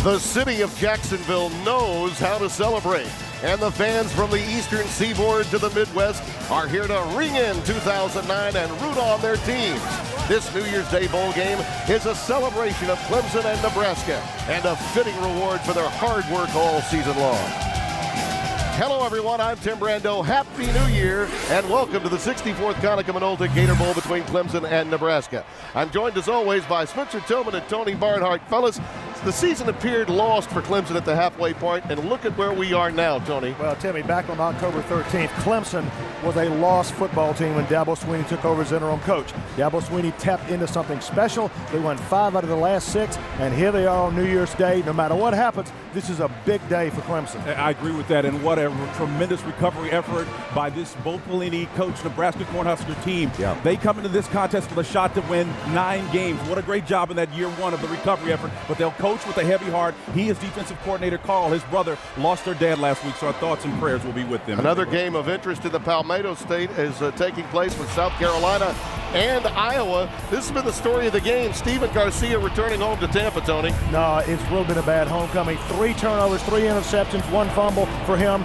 The city of Jacksonville knows how to celebrate, and the fans from the eastern seaboard to the Midwest are here to ring in 2009 and root on their teams. This New Year's Day bowl game is a celebration of Clemson and Nebraska and a fitting reward for their hard work all season long. Hello everyone, I'm Tim Brando. Happy New Year and welcome to the 64th Conoco Gator Bowl between Clemson and Nebraska. I'm joined as always by Spencer Tillman and Tony Barnhart. Fellas, the season appeared lost for Clemson at the halfway point, and look at where we are now, Tony. Well, Timmy, back on October 13th, Clemson was a lost football team when Dabo Swinney took over as interim coach. Dabo Swinney tapped into something special. They won 5 out of the last 6, and here they are on New Year's Day. No matter what happens, this is a big day for Clemson. I agree with that, and what a tremendous recovery effort by this Bo Pelini coach Nebraska Cornhusker team. Yeah. They come into this contest with a shot to win 9 games. What a great job in that year 1 of the recovery effort, but they'll coach with a heavy heart. He is defensive coordinator Carl. His brother lost their dad last week, so our thoughts and prayers will be with them. Another game of interest in the Palmetto State is taking place with South Carolina and Iowa. This has been the story of the game. Steven Garcia returning home to Tampa, Tony. No, it's really been a bad homecoming. 3 turnovers, 3 interceptions, 1 fumble for him.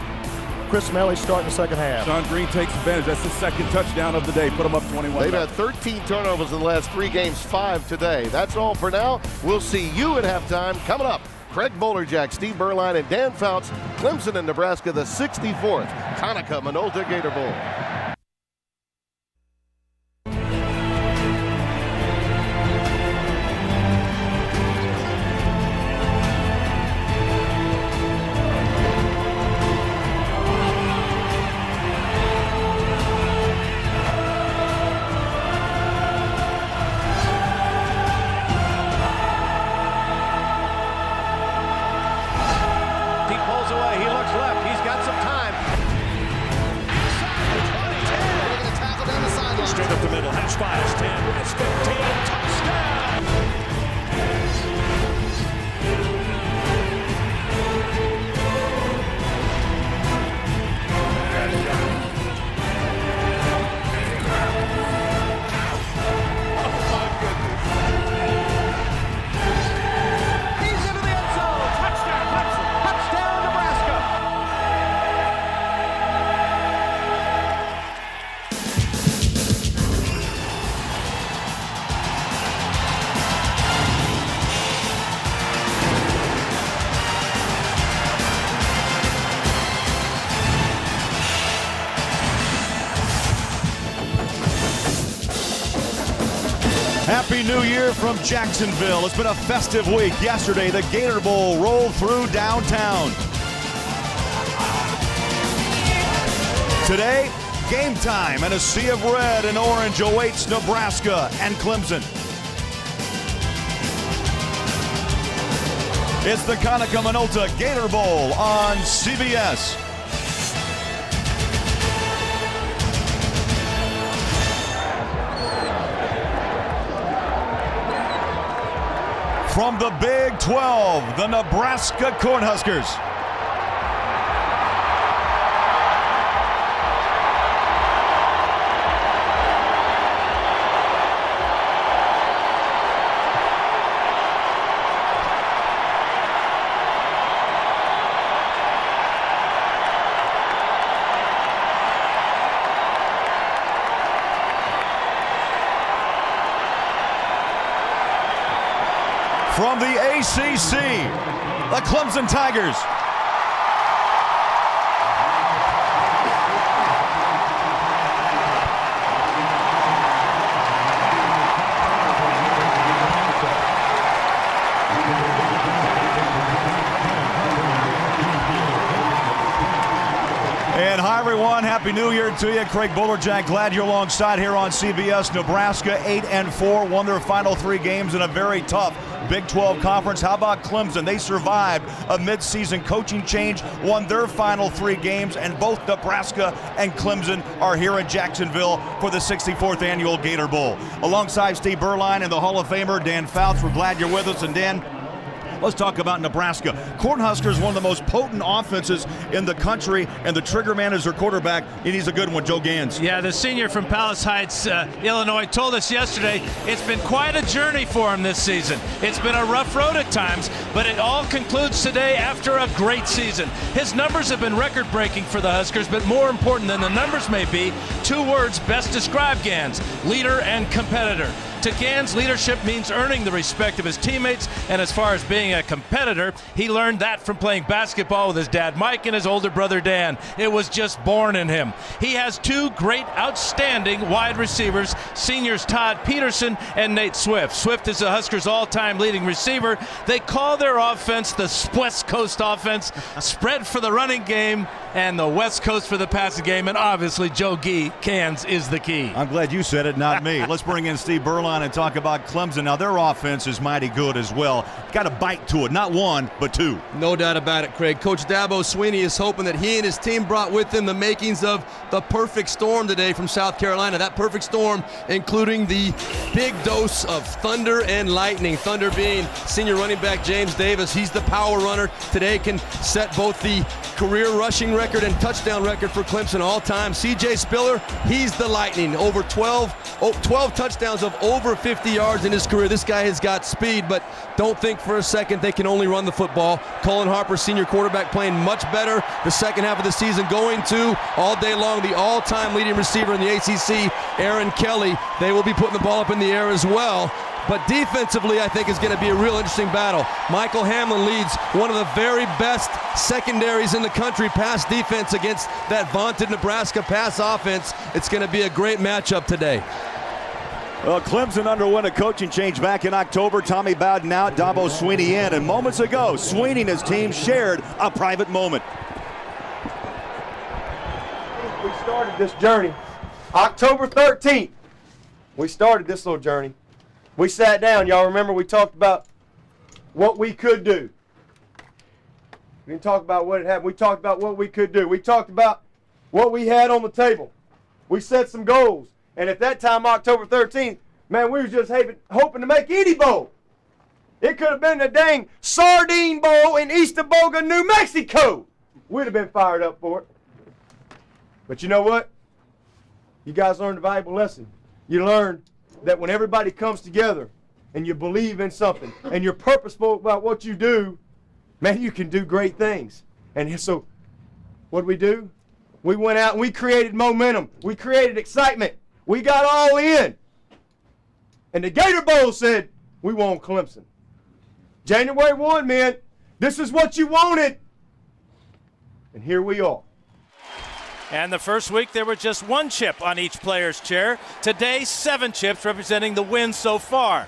Chris Smalley starting the second half. Sean Green takes advantage. That's the second touchdown of the day. Put him up 21. They've had 13 turnovers in the last 3 games, 5 today. That's all for now. We'll see you at halftime. Coming up, Craig Bolerjack, Steve Berline, and Dan Fouts, Clemson and Nebraska, the 64th Conoco Gator Bowl. Straight up the middle, has 5, has 10, has 15, touchdown! Oh my goodness. He's into the end zone, touchdown Clemson, touchdown Nebraska! Happy New Year from Jacksonville. It's been a festive week. Yesterday, the Gator Bowl rolled through downtown. Today, game time, and a sea of red and orange awaits Nebraska and Clemson. It's the Conoco Gator Bowl on CBS. From the Big 12, the Nebraska Cornhuskers. From the ACC, the Clemson Tigers. And hi everyone, Happy New Year to you. Craig Bolerjack, glad you're alongside here on CBS. Nebraska 8-4, won their final 3 games in a very tough Big 12 Conference. How about Clemson? They survived a midseason coaching change, won their final 3 games, and both Nebraska and Clemson are here in Jacksonville for the 64th Annual Gator Bowl. Alongside Steve Berline and the Hall of Famer Dan Fouts, we're glad you're with us. And Dan, Let's talk about Nebraska. Cornhuskers, one of the most potent offenses in the country, and the trigger man is their quarterback, and he's a good one, Joe Gans. Yeah, the senior from Palos Heights, Illinois, told us yesterday it's been quite a journey for him this season. It's been a rough road at times, but it all concludes today after a great season. His numbers have been record-breaking for the Huskers, but more important than the numbers may be, 2 words best describe Gans: leader and competitor. To Gans, leadership means earning the respect of his teammates, and as far as being a competitor, he learned that from playing basketball with his dad Mike and his older brother Dan. It was just born in him. He has 2 great, outstanding wide receivers, seniors Todd Peterson and Nate Swift. Swift is the Huskers' all-time leading receiver. They call their offense the West Coast offense, spread for the running game and the West Coast for the passing game, and obviously Joe Gans is the key. I'm glad you said it, not me. Let's bring in Steve Berline and talk about Clemson. Now, their offense is mighty good as well. Got a bite to it, not 1, but 2. No doubt about it, Craig. Coach Dabo Swinney is hoping that he and his team brought with him the makings of the perfect storm today from South Carolina. That perfect storm including the big dose of thunder and lightning. Thunder being senior running back James Davis. He's the power runner. Today can set both the career rushing record and touchdown record for Clemson all time. C.J. Spiller, he's the lightning. Over 12 touchdowns of over 50 yards in his career. This guy has got speed, but don't think for a second they can only run the football. Cullen Harper, senior quarterback, playing much better the second half of the season, going to all day long the all-time leading receiver in the ACC, Aaron Kelly. They will be putting the ball up in the air as well. But defensively, I think is going to be a real interesting battle. Michael Hamlin leads one of the very best secondaries in the country, pass defense against that vaunted Nebraska pass offense. It's going to be a great matchup today. Well, Clemson underwent a coaching change back in October. Tommy Bowden out, Dabo Swinney in. And moments ago, Swinney and his team shared a private moment. We started this journey October 13th. We started this little journey. We sat down, y'all remember we talked about what we could do. We didn't talk about what had happened. We talked about what we could do. We talked about what we had on the table. We set some goals. And at that time, October 13th, man, we was just hoping to make any bowl. It could have been the dang Sardine Bowl in Eastaboga, New Mexico. We'd have been fired up for it. But you know what? You guys learned a valuable lesson. You learned that when everybody comes together and you believe in something and you're purposeful about what you do, man, you can do great things. And so what did we do? We went out and we created momentum. We created excitement. We got all in. And the Gator Bowl said, we want Clemson. January 1, man, this is what you wanted. And here we are. And the first week, there was just 1 chip on each player's chair. Today, 7 chips representing the win so far.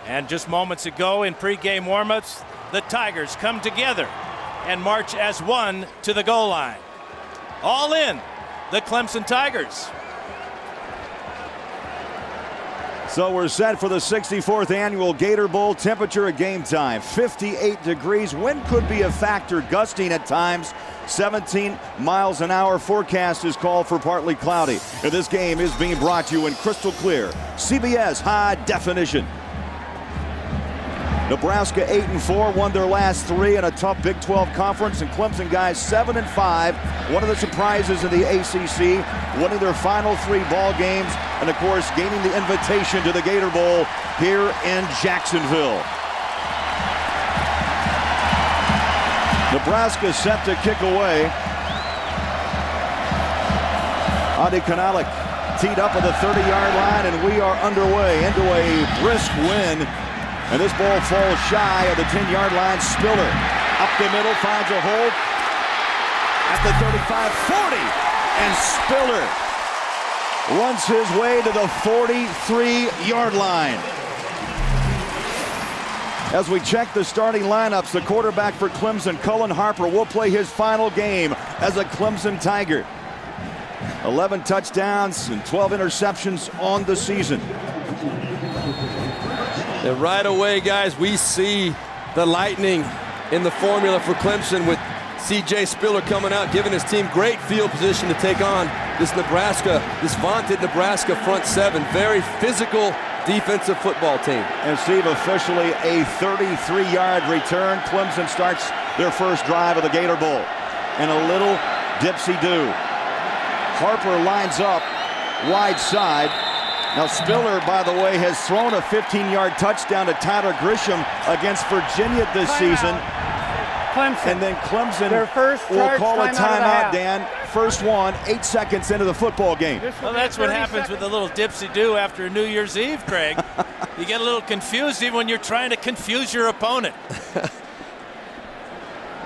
And just moments ago in pregame warmups, the Tigers come together and march as one to the goal line. All in, the Clemson Tigers. So we're set for the 64th annual Gator Bowl. Temperature at game time, 58 degrees. Wind could be a factor, gusting at times. 17 miles an hour. Forecast is called for partly cloudy. And this game is being brought to you in crystal clear CBS high definition. Nebraska 8-4, won their last 3 in a tough Big 12 conference, and Clemson guys 7-5. One of the surprises in the ACC, winning their final 3 ball games, and of course gaining the invitation to the Gator Bowl here in Jacksonville. Nebraska set to kick away. Adi Kanalik teed up at the 30-yard line, and we are underway into a brisk win. And this ball falls shy of the 10-yard line. Spiller up the middle, finds a hole at the 35-40. And Spiller runs his way to the 43-yard line. As we check the starting lineups, the quarterback for Clemson, Cullen Harper, will play his final game as a Clemson Tiger. 11 touchdowns and 12 interceptions on the season. And right away, guys, we see the lightning in the formula for Clemson with C.J. Spiller coming out, giving his team great field position to take on this vaunted Nebraska front 7. Very physical defensive football team. And Steve, officially a 33-yard return. Clemson starts their first drive of the Gator Bowl. And a little dipsy-do. Harper lines up wide side. Now Spiller, by the way, has thrown a 15-yard touchdown to Tyler Grisham against Virginia this season. Clemson. And then Clemson Their first will call a timeout, timeout, Dan. First one, 8 seconds into the football game. Well, that's what happens with a little dipsy-do after New Year's Eve, Craig. You get a little confused even when you're trying to confuse your opponent.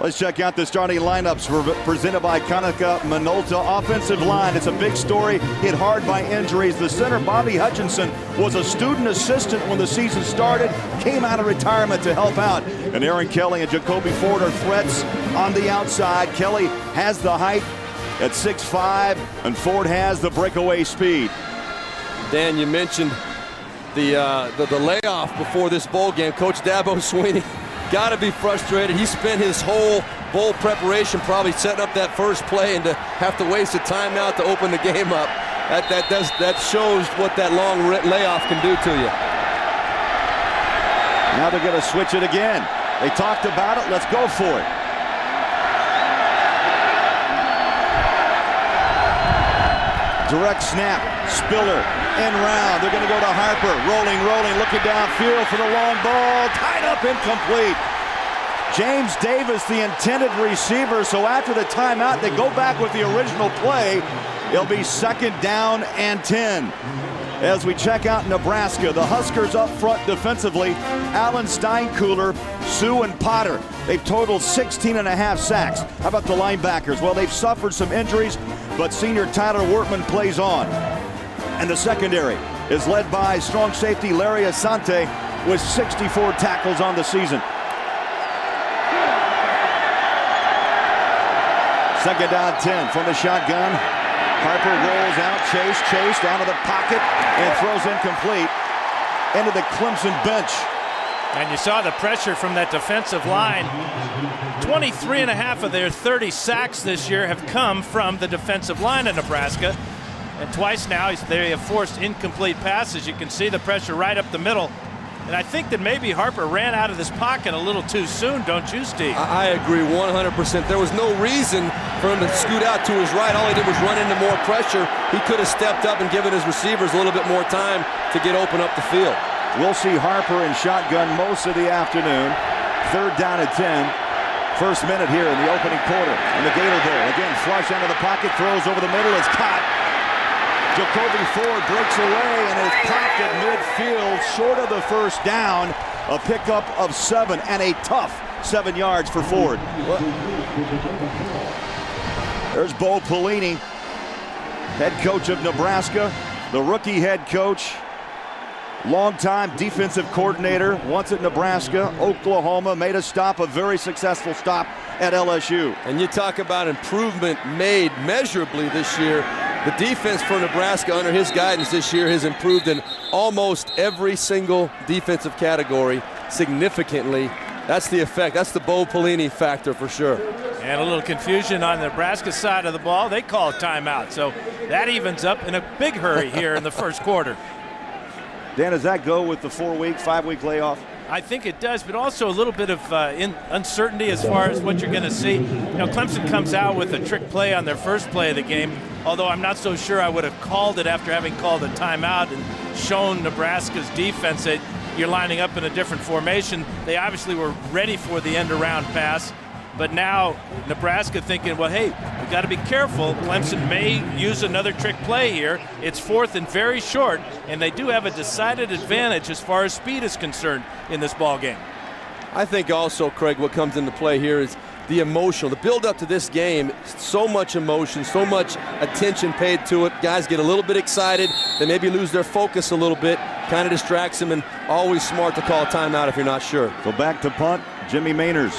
Let's check out the starting lineups presented by Konica Minolta. Offensive line, it's a big story, hit hard by injuries. The center, Bobby Hutchinson, was a student assistant when the season started, came out of retirement to help out. And Aaron Kelly and Jacoby Ford are threats on the outside. Kelly has the height at 6'5", and Ford has the breakaway speed. Dan, you mentioned the layoff before this bowl game. Coach Dabo Swinney got to be frustrated. He spent his whole bowl preparation probably setting up that first play, and to have to waste a timeout to open the game up, that shows what that long layoff can do to you. Now they're going to switch it again. They talked about it. Let's go for it. Direct snap. Spiller in round. They're going to go to Harper. Rolling, looking downfield for the long ball. Tied up, incomplete. James Davis, the intended receiver. So after the timeout, they go back with the original play. It'll be 2nd down and 10. As we check out Nebraska, the Huskers up front defensively. Allen Steinkühler, Sue, and Potter. They've totaled 16.5 sacks. How about the linebackers? Well, they've suffered some injuries, but senior Tyler Wortman plays on. And the secondary is led by strong safety Larry Asante with 64 tackles on the season. 2nd down 10 from the shotgun. Harper rolls out, Chase down to the pocket and throws incomplete into the Clemson bench. And you saw the pressure from that defensive line. 23.5 of their 30 sacks this year have come from the defensive line of Nebraska. And twice now they have forced incomplete passes. You can see the pressure right up the middle. And I think that maybe Harper ran out of this pocket a little too soon, don't you, Steve? I agree 100%. There was no reason for him to scoot out to his right. All he did was run into more pressure. He could have stepped up and given his receivers a little bit more time to get open up the field. We'll see Harper in shotgun most of the afternoon. 3rd down and 10. First minute here in the opening quarter in the Gator Bowl. Again, flush out of the pocket, throws over the middle. It's caught. Jacoby Ford breaks away and is popped at midfield, short of the first down. A pickup of 7 and a tough 7 yards for Ford. There's Bo Pelini, head coach of Nebraska, the rookie head coach, longtime defensive coordinator, once at Nebraska, Oklahoma, made a stop, a very successful stop at LSU. And you talk about improvement made measurably this year. The defense for Nebraska under his guidance this year has improved in almost every single defensive category significantly. That's the effect. That's the Bo Pelini factor for sure. And a little confusion on the Nebraska side of the ball. They call a timeout. So that evens up in a big hurry here in the first quarter. Dan, does that go with the 4-week, 5-week layoff? I think it does, but also a little bit of uncertainty as far as what you're going to see. You know, Clemson comes out with a trick play on their first play of the game, although I'm not so sure I would have called it after having called a timeout and shown Nebraska's defense that you're lining up in a different formation. They obviously were ready for the end-around pass, but now Nebraska thinking, well, hey, we got to be careful. Clemson may use another trick play here. It's 4th and very short, and they do have a decided advantage as far as speed is concerned in this ball game. I think also, Craig, what comes into play here is the emotional, the build up to this game. So much emotion, so much attention paid to it. Guys get a little bit excited. They maybe lose their focus a little bit, kind of distracts them, and always smart to call a timeout if you're not sure. So back to punt, Jimmy Mainers,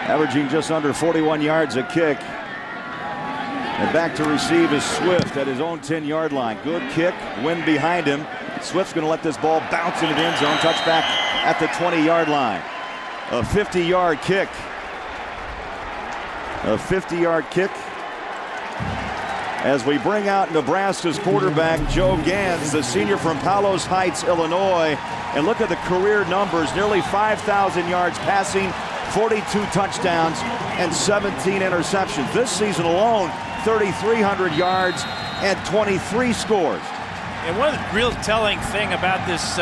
averaging just under 41 yards a kick. And back to receive is Swift at his own 10-yard line. Good kick, wind behind him. Swift's going to let this ball bounce into the end zone. Touchback at the 20-yard line. A 50-yard kick. A 50-yard kick. as we bring out Nebraska's quarterback, Joe Gans, the senior from Palos Heights, Illinois. And look at the career numbers, nearly 5,000 yards passing, 42 touchdowns, and 17 interceptions. This season alone, 3,300 yards and 23 scores. And one real telling thing about this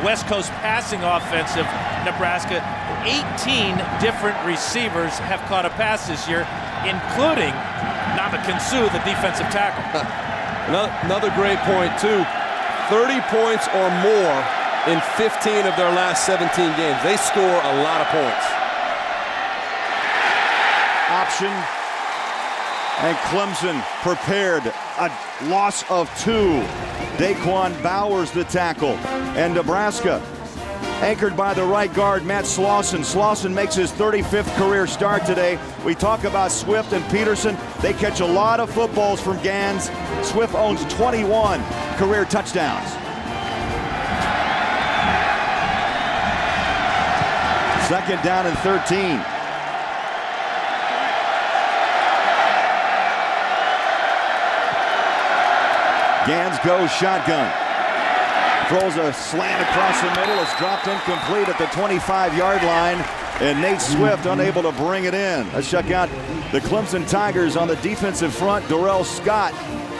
West Coast passing offense of Nebraska, 18 different receivers have caught a pass this year, including Namakansu, the defensive tackle. Another great point, too. 30 points or more in 15 of their last 17 games. They score a lot of points. Option. And Clemson prepared. A loss of 2. Daquan Bowers the tackle. And Nebraska anchored by the right guard, Matt Slauson. Slauson makes his 35th career start today. We talk about Swift and Peterson. They catch a lot of footballs from Gans. Swift owns 21 career touchdowns. Second down and 13. Gans goes shotgun. Throws a slant across the middle. It's dropped incomplete at the 25-yard line. And Nate Swift unable to bring it in. Let's check out the Clemson Tigers on the defensive front. Darrell Scott,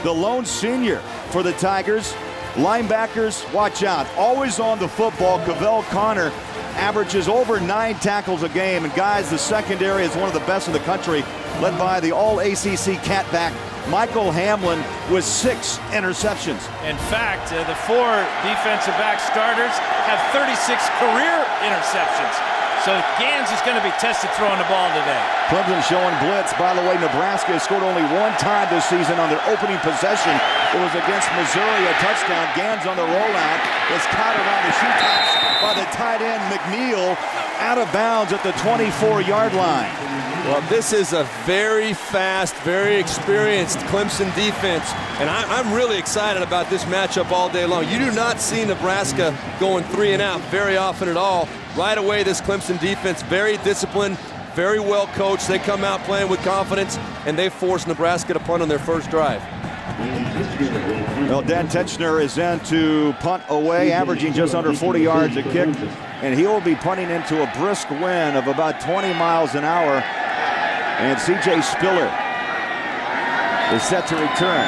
the lone senior for the Tigers. Linebackers, watch out. Always on the football. Cavell Connor averages over 9 tackles a game. And guys, the secondary is one of the best in the country, led by the all-ACC catback Michael Hamlin with 6 interceptions. In fact, the 4 defensive back starters have 36 career interceptions. So Gans is going to be tested throwing the ball today. Clemson showing blitz. By the way, Nebraska has scored only 1 time this season on their opening possession. It was against Missouri, a touchdown. Gans on the rollout is caught around the shoe tops by the tight end McNeil, out of bounds at the 24-yard line. Well, this is a very fast, very experienced Clemson defense, and I'm really excited about this matchup all day long. You do not see Nebraska going 3 and out very often at all. Right away, this Clemson defense, very disciplined, very well coached. They come out playing with confidence, and they force Nebraska to punt on their first drive. Well, Dan Tetchner is in to punt away, averaging just under 40 yards a kick, and he will be punting into a brisk wind of about 20 miles an hour. And C.J. Spiller is set to return.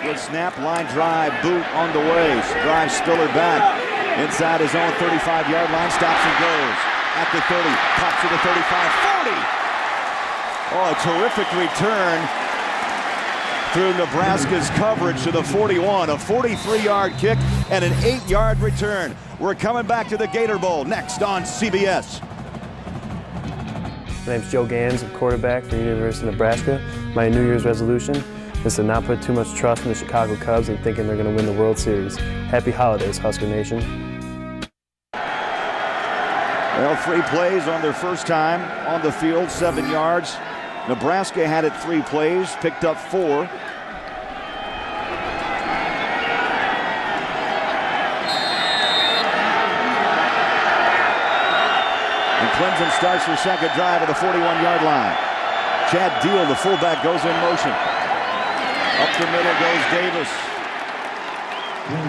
Good snap, line drive, boot on the way. Drives Spiller back inside his own 35-yard line, stops and goes. At the 30, pops to the 35, 40! Oh, a terrific return through Nebraska's coverage to the 41. A 43-yard kick and an 8-yard return. We're coming back to the Gator Bowl next on CBS. My name's Joe Gans, I'm quarterback for the University of Nebraska. My New Year's resolution is to not put too much trust in the Chicago Cubs and thinking they're going to win the World Series. Happy holidays, Husker Nation. Well, 3 plays on their first time on the field, 7 yards. Nebraska had it 3 plays, picked up 4. And Clemson starts their second drive at the 41-yard line. Chad Deal, the fullback, goes in motion. Up the middle goes Davis.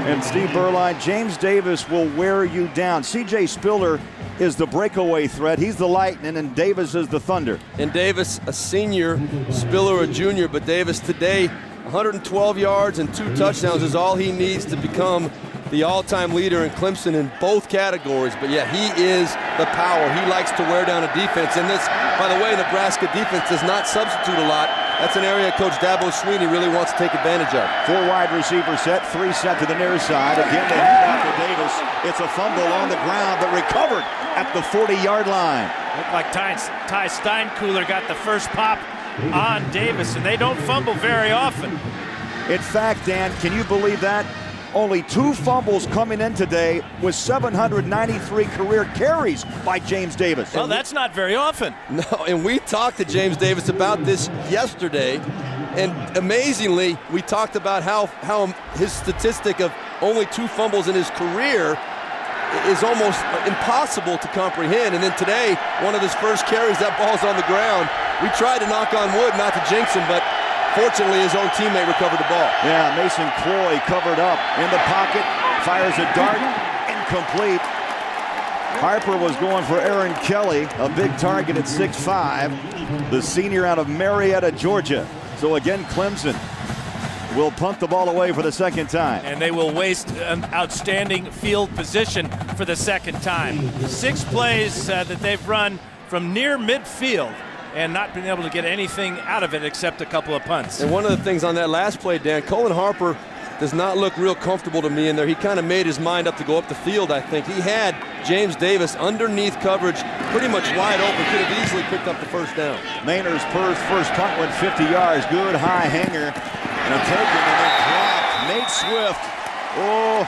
And Steve Berline, James Davis will wear you down. C.J. Spiller is the breakaway threat. He's the Lightning, and Davis is the Thunder. And Davis, a senior, Spiller a junior, but Davis today, 112 yards and 2 touchdowns is all he needs to become the all-time leader in Clemson in both categories. But yeah, he is the power. He likes to wear down a defense. And this, by the way, Nebraska defense does not substitute a lot. That's an area Coach Dabo Swinney really wants to take advantage of. 4 wide receiver set, 3 set to the near side. Again, they hand out to Davis. It's a fumble on the ground, but recovered at the 40-yard line. Looked like Ty Steinkühler got the first pop on Davis, and they don't fumble very often. In fact, Dan, can you believe that? Only 2 fumbles coming in today with 793 career carries by James Davis. Well, that's not very often. No, and we talked to James Davis about this yesterday, and amazingly, we talked about how his statistic of only 2 fumbles in his career is almost impossible to comprehend. And then today, one of his first carries, that ball's on the ground. We tried to knock on wood not to jinx him, but Fortunately, his own teammate recovered the ball. Yeah, Mason Cloy covered up in the pocket, fires a dart, incomplete. Harper was going for Aaron Kelly, a big target at 6'5", the senior out of Marietta, Georgia. So again, Clemson will punt the ball away for the second time. And they will waste an outstanding field position for the second time. 6 plays that they've run from near midfield and not been able to get anything out of it except a couple of punts. And one of the things on that last play, Dan, Colin Harper does not look real comfortable to me in there. He kind of made his mind up to go up the field, I think. He had James Davis underneath coverage, pretty much wide open, could have easily picked up the first down. Maynard's first punt went 50 yards, good high hanger, and a taken and then dropped. Nate Swift, oh,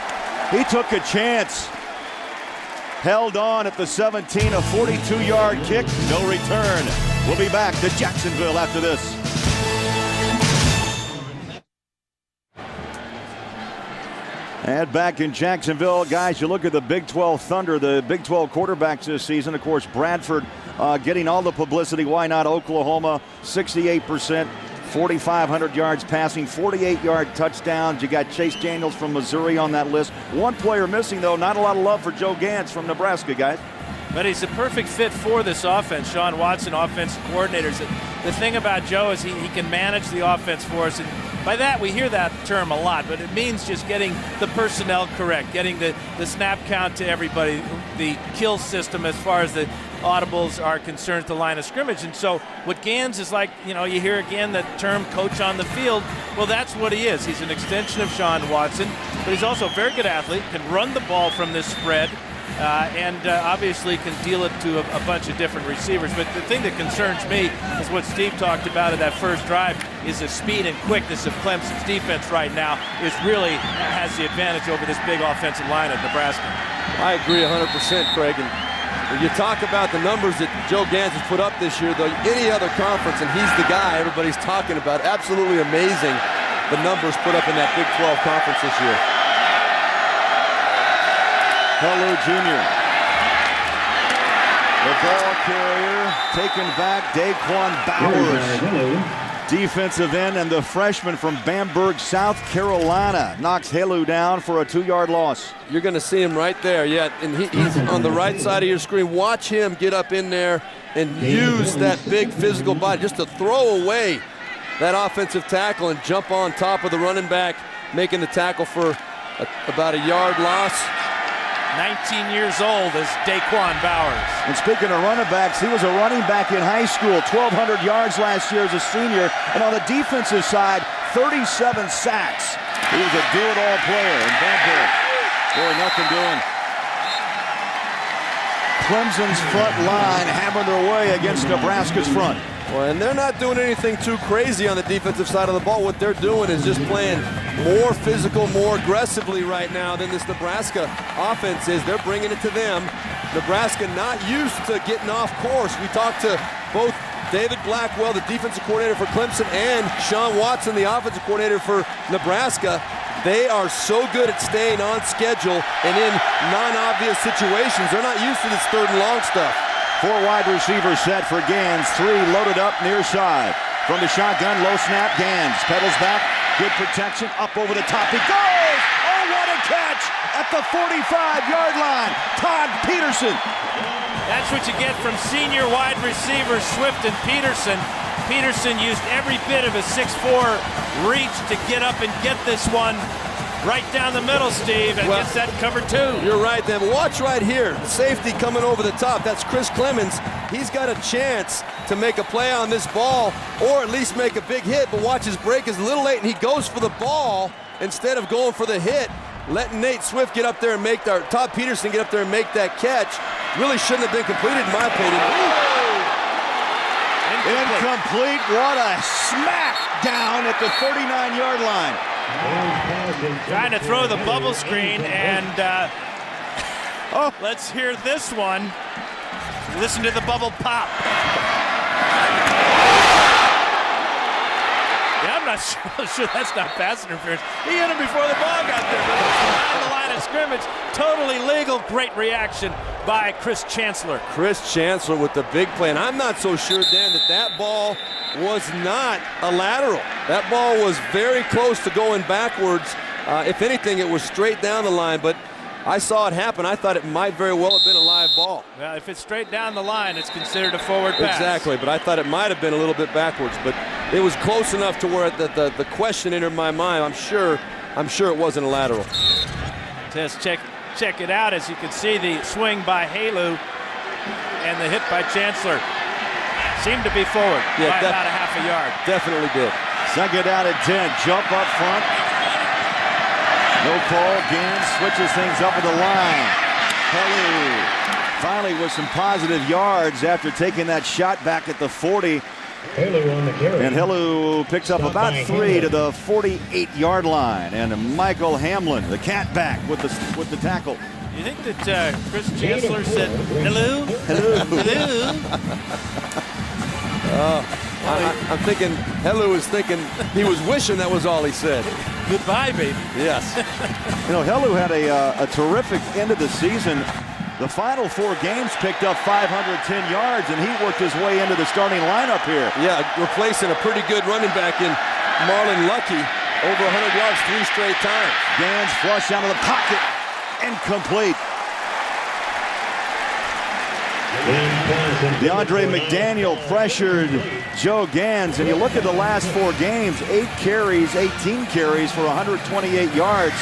he took a chance. Held on at the 17, a 42-yard kick, no return. We'll be back to Jacksonville after this. And back in Jacksonville, guys, you look at the Big 12 Thunder, the Big 12 quarterbacks this season. Of course, Bradford getting all the publicity. Why not Oklahoma? 68%, 4,500 yards passing, 48-yard touchdowns. You got Chase Daniels from Missouri on that list. One player missing, though. Not a lot of love for Joe Gantz from Nebraska, guys. But he's a perfect fit for this offense. Sean Watson, offensive coordinators. The thing about Joe is he can manage the offense for us. And by that, we hear that term a lot, but it means just getting the personnel correct, getting the snap count to everybody, the kill system as far as the audibles are concerned at the line of scrimmage. And so what Gans is like, you hear again that term coach on the field. Well, that's what he is. He's an extension of Sean Watson, but he's also a very good athlete, can run the ball from this spread, and obviously can deal it to a bunch of different receivers. But the thing that concerns me is what Steve talked about in that first drive is the speed and quickness of Clemson's defense right now really has the advantage over this big offensive line of Nebraska. I agree 100%, Craig. And when you talk about the numbers that Joe Gans has put up this year, though, any other conference, and he's the guy everybody's talking about, absolutely amazing the numbers put up in that Big 12 conference this year. Hello, Jr. The ball carrier taken back, Daquan Bowers. Defensive end, and the freshman from Bamberg, South Carolina, knocks Helu down for a 2-yard loss. You're going to see him right there, and he's on the right side of your screen. Watch him get up in there and use that big physical body just to throw away that offensive tackle and jump on top of the running back, making the tackle for about a yard loss. 19 years old is Daquan Bowers. And speaking of running backs, he was a running back in high school, 1,200 yards last year as a senior. And on the defensive side, 37 sacks. He was a do-it-all player in Bamberg. Boy, nothing doing. Clemson's front line having their way against Nebraska's front. Well, and they're not doing anything too crazy on the defensive side of the ball. What they're doing is just playing more physical, more aggressively right now than this Nebraska offense is. They're bringing it to them. Nebraska not used to getting off course. We talked to both David Blackwell, the defensive coordinator for Clemson, and Sean Watson, the offensive coordinator for Nebraska. They are so good at staying on schedule and in non-obvious situations. They're not used to this third and long stuff. 4 wide receivers set for Gans. 3 loaded up near side. From the shotgun, low snap, Gans pedals back. Good protection, up over the top. He goes! Oh, what a catch! At the 45-yard line, Todd Peterson. That's what you get from senior wide receivers Swift and Peterson. Peterson used every bit of his 6'4" reach to get up and get this one right down the middle, Steve, and gets that cover 2. You're right, then. Watch right here. Safety coming over the top. That's Chris Clemens. He's got a chance to make a play on this ball or at least make a big hit, but watch, his break is a little late, and he goes for the ball instead of going for the hit, letting Nate Swift get up there and make that, Todd Peterson get up there and make that catch. Really shouldn't have been completed, in my opinion. Incomplete. What a smack down at the 39-yard line. Trying to throw the bubble screen, and let's hear this one. Listen to the bubble pop. Yeah, I'm not sure that's not pass interference. He hit him before the ball got there, but it's behind the line of scrimmage. Totally legal. Great reaction by Chris Chancellor. Chris Chancellor with the big play, and I'm not so sure, Dan, that ball was not a lateral. That ball was very close to going backwards. If anything, it was straight down the line, but I saw it happen. I thought it might very well have been a live ball. Well, if it's straight down the line, it's considered a forward pass. Exactly, but I thought it might have been a little bit backwards, but it was close enough to where the question entered my mind. I'm sure it wasn't a lateral. Just check it out. As you can see, the swing by Halu and the hit by Chancellor seemed to be forward by about a half a yard. Definitely did. Second down and 10. Jump up front. No call. Gans switches things up at the line. Helu finally with some positive yards after taking that shot back at the 40. And Helu picks up about 3 to the 48-yard line. And Michael Hamlin, the cat back with the tackle. You think that Chris Chancellor said, hello? I'm thinking Helu is thinking he was wishing that was all he said. Goodbye, baby. Yes. Helu had a terrific end of the season. The final 4 games picked up 510 yards, and he worked his way into the starting lineup here. Yeah, replacing a pretty good running back in Marlon Lucky. Over 100 yards 3 straight times. Gans flush out of the pocket. Incomplete. DeAndre McDaniel pressured Joe Gans, and you look at the last 4 games, 18 carries for 128 yards,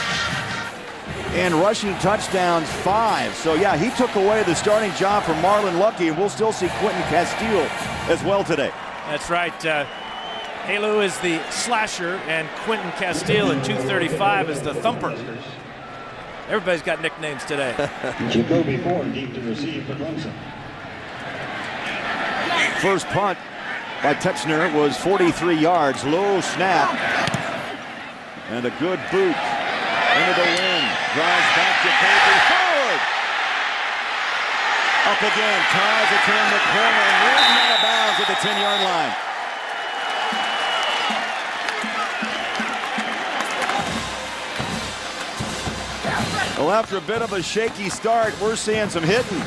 and rushing touchdowns 5. So yeah, he took away the starting job from Marlon Lucky, and we'll still see Quentin Castile as well today. That's right. Halu is the slasher, and Quentin Castile at 235 is the thumper. Everybody's got nicknames today. Jacoby Ford deep to receive for Clemson. First punt by Texner was 43 yards. Low snap. And a good boot into the wind. Drives back to Jacoby Ford. Up again. Ties it in the corner and ridden out of bounds at the 10-yard line. Well, after a bit of a shaky start, we're seeing some hitting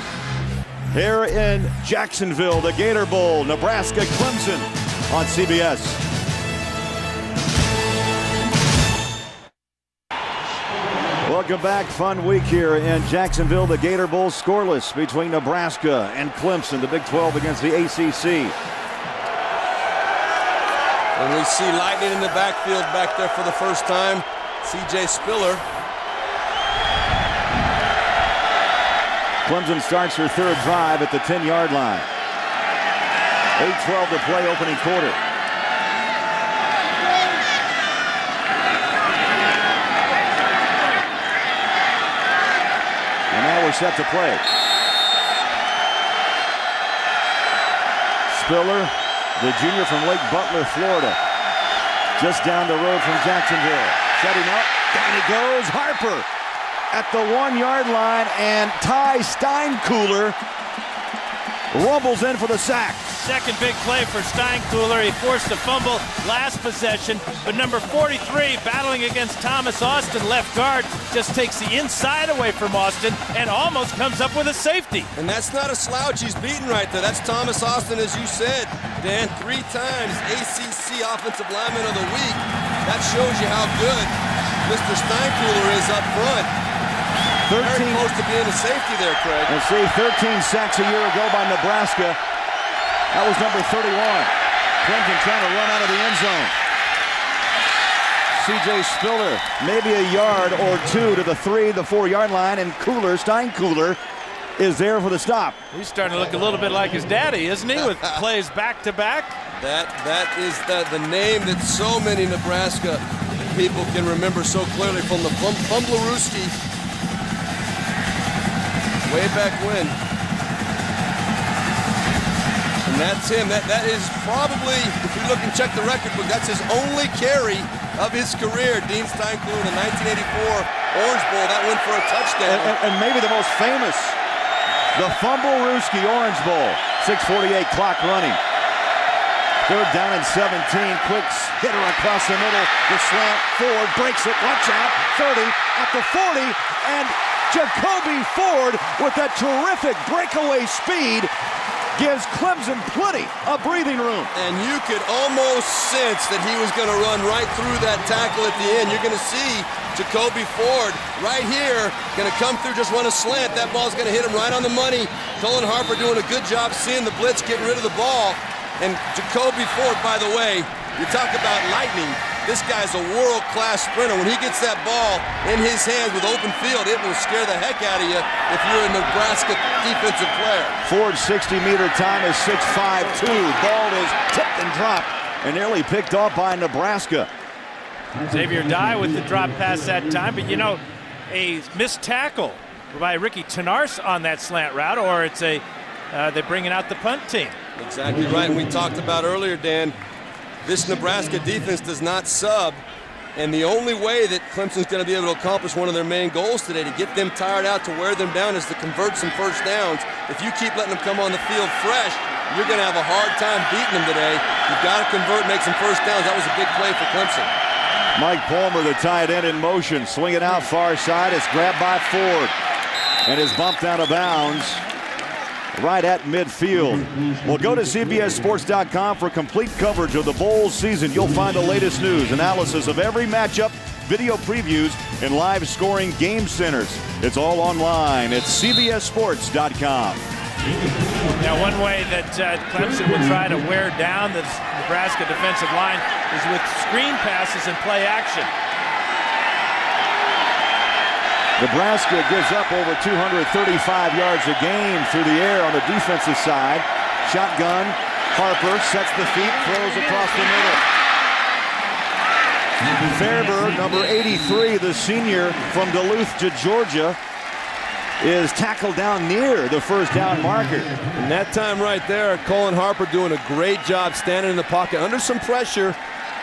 here in Jacksonville, the Gator Bowl, Nebraska, Clemson on CBS. Welcome back. Fun week here in Jacksonville, the Gator Bowl, scoreless between Nebraska and Clemson, the Big 12 against the ACC. And we see lightning in the backfield back there for the first time. C.J. Spiller. Clemson starts her 3rd drive at the 10-yard line. 8:12 to play, opening quarter. And now we're set to play. Spiller, the junior from Lake Butler, Florida. Just down the road from Jacksonville. Setting up, down he goes, Harper at the 1-yard line, and Ty Steinkühler rumbles in for the sack. Second big play for Steinkühler. He forced a fumble last possession, but number 43, battling against Thomas Austin, left guard, just takes the inside away from Austin and almost comes up with a safety. And that's not a slouch he's beaten right there. That's Thomas Austin, as you said, Dan, 3 times ACC Offensive Lineman of the Week. That shows you how good Mr. Steinkühler is up front. 13 Very close to being a safety there, Craig. And see, 13 sacks a year ago by Nebraska. That was number 31. Clemson trying to run out of the end zone. C.J. Spiller, maybe a yard or 2 to the 3, the 4-yard line, and Steinkühler is there for the stop. He's starting to look a little bit like his daddy, isn't he, with plays back-to-back? That is the name that so many Nebraska people can remember so clearly from the Fumblerooski way back when. And that's him. That is probably, if we look and check the record book, that's his only carry of his career. Dean Steinkühler, the 1984 Orange Bowl, that went for a touchdown. And maybe the most famous, the Fumblerooski Orange Bowl. 6:48 clock running. 3rd down and 17. Quick hitter across the middle. The slant. Ford breaks it. Watch out. 30 at the 40. And Jacoby Ford with that terrific breakaway speed gives Clemson plenty of breathing room. And you could almost sense that he was going to run right through that tackle at the end. You're going to see Jacoby Ford right here, going to come through, just run a slant. That ball's going to hit him right on the money. Cullen Harper doing a good job seeing the blitz, getting rid of the ball. And Jacoby Ford, by the way, you talk about lightning. This guy's a world-class sprinter. When he gets that ball in his hands with open field, it will scare the heck out of you if you're a Nebraska defensive player. Ford's 60-meter time is 6.52. Ball is tipped and dropped and nearly picked off by Nebraska. Xavier Dye with the drop pass that time, but you know, a missed tackle by Ricky Tenarce on that slant route, or it's they're bringing out the punt team. Exactly right. And we talked about earlier, Dan, this Nebraska defense does not sub, and the only way that Clemson's going to be able to accomplish one of their main goals today, to get them tired out, to wear them down, is to convert some first downs. If you keep letting them come on the field fresh, you're going to have a hard time beating them today. You've got to convert, make some first downs. That was a big play for Clemson. Mike Palmer, the tight end, in motion, swinging out far side. It's grabbed by Ford and is bumped out of bounds right at midfield. Well, go to CBSSports.com for complete coverage of the bowl season. You'll find the latest news, analysis of every matchup, video previews, and live scoring game centers. It's all online at CBSSports.com. Now, one way that Clemson will try to wear down the Nebraska defensive line is with screen passes and play action. Nebraska gives up over 235 yards a game through the air on the defensive side. Shotgun, Harper sets the feet, throws across the middle. Fairburn, number 83, the senior from Duluth to Georgia, is tackled down near the first down marker. And that time right there, Cullen Harper doing a great job standing in the pocket under some pressure.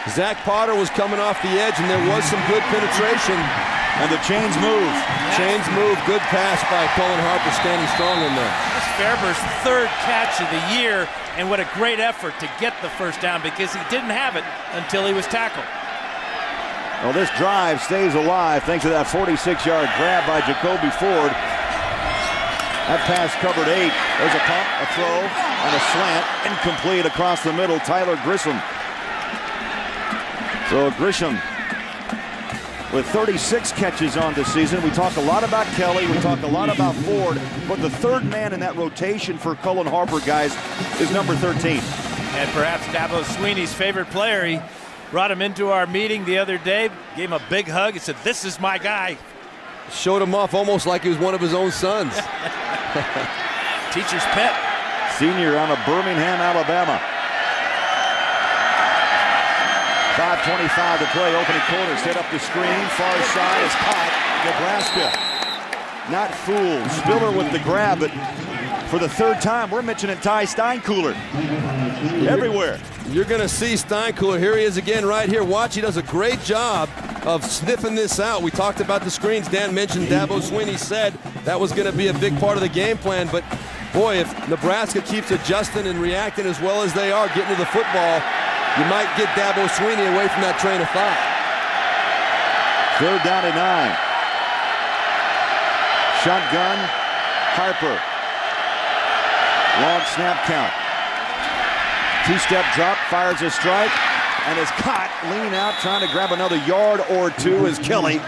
Zach Potter was coming off the edge, and there was some good penetration. And the chains move. Chains move. Good pass by Cullen Harper, standing strong in there. This is Fairbur's third catch of the year, and what a great effort to get the first down, because he didn't have it until he was tackled. Well, this drive stays alive thanks to that 46-yard grab by Jacoby Ford. That pass covered 8. There's a pump, a throw, and a slant. Incomplete across the middle. Tyler Grisham. So Grisham with 36 catches on the season. We talk a lot about Kelly, we talk a lot about Ford, but the third man in that rotation for Cullen Harper, guys, is number 13. And perhaps Dabo Sweeney's favorite player. He brought him into our meeting the other day, gave him a big hug, and said, "This is my guy." Showed him off almost like he was one of his own sons. Teacher's pet. Senior out of Birmingham, Alabama. 5:25 to play, opening quarter, set up the screen, far side is caught, Nebraska. Not fooled, Spiller with the grab, but for the third time, we're mentioning Ty Steinkuhler. Everywhere. You're gonna see Steinkuhler, here he is again right here. Watch, he does a great job of sniffing this out. We talked about the screens. Dan mentioned Dabo Sweeney said that was gonna be a big part of the game plan, but boy, if Nebraska keeps adjusting and reacting as well as they are, getting to the football, you might get Dabo Sweeney away from that train of thought. Third down and 9. Shotgun, Harper. Long snap count. Two-step drop, fires a strike, and is caught, leaning out, trying to grab another yard or two is Kelly.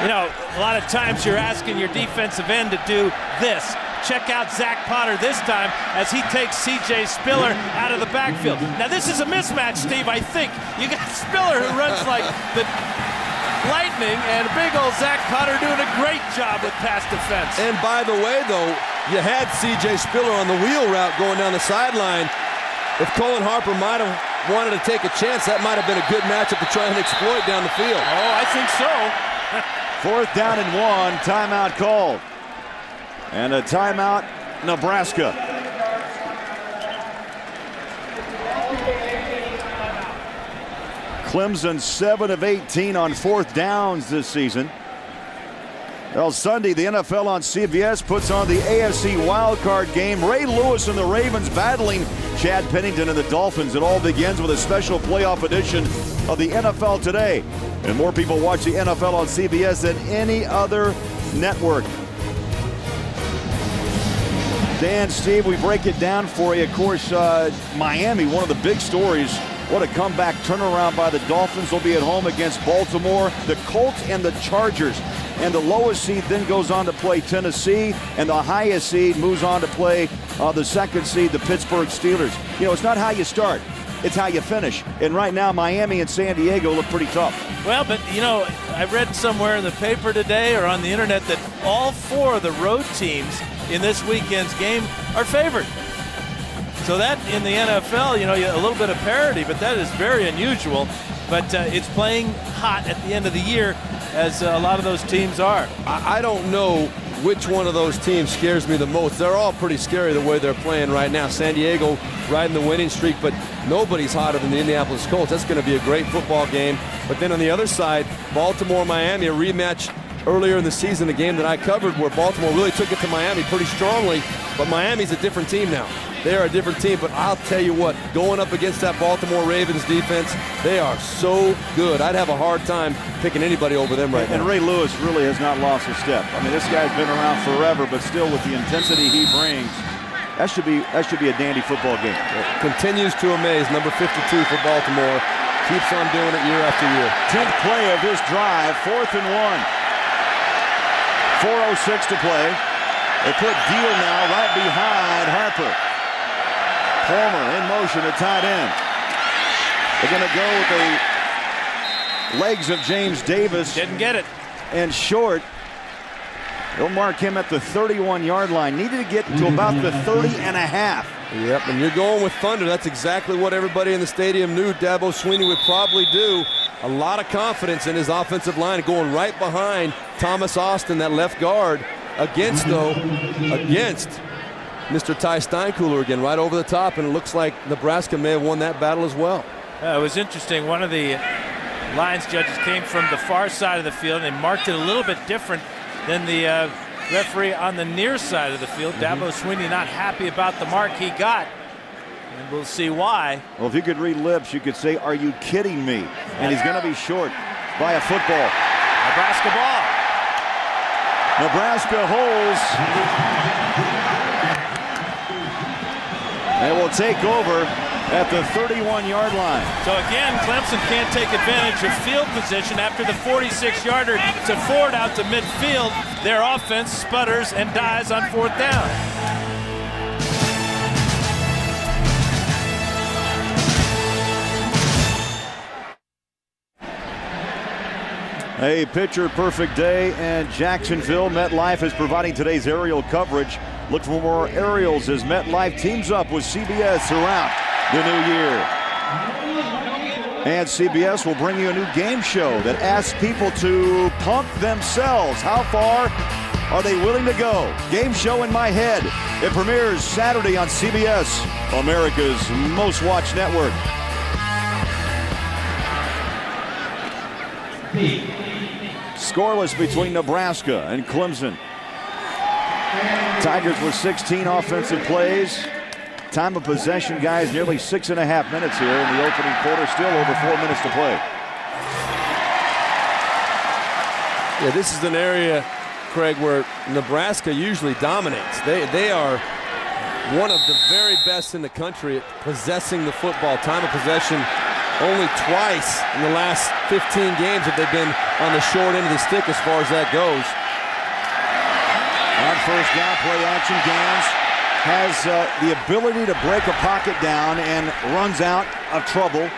You know, a lot of times you're asking your defensive end to do this. Check out Zach Potter this time as he takes C.J. Spiller out of the backfield. Now this is a mismatch, Steve, I think. You got Spiller who runs like the lightning, and big old Zach Potter doing a great job with pass defense. And by the way, though, you had C.J. Spiller on the wheel route going down the sideline. If Cullen Harper might have wanted to take a chance, that might have been a good matchup to try and exploit down the field. Oh, I think so. Fourth down and 1, timeout called. And a timeout, Nebraska. Clemson 7 of 18 on fourth downs this season. Well, Sunday, the NFL on CBS puts on the AFC wildcard game. Ray Lewis and the Ravens battling Chad Pennington and the Dolphins. It all begins with a special playoff edition of the NFL Today. And more people watch the NFL on CBS than any other network. Dan, Steve, we break it down for you. Of course, Miami, one of the big stories. What a comeback turnaround by the Dolphins. They'll be at home against Baltimore, the Colts, and the Chargers. And the lowest seed then goes on to play Tennessee, and the highest seed moves on to play the second seed, the Pittsburgh Steelers. You know, it's not how you start, it's how you finish. And right now, Miami and San Diego look pretty tough. Well, but, you know, I read somewhere in the paper today or on the internet that all 4 of the road teams in this weekend's game are favored. So that in the NFL, you know, a little bit of parity, but that is very unusual. But it's playing hot at the end of the year, as a lot of those teams are. I don't know which one of those teams scares me the most. They're all pretty scary the way they're playing right now. San Diego riding the winning streak, but nobody's hotter than the Indianapolis Colts. That's going to be a great football game. But then on the other side, Baltimore-Miami, a rematch earlier in the season, a game that I covered where Baltimore really took it to Miami pretty strongly, but Miami's a different team now. They are a different team, but I'll tell you what, going up against that Baltimore Ravens defense, they are so good. I'd have a hard time picking anybody over them right now. And Ray Lewis really has not lost a step. I mean, this guy's been around forever, but still with the intensity he brings, that should be a dandy football game. It continues to amaze. Number 52 for Baltimore. Keeps on doing it year after year. 10th play of his drive, 4th and 1. 4:06 to play. They put Deal now right behind Harper. Palmer in motion at tight end. They're going to go with the legs of James Davis. Didn't get it. And short. They'll mark him at the 31-yard line. Needed to get to about the 30.5. Yep, and you're going with thunder. That's exactly what everybody in the stadium knew Dabo Swinney would probably do. A lot of confidence in his offensive line, going right behind Thomas Austin, that left guard, against Mr. Ty Steinkühler again, right over the top, and it looks like Nebraska may have won that battle as well. It was interesting. One of the lines judges came from the far side of the field and marked it a little bit different than the referee on the near side of the field. Dabo Swinney not happy about the mark he got, and we'll see why. Well, if you could read lips, you could say, "Are you kidding me?" And he's going to be short by a football. Nebraska ball. Nebraska holds. They will take over at the 31-yard line. So again, Clemson can't take advantage of field position after the 46-yarder to Ford out to midfield. Their offense sputters and dies on 4th down. A picture-perfect day in Jacksonville. MetLife is providing today's aerial coverage. Look for more aerials as MetLife teams up with CBS throughout the new year. And CBS will bring you a new game show that asks people to pump themselves. How far are they willing to go? Game show in my head. It premieres Saturday on CBS, America's most watched network. Scoreless between Nebraska and Clemson. Tigers with 16 offensive plays. Time of possession, guys, nearly 6.5 minutes here in the opening quarter. Still over 4 minutes to play. Yeah, this is an area, Craig, where Nebraska usually dominates. They are one of the very best in the country at possessing the football. Time of possession only twice in the last 15 games have they been on the short end of the stick as far as that goes. On first down, play action, Gans has the ability to break a pocket down and runs out of trouble.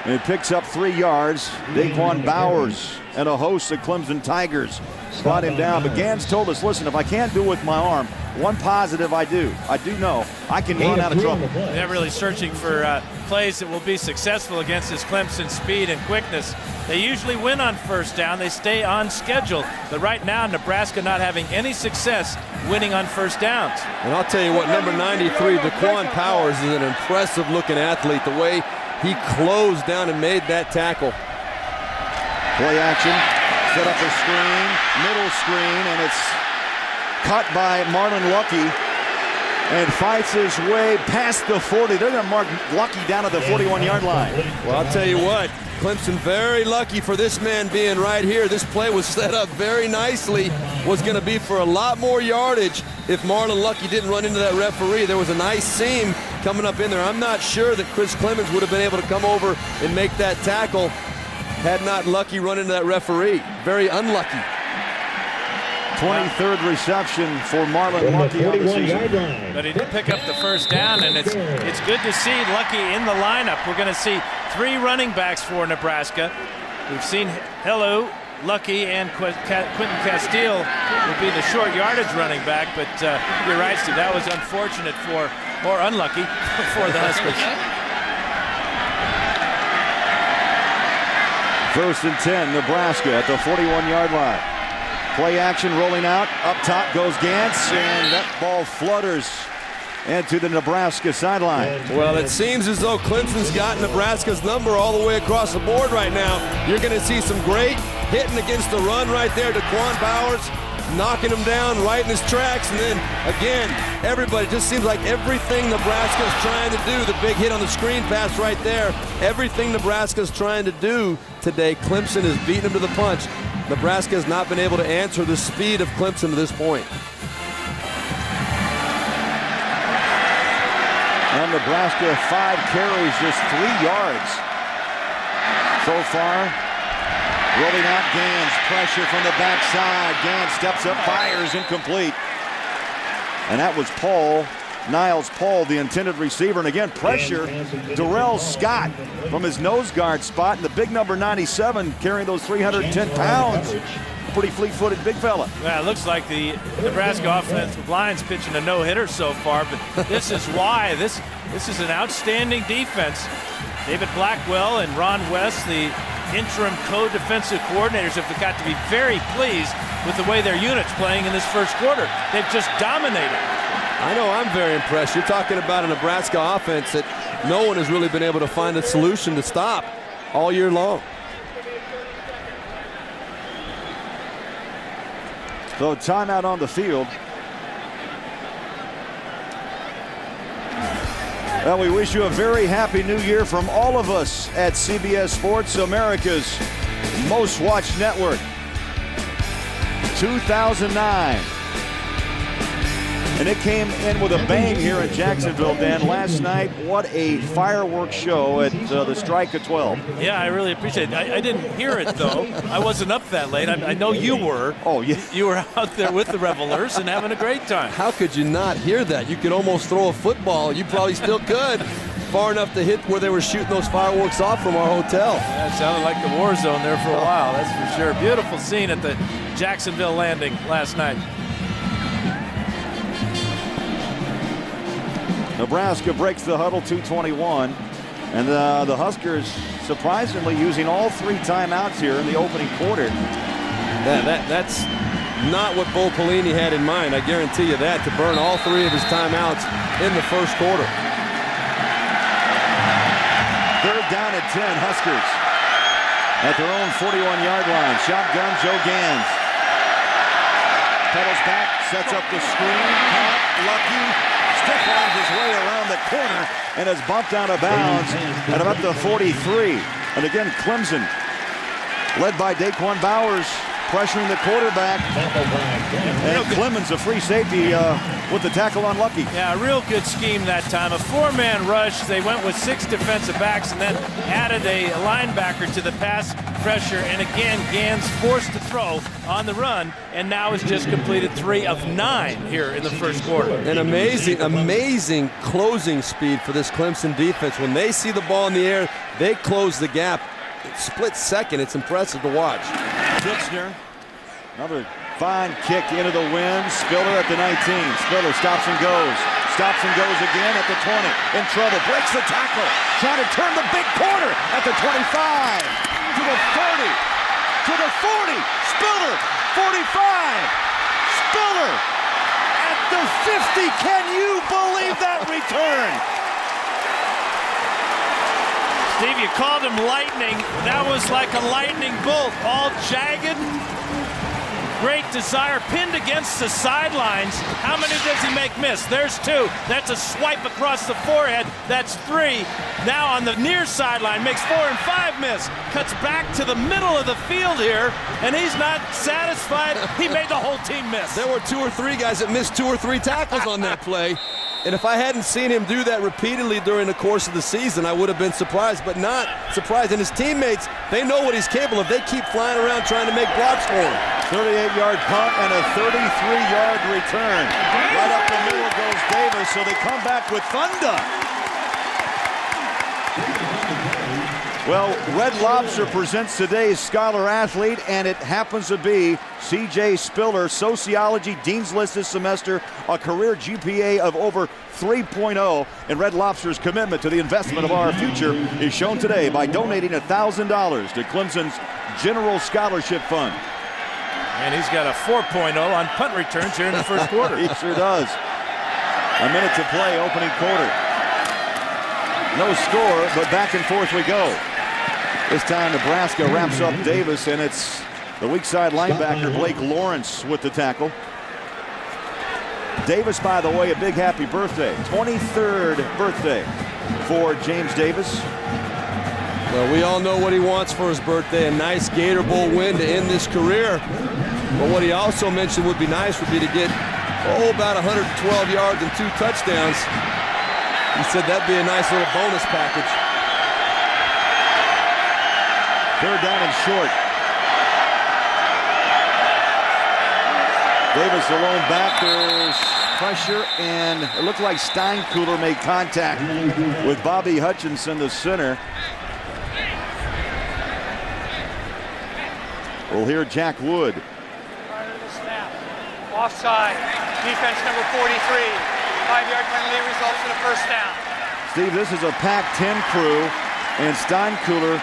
And he picks up 3 yards. Daquan Bowers and a host of Clemson Tigers spot him down. But Gans told us, listen, if I can't do it with my arm, one positive I do know I can run out of trouble. They're really searching for plays that will be successful against this Clemson speed and quickness. They usually win on first down. They stay on schedule. But right now, Nebraska not having any success winning on first downs. And I'll tell you what, number 93, Daquan Powers, is an impressive-looking athlete. The way he closed down and made that tackle. Play action, set up a screen, middle screen, and it's caught by Marlon Lucky and fights his way past the 40. They're going to mark Lucky down at the 41-yard line. Well, I'll tell you what, Clemson very lucky for this man being right here. This play was set up very nicely. Was going to be for a lot more yardage if Marlon Lucky didn't run into that referee. There was a nice seam coming up in there. I'm not sure that Chris Clemons would have been able to come over and make that tackle had not Lucky run into that referee. Very unlucky. 23rd reception for Marlon Lucky on the season. But he did pick up the first down, and it's good to see Lucky in the lineup. We're going to see 3 running backs for Nebraska. We've seen Hello, Lucky, and Quentin Castile will be the short yardage running back, but you're right, Steve, that was unfortunate or unlucky for the Huskers. 1st and 10, Nebraska at the 41-yard line. Play action rolling out. Up top goes Gantz, and that ball flutters into the Nebraska sideline. Well, it seems as though Clemson's got Nebraska's number all the way across the board right now. You're going to see some great hitting against the run right there. Daquan Bowers knocking him down right in his tracks. And then, again, everybody, just seems like everything Nebraska's trying to do, the big hit on the screen pass right there, everything Nebraska's trying to do today, Clemson is beating them to the punch. Nebraska has not been able to answer the speed of Clemson to this point. And Nebraska 5 carries, just 3 yards so far. Rolling out Gans, pressure from the backside. Gans steps up, fires, incomplete. And that was Niles Paul, the intended receiver. And again, pressure, Darrell Scott from his nose guard spot. And the big number 97 carrying those 310 pounds. Pretty fleet-footed big fella. Yeah, it looks like the Nebraska offensive line's pitching a no-hitter so far, but this is why. This is an outstanding defense. David Blackwell and Ron West, the interim co-defensive coordinators, have got to be very pleased with the way their unit's playing in this first quarter. They've just dominated. I know, I'm very impressed. You're talking about a Nebraska offense that no one has really been able to find a solution to stop all year long. So timeout on the field. Well, we wish you a very happy new year from all of us at CBS Sports, America's most watched network. 2009. And it came in with a bang here in Jacksonville, Dan. Last night, what a fireworks show at the strike of 12. Yeah, I really appreciate it. I didn't hear it, though. I wasn't up that late. I know you were. Oh, yeah. You were out there with the revelers and having a great time. How could you not hear that? You could almost throw a football. You probably still could. Far enough to hit where they were shooting those fireworks off from our hotel. That sounded like the war zone there for a while, that's for sure. Beautiful scene at the Jacksonville landing last night. Nebraska breaks the huddle, 2:21, and the Huskers surprisingly using all 3 timeouts here in the opening quarter. That's not what Bo Pelini had in mind, I guarantee you that, to burn all 3 of his timeouts in the first quarter. 3rd down and 10, Huskers at their own 41-yard line. Shotgun, Joe Gans. Pedals back, sets up the screen, caught, Lucky. Stiff arms his way around the corner and is bumped out of bounds at about the 43. And again, Clemson, led by Daquan Bowers, pressuring the quarterback. And Clemens, a free safety with the tackle on Lucky. Yeah, a real good scheme that time. A 4-man rush. They went with 6 defensive backs and then added a linebacker to the pass pressure. And again, Gans forced to throw on the run, and now has just completed 3 of 9 here in the first quarter. An amazing closing speed for this Clemson defense. When they see the ball in the air, they close the gap. Split second, it's impressive to watch. Kitchener, another fine kick into the wind. Spiller at the 19. Spiller stops and goes. Stops and goes again at the 20. In trouble, breaks the tackle. Trying to turn the big corner at the 25. To the 30. To the 40. Spiller, 45. Spiller at the 50. Can you believe that return? Steve, you called him lightning. That was like a lightning bolt, all jagged. Great desire, pinned against the sidelines. How many does he make miss? There's 2. That's a swipe across the forehead. That's 3. Now on the near sideline, makes 4 and 5 miss. Cuts back to the middle of the field here, and he's not satisfied. He made the whole team miss. There were 2 or 3 guys that missed 2 or 3 tackles on that play. And if I hadn't seen him do that repeatedly during the course of the season, I would have been surprised, but not surprised. And his teammates, they know what he's capable of. They keep flying around trying to make blocks for him. 38-yard punt and a 33-yard return. Right up the middle goes Davis, so they come back with thunder. Well, Red Lobster presents today's Scholar Athlete, and it happens to be C.J. Spiller, Sociology, Dean's List this semester, a career GPA of over 3.0, and Red Lobster's commitment to the investment of our future is shown today by donating $1,000 to Clemson's General Scholarship Fund. And he's got a 4.0 on punt returns here in the first quarter. He sure does. A minute to play, opening quarter. No score, but back and forth we go. This time Nebraska wraps up Davis, and it's the weak side linebacker Blake Lawrence with the tackle. Davis, by the way, a big happy birthday. 23rd birthday for James Davis. Well, we all know what he wants for his birthday, a nice Gator Bowl win to end this career. But what he also mentioned would be nice would be to get, about 112 yards and 2 touchdowns. He said that'd be a nice little bonus package. 3rd down and short. Davis alone back. There's pressure, and it looked like Steinkuhler made contact with Bobby Hutchinson, the center. We'll hear Jack Wood. Prior to the snap. Offside. Defense number 43. 5-yard penalty results in a first down. Steve, this is a Pac-10 crew, and Steinkuhler,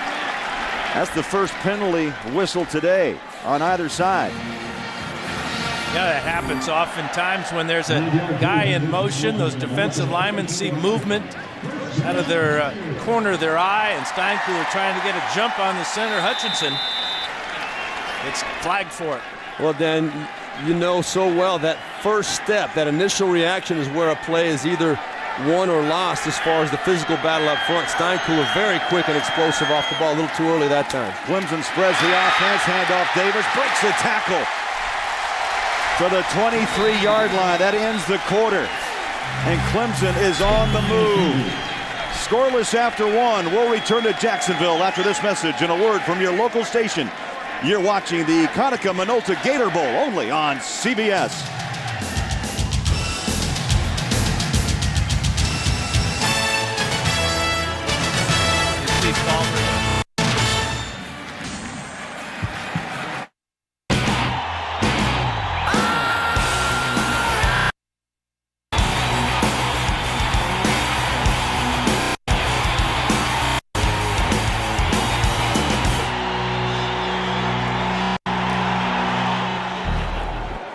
that's the first penalty whistle today on either side. Yeah, that happens oftentimes when there's a guy in motion. Those defensive linemen see movement out of their corner of their eye, and Steinkuhler trying to get a jump on the center, Hutchinson. It's flagged for it. Well, Dan, you know so well that first step, that initial reaction is where a play is either won or lost as far as the physical battle up front. Steinkuhler very quick and explosive off the ball, a little too early that time. Clemson spreads the offense, handoff Davis, breaks the tackle to the 23-yard line. That ends the quarter, and Clemson is on the move. Scoreless after 1. We'll return to Jacksonville after this message and a word from your local station. You're watching the Conica Minolta Gator Bowl only on CBS.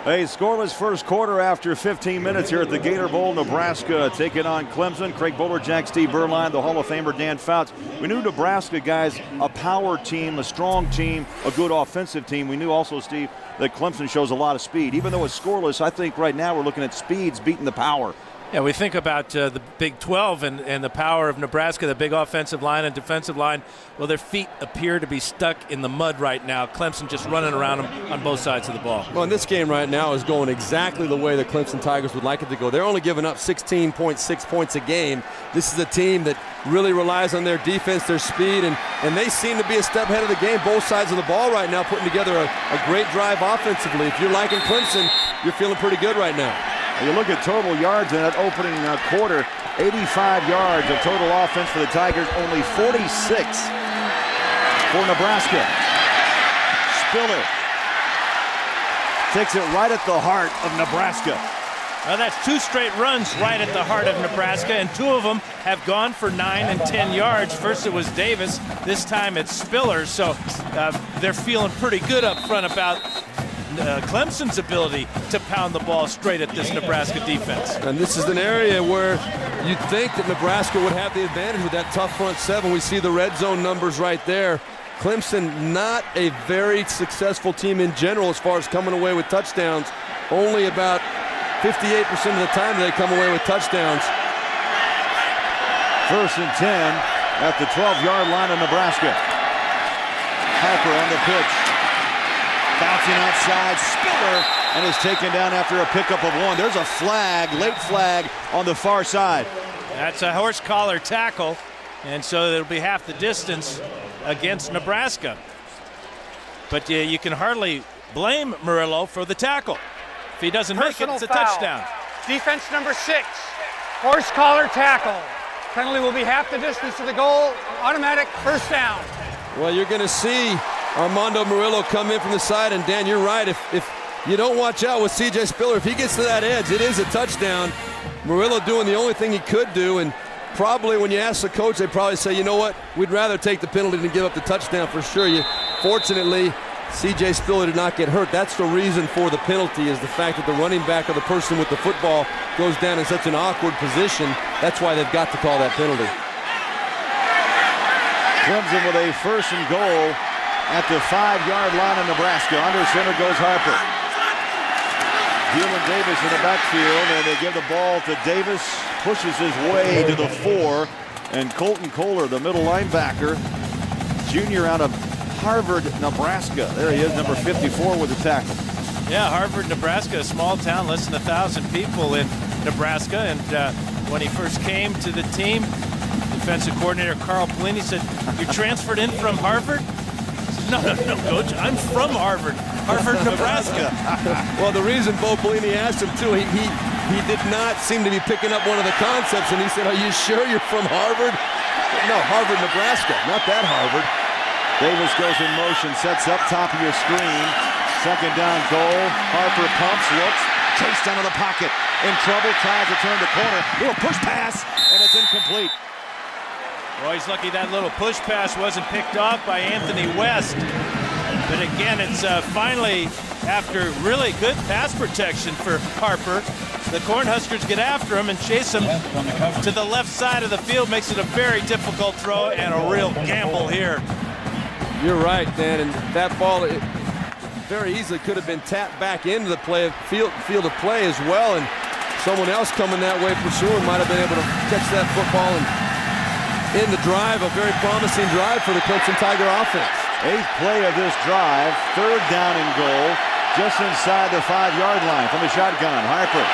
A scoreless first quarter after 15 minutes here at the Gator Bowl. Nebraska taking on Clemson. Craig Bolerjack, Steve Berline, the Hall of Famer Dan Fouts. We knew Nebraska, guys, a power team, a strong team, a good offensive team. We knew also, Steve, that Clemson shows a lot of speed. Even though it's scoreless, I think right now we're looking at speeds beating the power. Yeah, we think about the Big 12 and the power of Nebraska, the big offensive line and defensive line. Well, their feet appear to be stuck in the mud right now. Clemson just running around them on both sides of the ball. Well, and this game right now is going exactly the way the Clemson Tigers would like it to go. They're only giving up 16.6 points a game. This is a team that really relies on their defense, their speed, and they seem to be a step ahead of the game, both sides of the ball right now, putting together a great drive offensively. If you're liking Clemson, you're feeling pretty good right now. You look at total yards in that opening quarter, 85 yards of total offense for the Tigers, only 46 for Nebraska. Spiller takes it right at the heart of Nebraska. Well, that's 2 straight runs right at the heart of Nebraska, and 2 of them have gone for 9 and 10 yards. First it was Davis, this time it's Spiller, so they're feeling pretty good up front about Clemson's ability to pound the ball straight at this Nebraska defense. And this is an area where you'd think that Nebraska would have the advantage with that tough front seven. We see the red zone numbers right there. Clemson, not a very successful team in general as far as coming away with touchdowns. Only about 58% of the time they come away with touchdowns. 1st and 10 at the 12-yard line of Nebraska. Harper on the pitch. Bouncing outside, Spiller, and is taken down after a pickup of 1. There's a flag, late flag on the far side. That's a horse collar tackle, and so it'll be half the distance against Nebraska. But you can hardly blame Murillo for the tackle. If he doesn't make it, it's a touchdown. Defense number 6, horse collar tackle. Penalty will be half the distance to the goal, automatic first down. Well, you're going to see Armando Murillo come in from the side, and Dan, you're right. If you don't watch out with C.J. Spiller, if he gets to that edge, it is a touchdown. Murillo doing the only thing he could do, and probably when you ask the coach, they probably say, you know what, we'd rather take the penalty than give up the touchdown for sure. Fortunately, C.J. Spiller did not get hurt. That's the reason for the penalty, is the fact that the running back or the person with the football goes down in such an awkward position. That's why they've got to call that penalty. Clemson with a 1st and goal at the 5-yard line of Nebraska. Under center goes Harper. Dylan Davis in the backfield, and they give the ball to Davis. Pushes his way to the 4. And Colton Kohler, the middle linebacker, junior out of Harvard, Nebraska. There he is, number 54 with the tackle. Yeah, Harvard, Nebraska, a small town, less than 1,000 people in Nebraska. And when he first came to the team, defensive coordinator Carl Pelini said, "You transferred in from Harvard?" I said, no, Coach, I'm from Harvard, Nebraska. Well, the reason Bo Pelini asked him, too, he did not seem to be picking up one of the concepts, and he said, "Are you sure you're from Harvard?" No, Harvard, Nebraska, not that Harvard. Davis goes in motion, sets up top of your screen. 2nd down goal. Harper pumps, looks, chased out of the pocket. In trouble, tries to turn the corner. Little push pass, and it's incomplete. Well, he's lucky that little push pass wasn't picked off by Anthony West. But again, it's finally, after really good pass protection for Harper, the Cornhuskers get after him and chase him to the left side of the field. Makes it a very difficult throw and a real gamble here. You're right, Dan, and that ball very easily could have been tapped back into the field of play as well, and someone else coming that way pursuing might have been able to catch that football and in the drive, a very promising drive for the Clemson Tiger offense. 8th play of this drive, 3rd down and goal, just inside the 5-yard line from the shotgun. Harper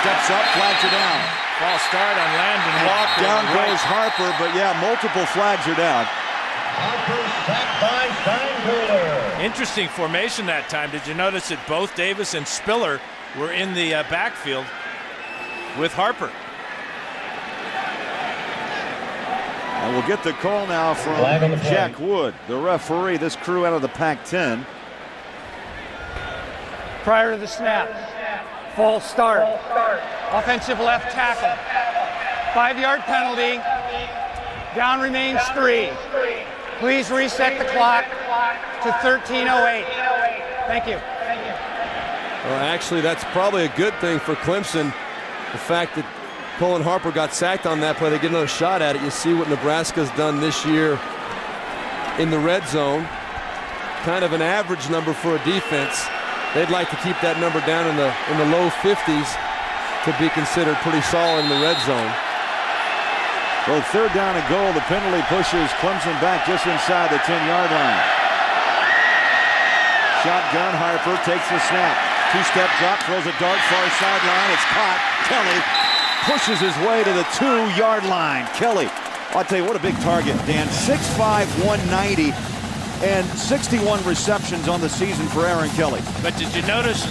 steps up, flags are down. False start on Landon Walker. Down goes Harper, but yeah, multiple flags are down. Harper sacked by Steinberger. Interesting formation that time. Did you notice that both Davis and Spiller were in the backfield with Harper? And we'll get the call now from Jack Wood, the referee, this crew out of the Pac-10. Prior to the snap, false start, offensive left tackle, 5-yard penalty, down remains 3. Please reset the clock to 13:08. Thank you. Well, actually, that's probably a good thing for Clemson. The fact that Colin Harper got sacked on that play, they get another shot at it. You see what Nebraska's done this year in the red zone. Kind of an average number for a defense. They'd like to keep that number down in the low 50s to be considered pretty solid in the red zone. Well, 3rd down and goal. The penalty pushes Clemson back just inside the 10-yard line. Shotgun, Harper takes the snap. 2-step drop, throws a dart far sideline. It's caught. Kelly pushes his way to the 2-yard line. Kelly, I'll tell you, what a big target, Dan. 6'5", 190, and 61 receptions on the season for Aaron Kelly. But did you notice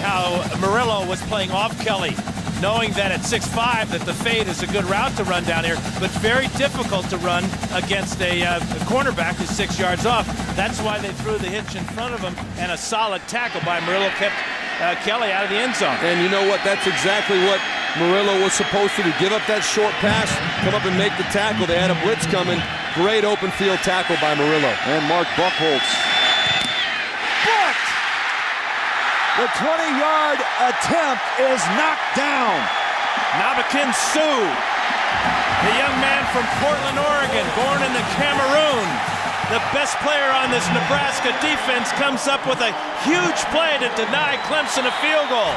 how Murillo was playing off Kelly, knowing that at 6'5", that the fade is a good route to run down here, but very difficult to run against a cornerback who's 6 yards off. That's why they threw the hitch in front of him, and a solid tackle by Murillo kept Kelly out of the end zone. And you know what? That's exactly what Murillo was supposed to do. Give up that short pass, come up and make the tackle. They had a blitz coming. Great open field tackle by Murillo. And Mark Buchholz. The 20-yard attempt is knocked down. Ndamukong Suh, the young man from Portland, Oregon, born in the Cameroon. The best player on this Nebraska defense comes up with a huge play to deny Clemson a field goal.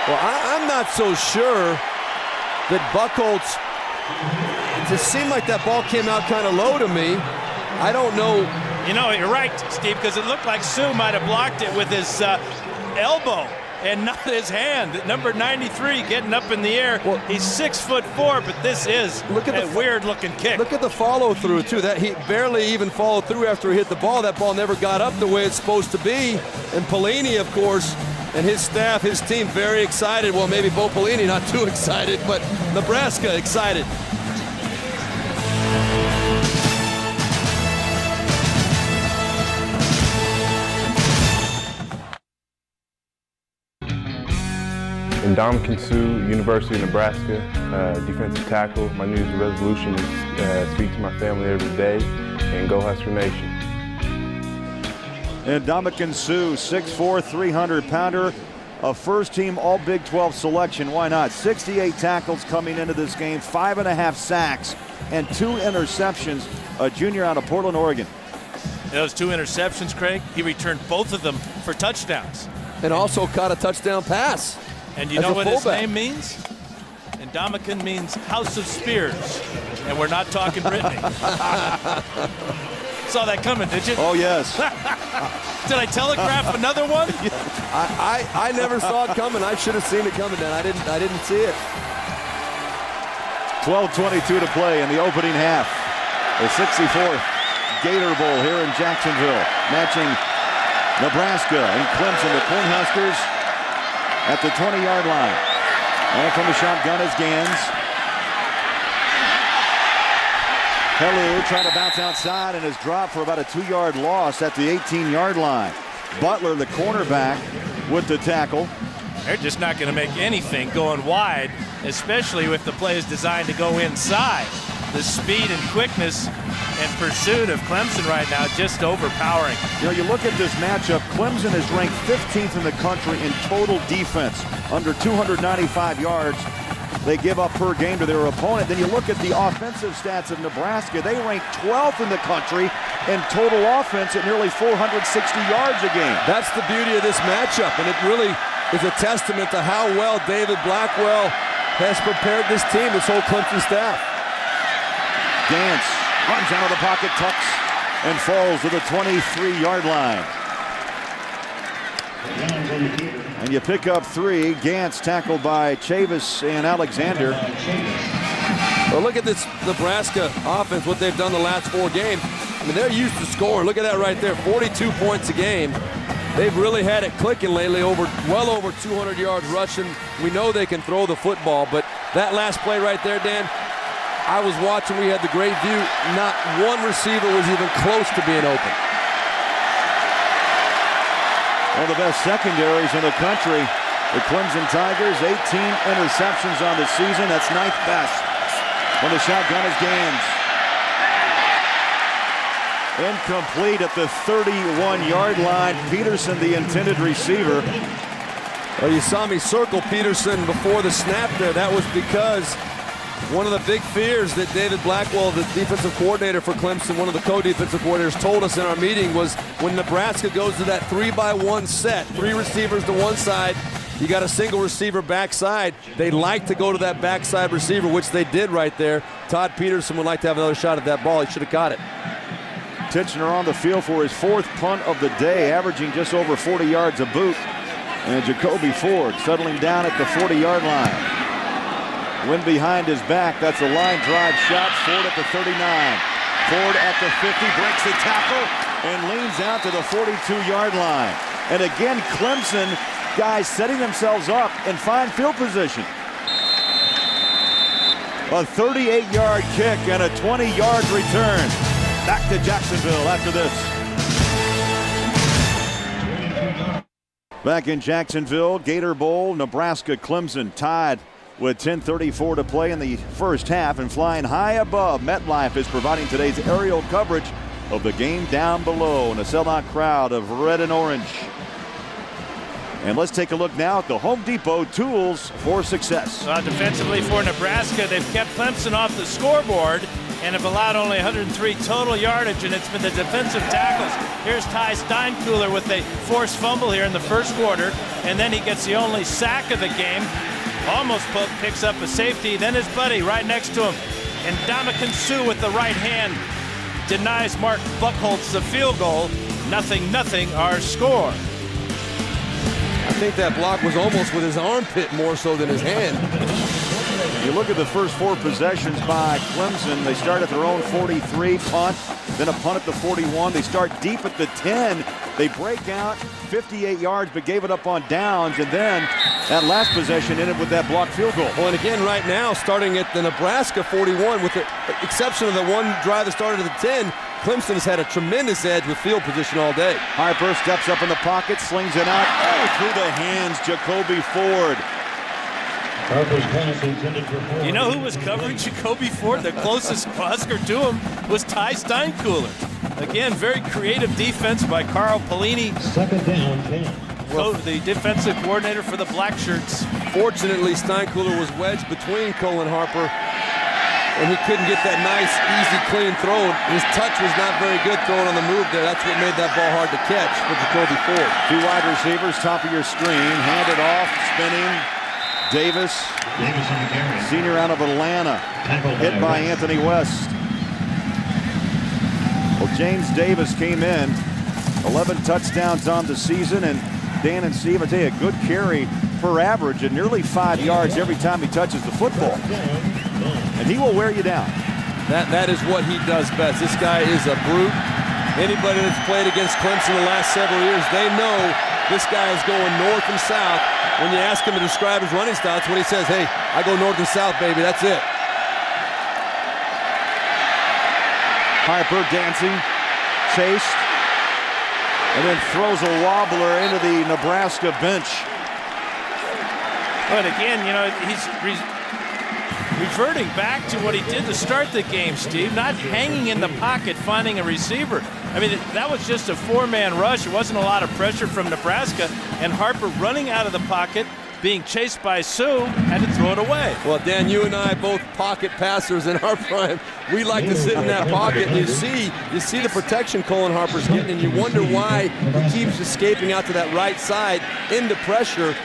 Well, I'm not so sure that Buchholz, it seemed like that ball came out kind of low to me. I don't know. You know, you're right, Steve, because it looked like Suh might have blocked it with his elbow and not his hand. Number 93 getting up in the air. Well, he's 6'4", but this is a weird-looking kick. Look at the follow-through, too. That he barely even followed through after he hit the ball. That ball never got up the way it's supposed to be. And Pelini, of course, and his staff, his team, very excited. Well, maybe Bo Pelini not too excited, but Nebraska excited. Ndamukong Suh, University of Nebraska, defensive tackle. My New Year's resolution is speak to my family every day and go Husker Nation. And Ndamukong Suh, 6'4", 300-pounder, a first-team All-Big 12 selection. Why not? 68 tackles coming into this game, 5.5 sacks, and 2 interceptions. A junior out of Portland, Oregon. Those 2 interceptions, Craig, he returned both of them for touchdowns. And also caught a touchdown pass. And you know what his name means? Ndamukong means House of Spears. And we're not talking Brittany. Saw that coming, did you? Oh, yes. Did I telegraph another one? I never saw it coming. I should have seen it coming, Dan. I didn't see it. 12:22 to play in the opening half. The 64th Gator Bowl here in Jacksonville, matching Nebraska and Clemson. The Cornhuskers at the 20-yard line. And from the shotgun is Gans. Helu trying to bounce outside and is dropped for about a 2-yard loss at the 18-yard line. Butler, the cornerback, with the tackle. They're just not going to make anything going wide, especially if the play is designed to go inside. The speed and quickness and pursuit of Clemson right now just overpowering. You know, you look at this matchup, Clemson is ranked 15th in the country in total defense, under 295 yards they give up per game to their opponent. Then you look at the offensive stats of Nebraska, they rank 12th in the country in total offense at nearly 460 yards a game. That's the beauty of this matchup, and it really is a testament to how well David Blackwell has prepared this team, this whole Clemson staff. Gantz runs out of the pocket, tucks, and falls to the 23-yard line. And you pick up 3. Gantz tackled by Chavis and Alexander. Well, look at this Nebraska offense, what they've done the last 4 games. I mean, they're used to scoring. Look at that right there, 42 points a game. They've really had it clicking lately, well over 200 yards rushing. We know they can throw the football, but that last play right there, Dan, I was watching, we had the great view. Not one receiver was even close to being open. One of the best secondaries in the country. The Clemson Tigers, 18 interceptions on the season. That's 9th best. When the shotgun is Gans. Incomplete at the 31-yard line. Peterson, the intended receiver. Well, you saw me circle Peterson before the snap there. That was because one of the big fears that David Blackwell, the defensive coordinator for Clemson, one of the co-defensive coordinators, told us in our meeting was when Nebraska goes to that 3-by-1 set, 3 receivers to one side, you got a single receiver backside. They like to go to that backside receiver, which they did right there. Todd Peterson would like to have another shot at that ball. He should have caught it. Titchener on the field for his 4th punt of the day, averaging just over 40 yards a boot. And Jacoby Ford settling down at the 40-yard line. Wind behind his back. That's a line drive shot. Ford at the 39. Ford at the 50. Breaks the tackle and leans out to the 42-yard line. And again, Clemson guys setting themselves up in fine field position. A 38-yard kick and a 20-yard return. Back to Jacksonville after this. Back in Jacksonville, Gator Bowl, Nebraska, Clemson tied with 10:34 to play in the first half, and flying high above, MetLife is providing today's aerial coverage of the game down below, and a sellout crowd of red and orange And let's take a look now at the Home Depot tools for success. Defensively for Nebraska, they've kept Clemson off the scoreboard and have allowed only 103 total yardage, and it's been the defensive tackles. Here's Ty Steinkuhler with a forced fumble here in the first quarter, and then he gets the only sack of the game. Almost picks up a safety, then his buddy right next to him. And Ndamukong Suh with the right hand denies Mark Buchholz the field goal. 0-0 our score. I think that block was almost with his armpit more so than his hand. You look at the first 4 possessions by Clemson. They start at their own 43, punt, then a punt at the 41. They start deep at the 10. They break out 58 yards, but gave it up on downs. And then that last possession ended with that blocked field goal. Well, and again, right now, starting at the Nebraska 41, with the exception of the one drive that started at the 10, Clemson has had a tremendous edge with field position all day. Harper steps up in the pocket, slings it out. Oh, through the hands, Jacoby Ford. You know who was covering Jacoby Ford? The closest Husker to him was Ty Steinkuhler. Again, very creative defense by Carl Pelini. 2nd down, 10. The defensive coordinator for the Black Shirts. Fortunately, Steinkuhler was wedged between Cullen Harper, and he couldn't get that nice, easy, clean throw. His touch was not very good throwing on the move there. That's what made that ball hard to catch for Jacoby Ford. 2 wide receivers, top of your screen, handed off, spinning. Davis senior out of Atlanta, hit by Anthony West. Well, James Davis came in, 11 touchdowns on the season, and Dan and Steve, I tell you, a good carry per average and nearly 5 yards every time he touches the football. And he will wear you down. That is what he does best. This guy is a brute. Anybody that's played against Clemson the last several years, they know this guy is going north and south. When you ask him to describe his running style, that's what he says. Hey, I go north and south, baby. That's it. Harper dancing, chased, and then throws a wobbler into the Nebraska bench. But again, you know, he's reverting back to what he did to start the game, Steve. Not hanging in the pocket, finding a receiver. I mean, that was just a 4-man rush. It wasn't a lot of pressure from Nebraska. And Harper running out of the pocket, being chased by Suh, had to throw it away. Well, Dan, you and I both pocket passers in our prime. We like to sit in that pocket, and you see the protection Cullen Harper's getting, and you wonder why he keeps escaping out to that right side into pressure.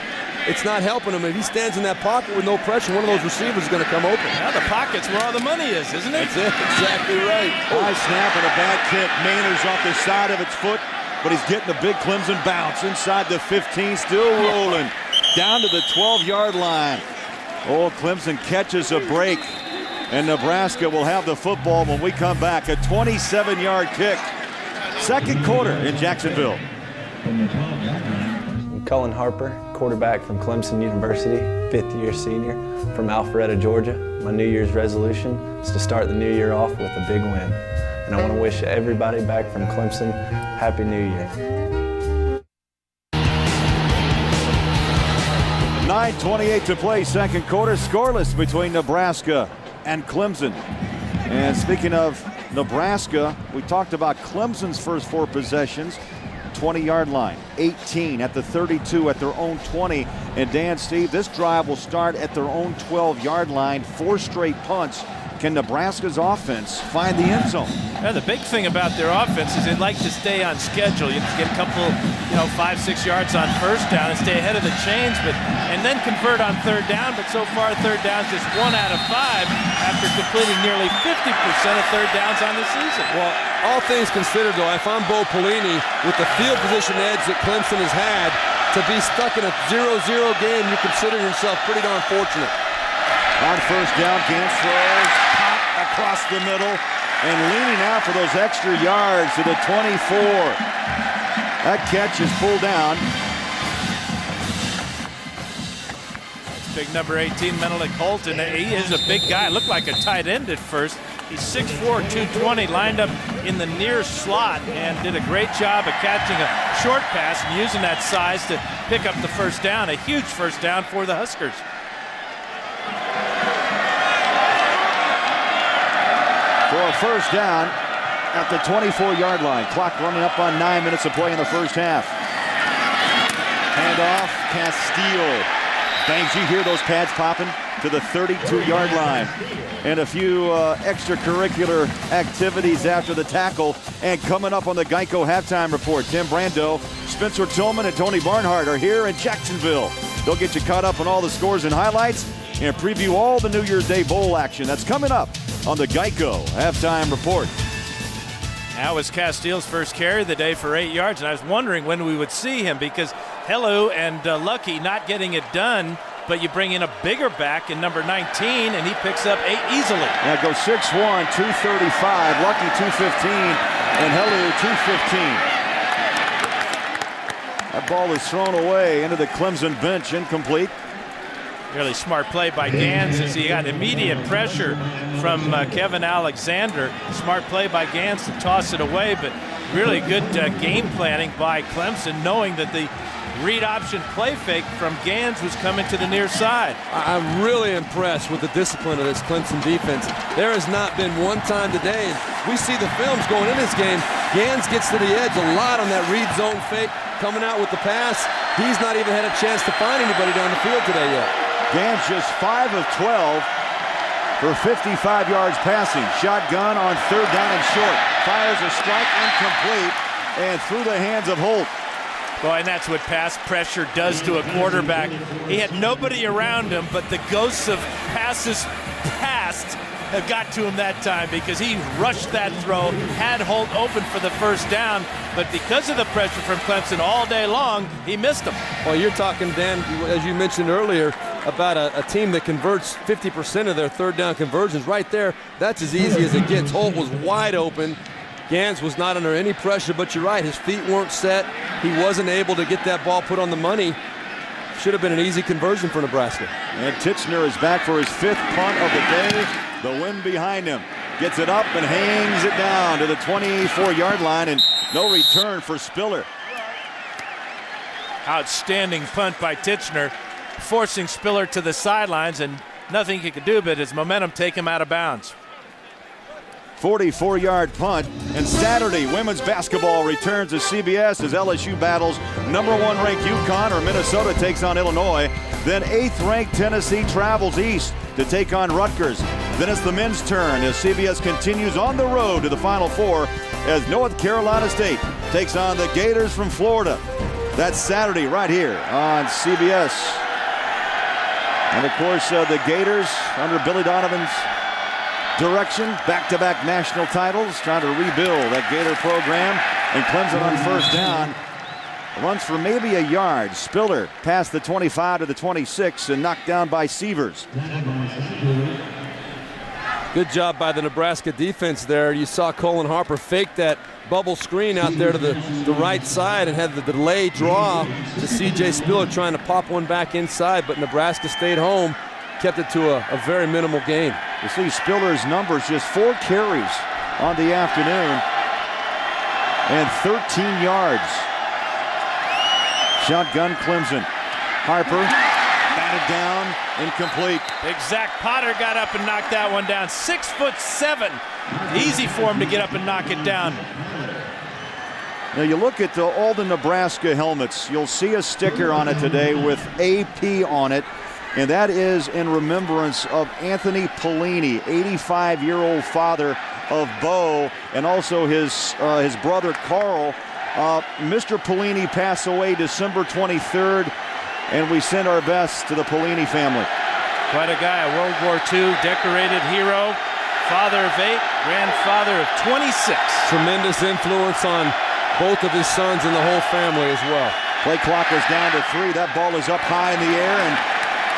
It's not helping him. If he stands in that pocket with no pressure, one of those receivers is going to come open. Now the pocket's where all the money is, isn't it? That's it. Exactly right. High snap and a bad kick. Maynard's off the side of its foot, but he's getting a big Clemson bounce inside the 15, still rolling down to the 12-yard line. Oh, Clemson catches a break, and Nebraska will have the football when we come back. A 27-yard kick. Second quarter in Jacksonville. Cullen Harper, quarterback from Clemson University, 5th-year senior from Alpharetta, Georgia. My New Year's resolution is to start the new year off with a big win. And I want to wish everybody back from Clemson Happy New Year. 9:28 to play, second quarter, scoreless between Nebraska and Clemson. And speaking of Nebraska, we talked about Clemson's first 4 possessions. 20-yard line, 18 at the 32 at their own 20. And Dan, Steve, this drive will start at their own 12-yard line. 4 straight punts. Can Nebraska's offense find the end zone? Yeah, the big thing about their offense is they like to stay on schedule. You get a couple, 5-6 yards on first down and stay ahead of the chains, and then convert on third down. But so far, third down's just 1 out of 5 after completing nearly 50% of third downs on the season. Well, all things considered, though, if I'm Bo Pelini, with the field position edge that Clemson has had, to be stuck in a 0-0 game, you consider yourself pretty darn fortunate. On first down, Gantz throws across the middle and leaning out for those extra yards to the 24. That catch is pulled down. That's big number 18, Menelik Holton. He is a big guy. Looked like a tight end at first. He's 6'4", 220, lined up in the near slot and did a great job of catching a short pass and using that size to pick up the first down. A huge first down for the Huskers. For a first down at the 24-yard line. Clock running up on 9 minutes of play in the first half. Handoff, Castile. Bangs, you hear those pads popping to the 32-yard line. And a few extracurricular activities after the tackle. And coming up on the Geico halftime report, Tim Brando, Spencer Tillman, and Tony Barnhart are here in Jacksonville. They'll get you caught up on all the scores and highlights and preview all the New Year's Day Bowl action. That's coming up on the Geico halftime report. That was Castile's first carry of the day for 8 yards, and I was wondering when we would see him because Hellu and Lucky not getting it done, but you bring in a bigger back in number 19, and he picks up 8 easily. Yeah, go 6'1", 235, Lucky 215, and Hellu 215. That ball is thrown away into the Clemson bench, incomplete. Really smart play by Gans as he got immediate pressure from Kevin Alexander. Smart play by Gans to toss it away, but really good game planning by Clemson, knowing that the read option play fake from Gans was coming to the near side. I'm really impressed with the discipline of this Clemson defense. There has not been one time today, and we see the films going in this game, Gans gets to the edge a lot on that read zone fake, coming out with the pass. He's not even had a chance to find anybody down the field today yet. Gans just 5 of 12 for 55 yards passing. Shotgun on 3rd down and short. Fires a strike, incomplete, and through the hands of Holt. Boy, and that's what pass pressure does to a quarterback. He had nobody around him, but the ghosts of passes past have got to him that time because he rushed that throw, had Holt open for the first down, but because of the pressure from Clemson all day long, he missed him. Well, you're talking, Dan, as you mentioned earlier, about a team that converts 50% of their 3rd down conversions. Right there, that's as easy as it gets. Holt was wide open. Gans was not under any pressure, but you're right, his feet weren't set. He wasn't able to get that ball put on the money. Should have been an easy conversion for Nebraska. And Titchener is back for his 5th punt of the day. The wind behind him. Gets it up and hangs it down to the 24-yard line, and no return for Spiller. Outstanding punt by Titchener, forcing Spiller to the sidelines, and nothing he could do but his momentum take him out of bounds. 44-yard punt. And Saturday, women's basketball returns to CBS as LSU battles number 1 ranked UConn, or Minnesota takes on Illinois. Then 8th ranked Tennessee travels east to take on Rutgers. Then it's the men's turn as CBS continues on the road to the Final Four as North Carolina State takes on the Gators from Florida. That's Saturday right here on CBS. And of course, the Gators under Billy Donovan's direction, back-to-back national titles, trying to rebuild that Gator program. And Clemson on 1st down runs for maybe a yard. Spiller past the 25 to the 26 and knocked down by Sievers. Good job by the Nebraska defense there. You saw Colin Harper fake that bubble screen out there to the right side and had the delay draw to C.J. Spiller trying to pop one back inside, but Nebraska stayed home, kept it to a very minimal gain. You see Spiller's numbers, just 4 carries on the afternoon and 13 yards. Shotgun Clemson. Harper batted down, incomplete. Big Zach Potter got up and knocked that one down. 6'7". Easy for him to get up and knock it down. Now you look at all the Nebraska helmets, you'll see a sticker on it today with AP on it, and that is in remembrance of Anthony Pelini, 85-year-old father of Bo, and also his brother Carl. Mr. Pelini passed away December 23rd, and we send our best to the Pelini family. Quite a guy, a World War II decorated hero, father of 8, grandfather of 26. Tremendous influence on both of his sons and the whole family as well. Play clock is down to 3. That ball is up high in the air, and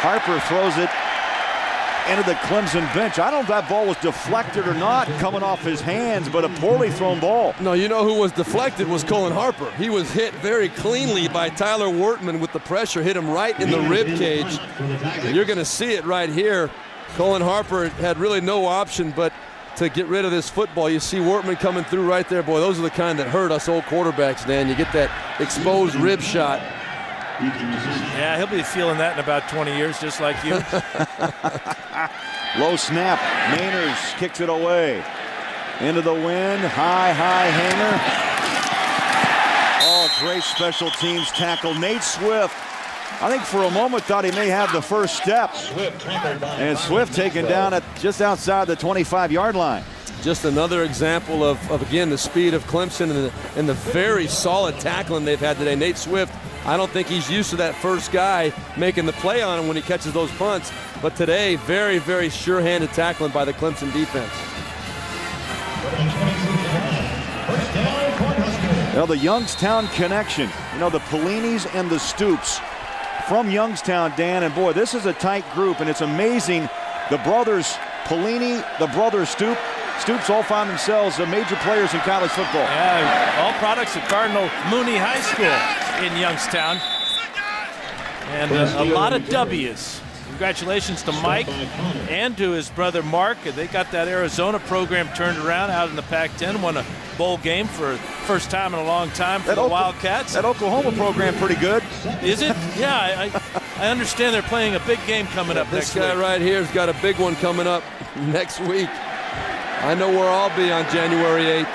Harper throws it into the Clemson bench. I don't know if that ball was deflected or not coming off his hands, but a poorly thrown ball. No, you know who was deflected was Colin Harper. He was hit very cleanly by Tyler Wortman with the pressure, hit him right in the rib cage. And you're going to see it right here. Colin Harper had really no option but to get rid of this football. You see Wortman coming through right there. Boy, those are the kind that hurt us old quarterbacks, Dan. You get that exposed rib shot. Yeah, he'll be feeling that in about 20 years, just like you. Low snap. Mainers kicks it away. Into the wind. High hanger. Oh, great special teams tackle. Nate Swift, I think for a moment thought he may have the first step. And Swift taken down at just outside the 25-yard line. Just another example of again, the speed of Clemson and the very solid tackling they've had today. Nate Swift, I don't think he's used to that first guy making the play on him when he catches those punts. But today, very, very sure-handed tackling by the Clemson defense. Well, the Youngstown connection. You know, the Pellinis and the Stoops from Youngstown, Dan. And boy, this is a tight group, and it's amazing. The brothers Pellini, the brothers Stoops all found themselves major players in college football. Yeah, all products of Cardinal Mooney High School in Youngstown. And a lot of W's. Congratulations to Mike and to his brother Mark. They got that Arizona program turned around out in the Pac-10, won a bowl game for first time in a long time for the Wildcats. That Oklahoma program pretty good. Is it? Yeah, I understand they're playing a big game coming up next week. This guy right here has got a big one coming up next week. I know where I'll be on January 8th.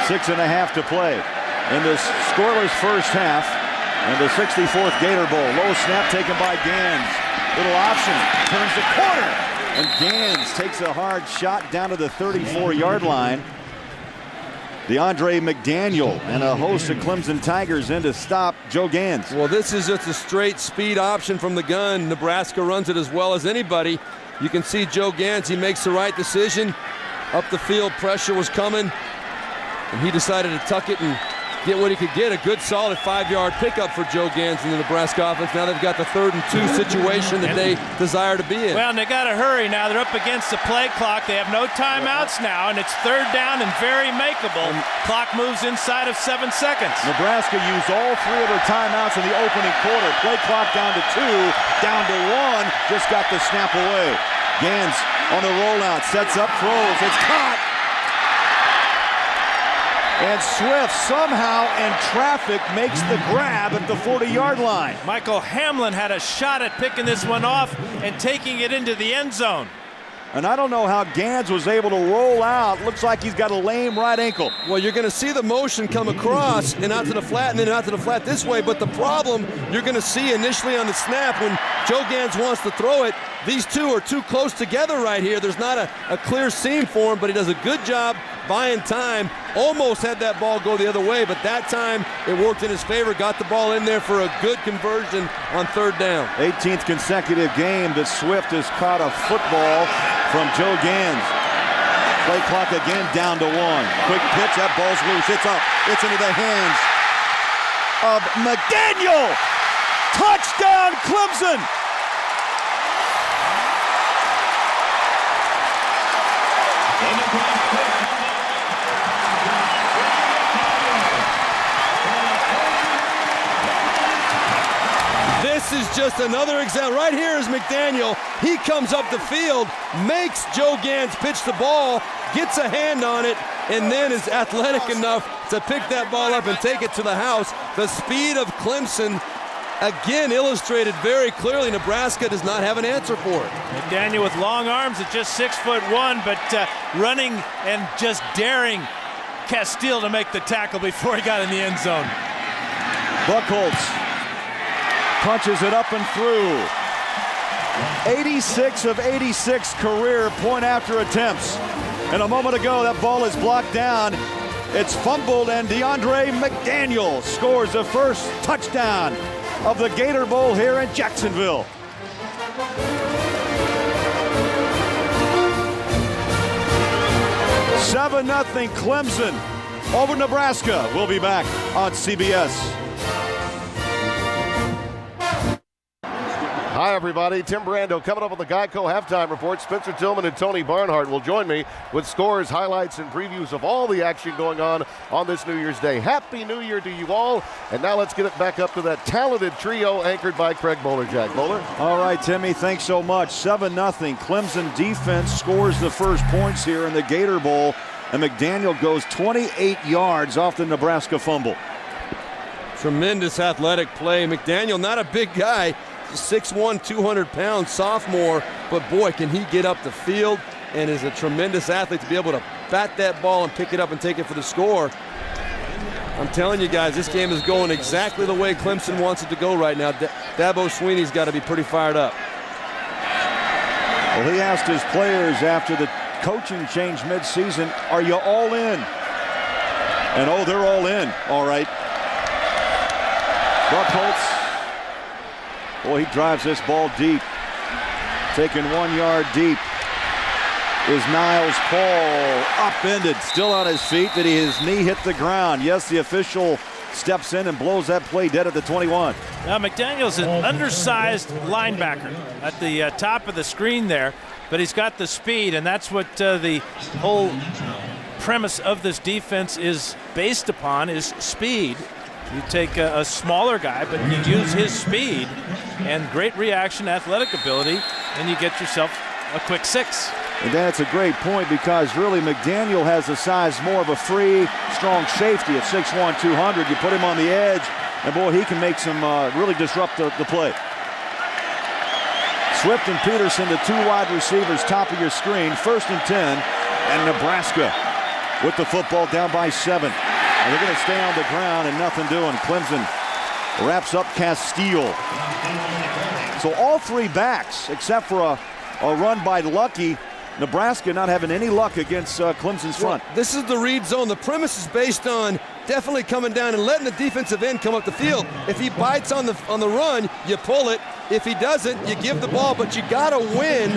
6.5 to play in this scoreless first half in the 64th Gator Bowl. Low snap taken by Gans. Little option, turns the corner, and Gans takes a hard shot down to the 34-yard line. DeAndre McDaniel and a host of Clemson Tigers in to stop Joe Gans. Well, this is just a straight speed option from the gun. Nebraska runs it as well as anybody. You can see Joe Gans, he makes the right decision. Up the field, pressure was coming, and he decided to tuck it and get what he could get. A good solid 5-yard pickup for Joe Gans in the Nebraska offense. Now they've got the 3rd and 2 situation that they desire to be in. Well, and they got to hurry now. They're up against the play clock. They have no timeouts now, and it's 3rd down and very makeable. Clock moves inside of 7 seconds. Nebraska used all 3 of their timeouts in the opening quarter. Play clock down to 2, down to 1. Just got the snap away. Gans on the rollout, sets up, throws. It's caught. And Swift somehow in traffic makes the grab at the 40-yard line. Michael Hamlin had a shot at picking this one off and taking it into the end zone. And I don't know how Gans was able to roll out. Looks like he's got a lame right ankle. Well, you're going to see the motion come across and out to the flat and then out to the flat this way. But the problem you're going to see initially on the snap when Joe Gans wants to throw it, these two are too close together right here. There's not a clear seam for him, but he does a good job buying time. Almost had that ball go the other way, but that time it worked in his favor. Got the ball in there for a good conversion on 3rd down. 18th consecutive game that Swift has caught a football from Joe Gans. Play clock again down to 1. Quick pitch, that ball's loose. It's up. It's into the hands of McDaniel. Touchdown, Clemson. This is just another example. Right here is McDaniel. He comes up the field, makes Joe Gans pitch the ball, gets a hand on it, and then is athletic enough to pick that ball up and take it to the house. The speed of Clemson, again, illustrated very clearly. Nebraska does not have an answer for it. McDaniel with long arms at just 6'1", but running and just daring Castile to make the tackle before he got in the end zone. Buchholz punches it up and through. 86 of 86 career point after attempts. And a moment ago, that ball is blocked down. It's fumbled, and DeAndre McDaniel scores the first touchdown of the Gator Bowl here in Jacksonville. $7-0 Clemson over Nebraska. We'll be back on CBS. Hi, everybody. Tim Brando coming up on the Geico Halftime Report. Spencer Tillman and Tony Barnhart will join me with scores, highlights, and previews of all the action going on this New Year's Day. Happy New Year to you all. And now let's get it back up to that talented trio anchored by Craig Bolerjack. Bowler. All right, Timmy, thanks so much. 7-0. Clemson defense scores the first points here in the Gator Bowl, and McDaniel goes 28 yards off the Nebraska fumble. Tremendous athletic play. McDaniel, not a big guy. 6'1", 200-pound sophomore, but boy, can he get up the field and is a tremendous athlete to be able to bat that ball and pick it up and take it for the score. I'm telling you guys, this game is going exactly the way Clemson wants it to go right now. Dabo Swinney's got to be pretty fired up. Well, he asked his players after the coaching change midseason, are you all in? And oh, they're all in. All right. Buckholz. Boy, he drives this ball deep. Taking 1 yard deep is Niles Paul. Upended, still on his feet. Did his knee hit the ground? Yes, the official steps in and blows that play dead at the 21. Now McDaniel's an undersized linebacker at the top of the screen there, but he's got the speed, and that's what the whole premise of this defense is based upon, is speed. You take a smaller guy, but you use his speed and great reaction, athletic ability, and you get yourself a quick 6. And that's a great point, because really McDaniel has the size more of a free, strong safety at 6'1", 200. You put him on the edge, and boy, he can make some really disrupt the play. Swift and Peterson, the 2 wide receivers, top of your screen, 1st and 10, and Nebraska with the football down by 7. And they're going to stay on the ground and nothing doing. Clemson wraps up Castile. So all 3 backs, except for a run by Lucky. Nebraska not having any luck against Clemson's front. Well, this is the read zone. The premise is based on definitely coming down and letting the defensive end come up the field. If he bites on the run, you pull it. If he doesn't, you give the ball. But you got to win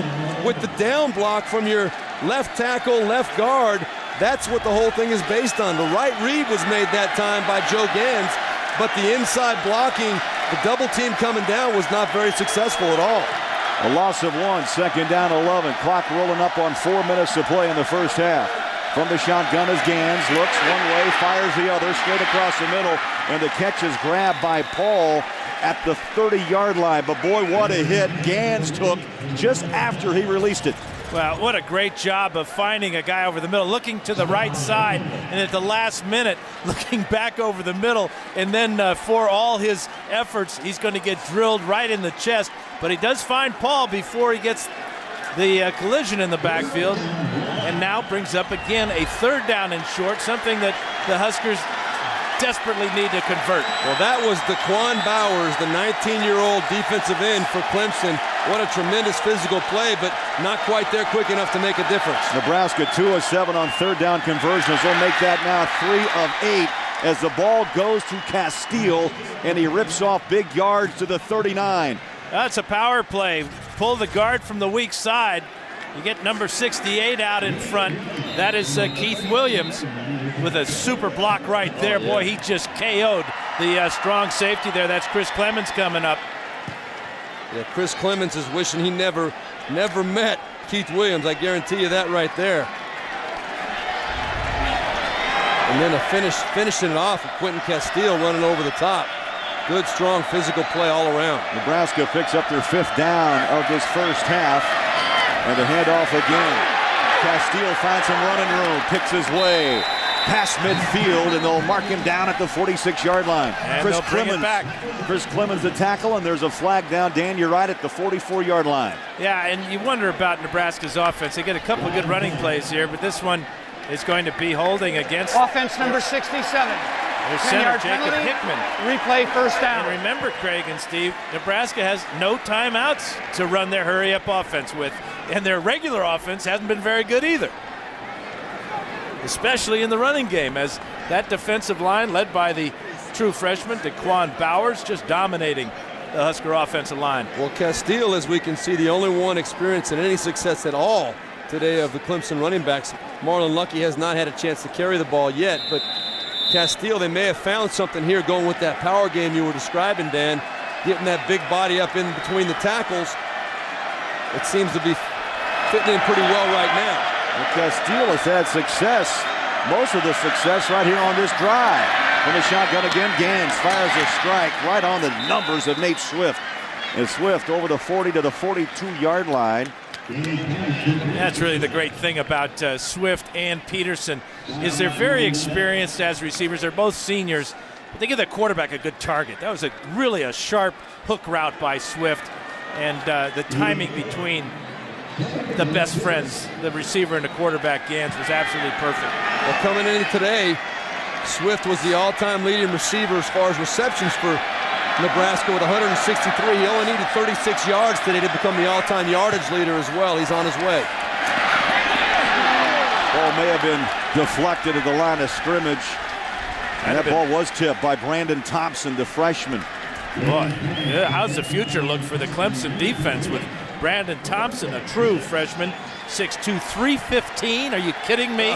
with the down block from your left tackle, left guard. That's what the whole thing is based on. The right read was made that time by Joe Gans, but the inside blocking, the double team coming down was not very successful at all. A loss of 1, 2nd down 11. Clock rolling up on 4 minutes to play in the first half. From the shotgun as Gans looks one way, fires the other, straight across the middle, and the catch is grabbed by Paul at the 30-yard line. But boy, what a hit Gans took just after he released it. Well, what a great job of finding a guy over the middle, looking to the right side, and at the last minute, looking back over the middle, and then for all his efforts, he's going to get drilled right in the chest. But he does find Paul before he gets the collision in the backfield, and now brings up again a 3rd down and short, something that the Huskers desperately need to convert. Well, that was Daquan Bowers, the 19-year-old defensive end for Clemson. What a tremendous physical play, but not quite there quick enough to make a difference. Nebraska 2 of 7 on 3rd down conversions. They'll make that now 3 of 8 as the ball goes to Castile, and he rips off big yards to the 39. That's a power play. Pull the guard from the weak side. You get number 68 out in front. That is Keith Williams with a super block right there. Boy, he just KO'd the strong safety there. That's Chris Clemons coming up. Yeah, Chris Clemons is wishing he never met Keith Williams. I guarantee you that right there. And then finishing it off with Quentin Castile running over the top. Good, strong physical play all around. Nebraska picks up their 5th down of this first half. And the handoff again. Castile finds some running room, picks his way past midfield, and they'll mark him down at the 46-yard line. And Chris Clemons the tackle, and there's a flag down. Dan, you're right, at the 44-yard line. Yeah, and you wonder about Nebraska's offense. They get a couple of good running plays here, but this one is going to be holding against offense number 67. There's center Jacob Hickman. Replay 1st down. And remember, Craig and Steve, Nebraska has no timeouts to run their hurry-up offense with, and their regular offense hasn't been very good either, especially in the running game, as that defensive line led by the true freshman Daquan Bowers just dominating the Husker offensive line. Well, Castile, as we can see, the only one experiencing any success at all today of the Clemson running backs. Marlon Lucky has not had a chance to carry the ball yet, but Castile, they may have found something here going with that power game you were describing, Dan, getting that big body up in between the tackles. It seems to be fitting in pretty well right now. And Castile has had success, most of the success right here on this drive. From the shotgun again, Gans fires a strike right on the numbers of Nate Swift. And Swift over the 40 to the 42-yard line. That's really the great thing about Swift and Peterson, is they're very experienced as receivers. They're both seniors, but they give the quarterback a good target. That was really a sharp hook route by Swift, and the timing between the best friends, the receiver and the quarterback, Gans, was absolutely perfect. Well, coming in today, Swift was the all-time leading receiver as far as receptions for Nebraska with 163. He only needed 36 yards today to become the all-time yardage leader as well. He's on his way. Ball may have been deflected at the line of scrimmage. And that ball was tipped by Brandon Thompson, the freshman. Boy, how's the future look for the Clemson defense with Brandon Thompson, a true freshman, 6'2", 315? Are you kidding me?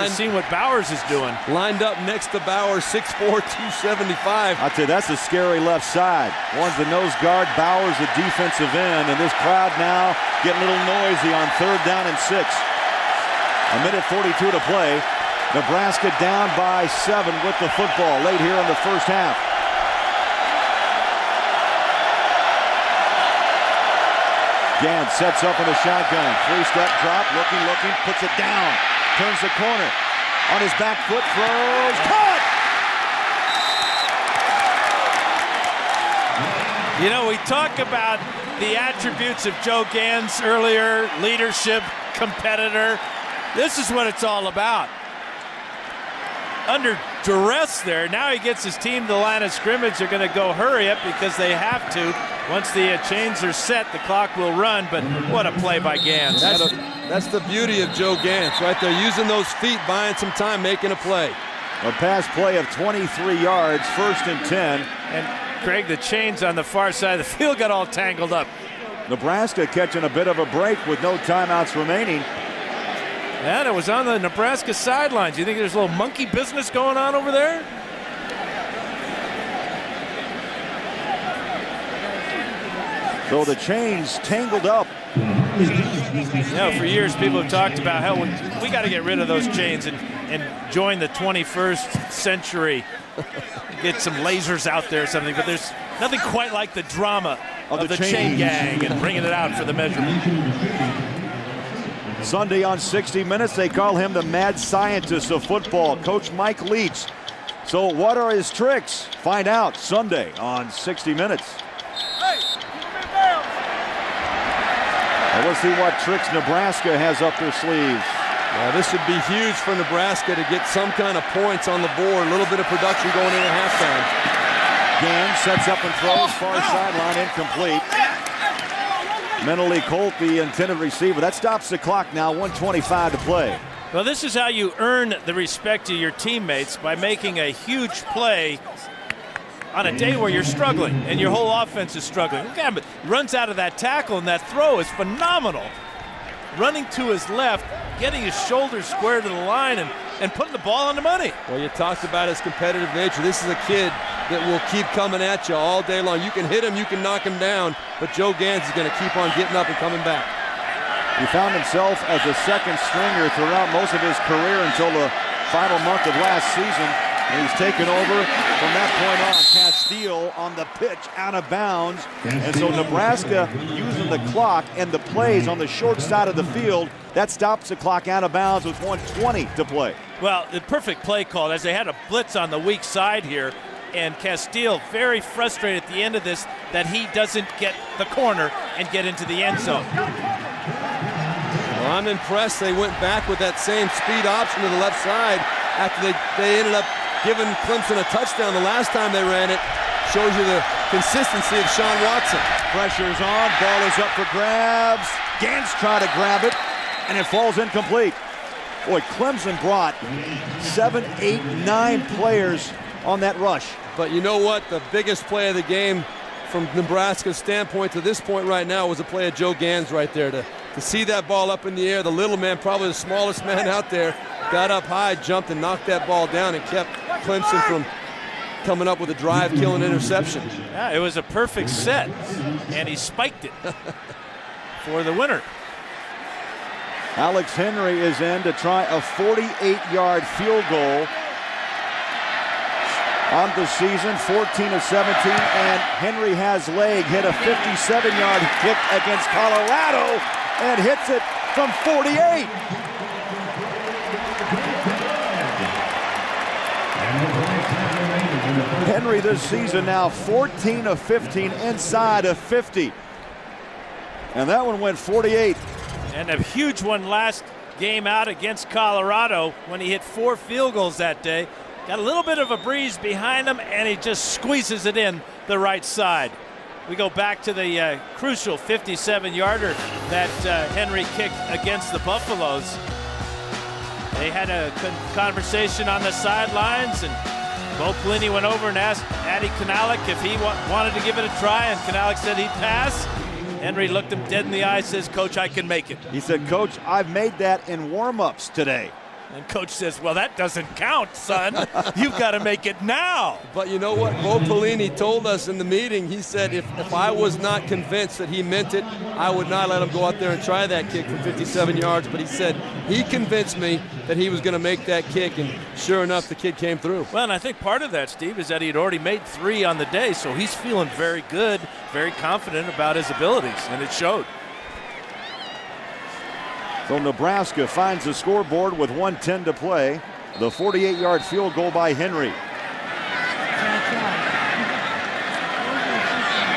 Seeing what Bowers is doing. Lined up next to Bowers, 6'4", 275. I'll tell you, that's a scary left side. One's the nose guard, Bowers the defensive end, and this crowd now getting a little noisy on 3rd down and 6. A minute 42 to play. Nebraska down by 7 with the football late here in the first half. Gant sets up in the shotgun. 3-step drop, looking, puts it down. Turns the corner. On his back foot, throws. Caught! You know, we talk about the attributes of Joe Gans earlier, leadership, competitor. This is what it's all about. Under duress there, now he gets his team to the line of scrimmage. They're going to go hurry up because they have to. Once the chains are set, the clock will run, but what a play by Gans. That's the beauty of Joe Gans right there, using those feet, buying some time, making a play. A pass play of 23 yards, 1st and 10. And Craig, the chains on the far side of the field got all tangled up. Nebraska catching a bit of a break with no timeouts remaining. And it was on the Nebraska sidelines. You think there's a little monkey business going on over there? So the chains tangled up. You know, for years people have talked about how we got to get rid of those chains and join the 21st century. Get some lasers out there or something, but there's nothing quite like the drama of the chain gang and bringing it out for the measurement. Sunday on 60 Minutes, they call him the mad scientist of football, Coach Mike Leach. So what are his tricks? Find out Sunday on 60 Minutes. Well, let's see what tricks Nebraska has up their sleeves. This would be huge for Nebraska to get some kind of points on the board, a little bit of production going in at halftime. Gans sets up and throws, far sideline, incomplete. Mentally Colt, the intended receiver. That stops the clock now, 1:25 to play. Well, this is how you earn the respect of your teammates, by making a huge play on a day where you're struggling and your whole offense is struggling. Look at him, runs out of that tackle, and that throw is phenomenal. Running to his left, getting his shoulders square to the line and putting the ball on the money. Well, you talked about his competitive nature. This is a kid that will keep coming at you all day long. You can hit him, you can knock him down, but Joe Gans is going to keep on getting up and coming back. He found himself as a second stringer throughout most of his career until the final month of last season. And he's taken over from that point on. Castile on the pitch, out of bounds. And so Nebraska using the clock and the plays on the short side of the field. That stops the clock out of bounds with 1:20 to play. Well, the perfect play call, as they had a blitz on the weak side here. And Castile very frustrated at the end of this that he doesn't get the corner and get into the end zone. Well, I'm impressed they went back with that same speed option to the left side after they ended up giving Clemson a touchdown the last time they ran it. Shows you the consistency of Sean Watson. Pressure's on, ball is up for grabs. Gans try to grab it, and it falls incomplete. Boy, Clemson brought 7, 8, 9 players on that rush. But you know what? The biggest play of the game from Nebraska's standpoint to this point right now was a play of Joe Gans right there. To see that ball up in the air, the little man, probably the smallest man out there, got up high, jumped, and knocked that ball down and kept Clemson from coming up with a drive-killing interception. Yeah, it was a perfect set, and he spiked it for the winner. Alex Henry is in to try a 48-yard field goal on the season, 14 of 17, and Henry has leg, hit a 57-yard kick against Colorado, and hits it from 48. Henry this season now 14 of 15 inside of 50. And that one went 48. And a huge one last game out against Colorado when he hit 4 field goals that day. Got a little bit of a breeze behind him, and he just squeezes it in the right side. We go back to the crucial 57-yarder that Henry kicked against the Buffaloes. They had a conversation on the sidelines, and Bo Pelini went over and asked Addy Kanalik if he wanted to give it a try, and Kanalik said he'd pass. Henry looked him dead in the eye, says, "Coach, I can make it." He said, "Coach, I've made that in warm-ups today." And Coach says, "Well, that doesn't count, son. You've got to make it now." But you know what? Bo Pelini told us in the meeting, he said if I was not convinced that he meant it, I would not let him go out there and try that kick from 57 yards. But he said he convinced me that he was going to make that kick, and sure enough, the kid came through. Well, and I think part of that, Steve, is that he had already made 3 on the day, so he's feeling very good, very confident about his abilities, and it showed. So Nebraska finds the scoreboard with 1:10 to play. The 48-yard field goal by Henry.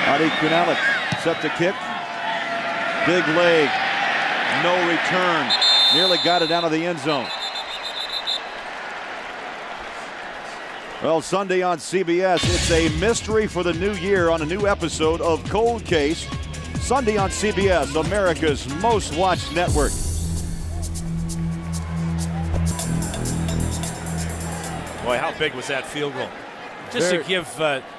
Addy Kanalik set to kick. Big leg. No return. Nearly got it out of the end zone. Well, Sunday on CBS, it's a mystery for the new year on a new episode of Cold Case. Sunday on CBS, America's most watched network. Boy, how big was that field goal? Just to give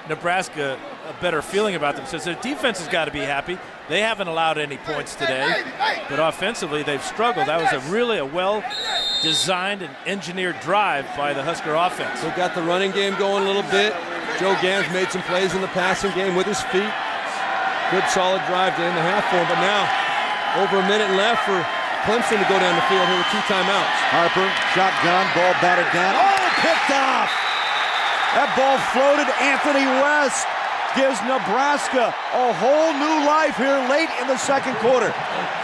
Nebraska a better feeling about themselves. Their defense has got to be happy. They haven't allowed any points today, but offensively they've struggled. That was a well-designed and engineered drive by the Husker offense. They got the running game going a little bit. Joe Gans made some plays in the passing game with his feet. Good solid drive to end the half for him, but now over a minute left for Clemson to go down the field here with 2 timeouts. Harper, shotgun, ball batted down. Oh, picked off! That ball floated. Anthony West gives Nebraska a whole new life here late in the second quarter.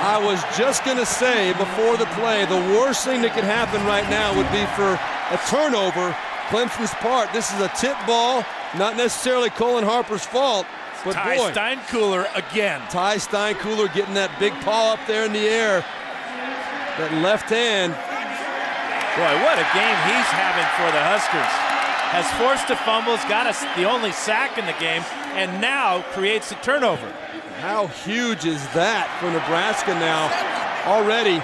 I was just going to say before the play, the worst thing that could happen right now would be for a turnover. Clemson's part. This is a tip ball, not necessarily Colin Harper's fault. But Ty Steinkuhler again. Ty Steinkuhler getting that big paw up there in the air. That left hand. Boy, what a game he's having for the Huskers. Has forced a fumble, got the only sack in the game, and now creates a turnover. How huge is that for Nebraska now? Already,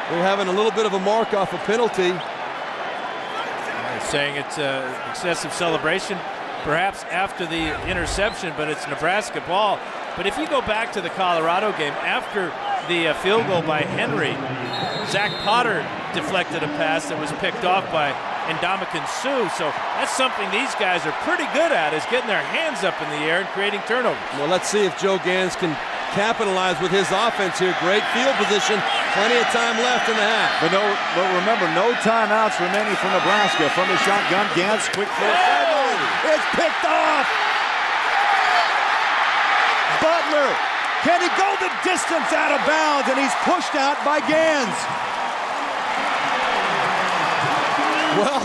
they're having a little bit of a mark off a penalty. Saying it's excessive celebration, perhaps after the interception, but it's Nebraska ball. But if you go back to the Colorado game, after the field goal by Henry, Zach Potter deflected a pass that was picked off by Ndamukong Suh. So that's something these guys are pretty good at, is getting their hands up in the air and creating turnovers. Well, let's see if Joe Gans can capitalize with his offense here. Great field position, plenty of time left in the half. But remember, no timeouts remaining for Nebraska. From the shotgun, Gans, quick throw. It's picked off. Butler, can he go the distance out of bounds? And he's pushed out by Gans. Well,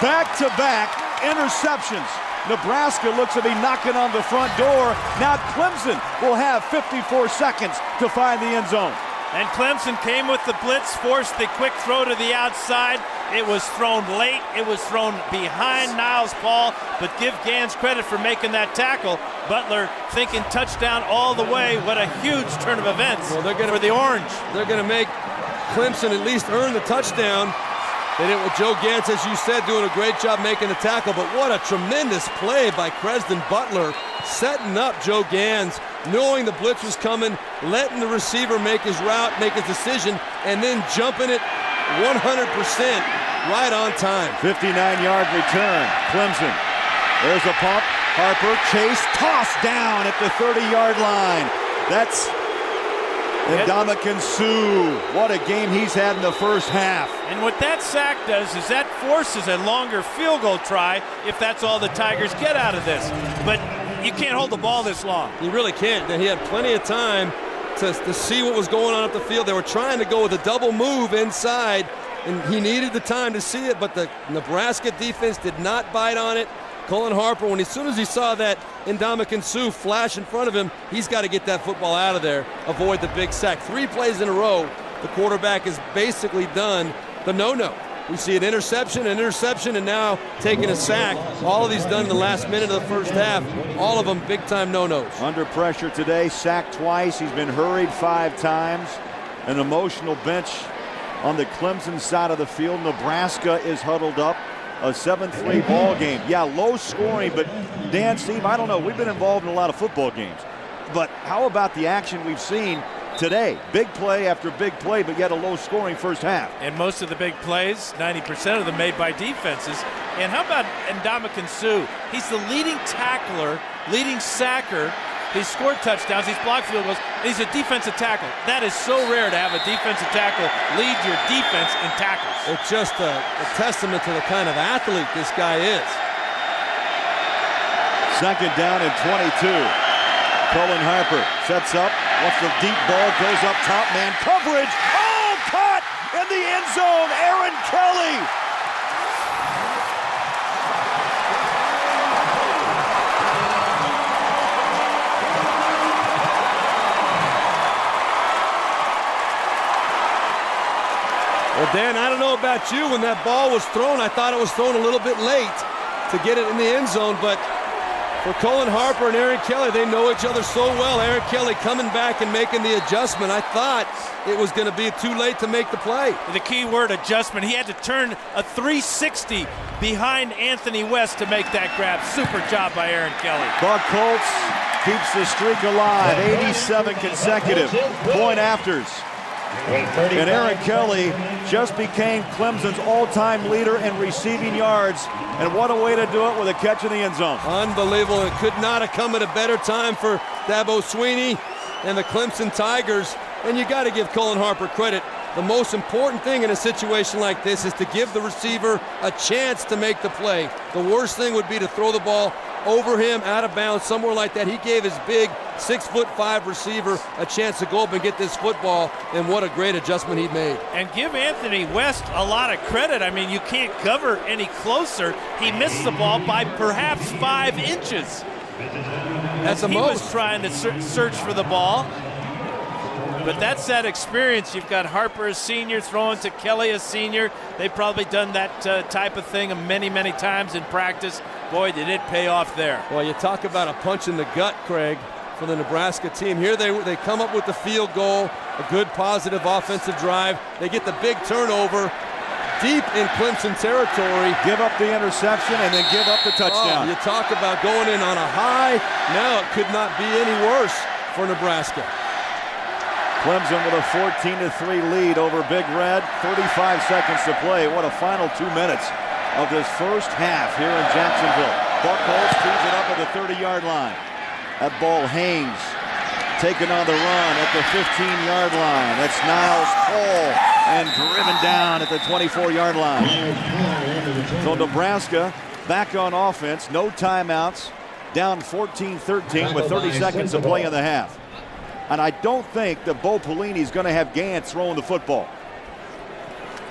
back-to-back interceptions. Nebraska looks to be knocking on the front door. Now Clemson will have 54 seconds to find the end zone. And Clemson came with the blitz, forced the quick throw to the outside. It was thrown late. It was thrown behind Niles Paul, but give Gans credit for making that tackle. Butler thinking touchdown all the way. What a huge turn of events for the Orange. They're going to make Clemson at least earn the touchdown. They did it with Joe Gans, as you said, doing a great job making the tackle, but what a tremendous play by Cresden Butler, setting up Joe Gans, knowing the blitz was coming, letting the receiver make his route, make his decision, and then jumping it 100% right on time. 59-yard return, Clemson. There's a pump, Harper, chase, tossed down at the 30-yard line. That's Ndamukong Suh. What a game he's had in the first half. And what that sack does is that forces a longer field goal try if that's all the Tigers get out of this. But you can't hold the ball this long. You really can't. He had plenty of time to see what was going on up the field. They were trying to go with a double move inside, and he needed the time to see it, but the Nebraska defense did not bite on it. Colin Harper, as soon as he saw that Ndamukong Suh flash in front of him, he's got to get that football out of there, avoid the big sack. 3 plays in a row, the quarterback has basically done the no-no. We see an interception, and now taking a sack. All of these done in the last minute of the first half. All of them big-time no-nos. Under pressure today, sacked twice. He's been hurried 5 times. An emotional bench on the Clemson side of the field. Nebraska is huddled up. A 7-3 ball game. Yeah, low scoring, but Dan, Steve, I don't know. We've been involved in a lot of football games. But how about the action we've seen today? Big play after big play, but yet a low scoring first half. And most of the big plays, 90% of them made by defenses. And how about Ndamukong Suh? He's the leading tackler, leading sacker. He's scored touchdowns, he's blocked field goals, and he's a defensive tackle. That is so rare to have a defensive tackle lead your defense in tackles. It's just a testament to the kind of athlete this guy is. Second down and 22. Cullen Harper sets up, wants the deep ball, goes up top, man coverage. Oh, caught in the end zone, Aaron Kelly. Well, Dan, I don't know about you. When that ball was thrown, I thought it was thrown a little bit late to get it in the end zone. But for Cullen Harper and Aaron Kelly, they know each other so well. Aaron Kelly coming back and making the adjustment. I thought it was going to be too late to make the play. The key word, adjustment. He had to turn a 360 behind Anthony West to make that grab. Super job by Aaron Kelly. Buck Colts keeps the streak alive. 87 consecutive point afters. And Aaron Kelly just became Clemson's all-time leader in receiving yards. And what a way to do it with a catch in the end zone. Unbelievable. It could not have come at a better time for Dabo Swinney and the Clemson Tigers. And you got to give Cullen Harper credit. The most important thing in a situation like this is to give the receiver a chance to make the play. The worst thing would be to throw the ball over him, out of bounds, somewhere like that. He gave his big 6'5" receiver a chance to go up and get this football, and what a great adjustment he made. And give Anthony West a lot of credit. I mean, you can't cover any closer. He missed the ball by perhaps 5 inches. That's the he most. Was trying to search for the ball. But that's that experience. You've got Harper, a senior, throwing to Kelly, a senior. They've probably done that type of thing many, many times in practice. Boy, did it pay off there. Well, you talk about a punch in the gut, Craig, for the Nebraska team. Here they come up with the field goal, a good positive offensive drive. They get the big turnover deep in Clemson territory. Give up the interception and then give up the touchdown. Oh, you talk about going in on a high. Now it could not be any worse for Nebraska. Clemson with a 14-3 lead over Big Red. 35 seconds to play. What a final 2 minutes of this first half here in Jacksonville. Buckholz tees it up at the 30-yard line. That ball hangs, taken on the run at the 15-yard line. That's Niles Cole and driven down at the 24-yard line. So Nebraska back on offense, no timeouts, down 14-13 with 30 seconds to play in the half. And I don't think that Bo Pelini's going to have Gantz throwing the football.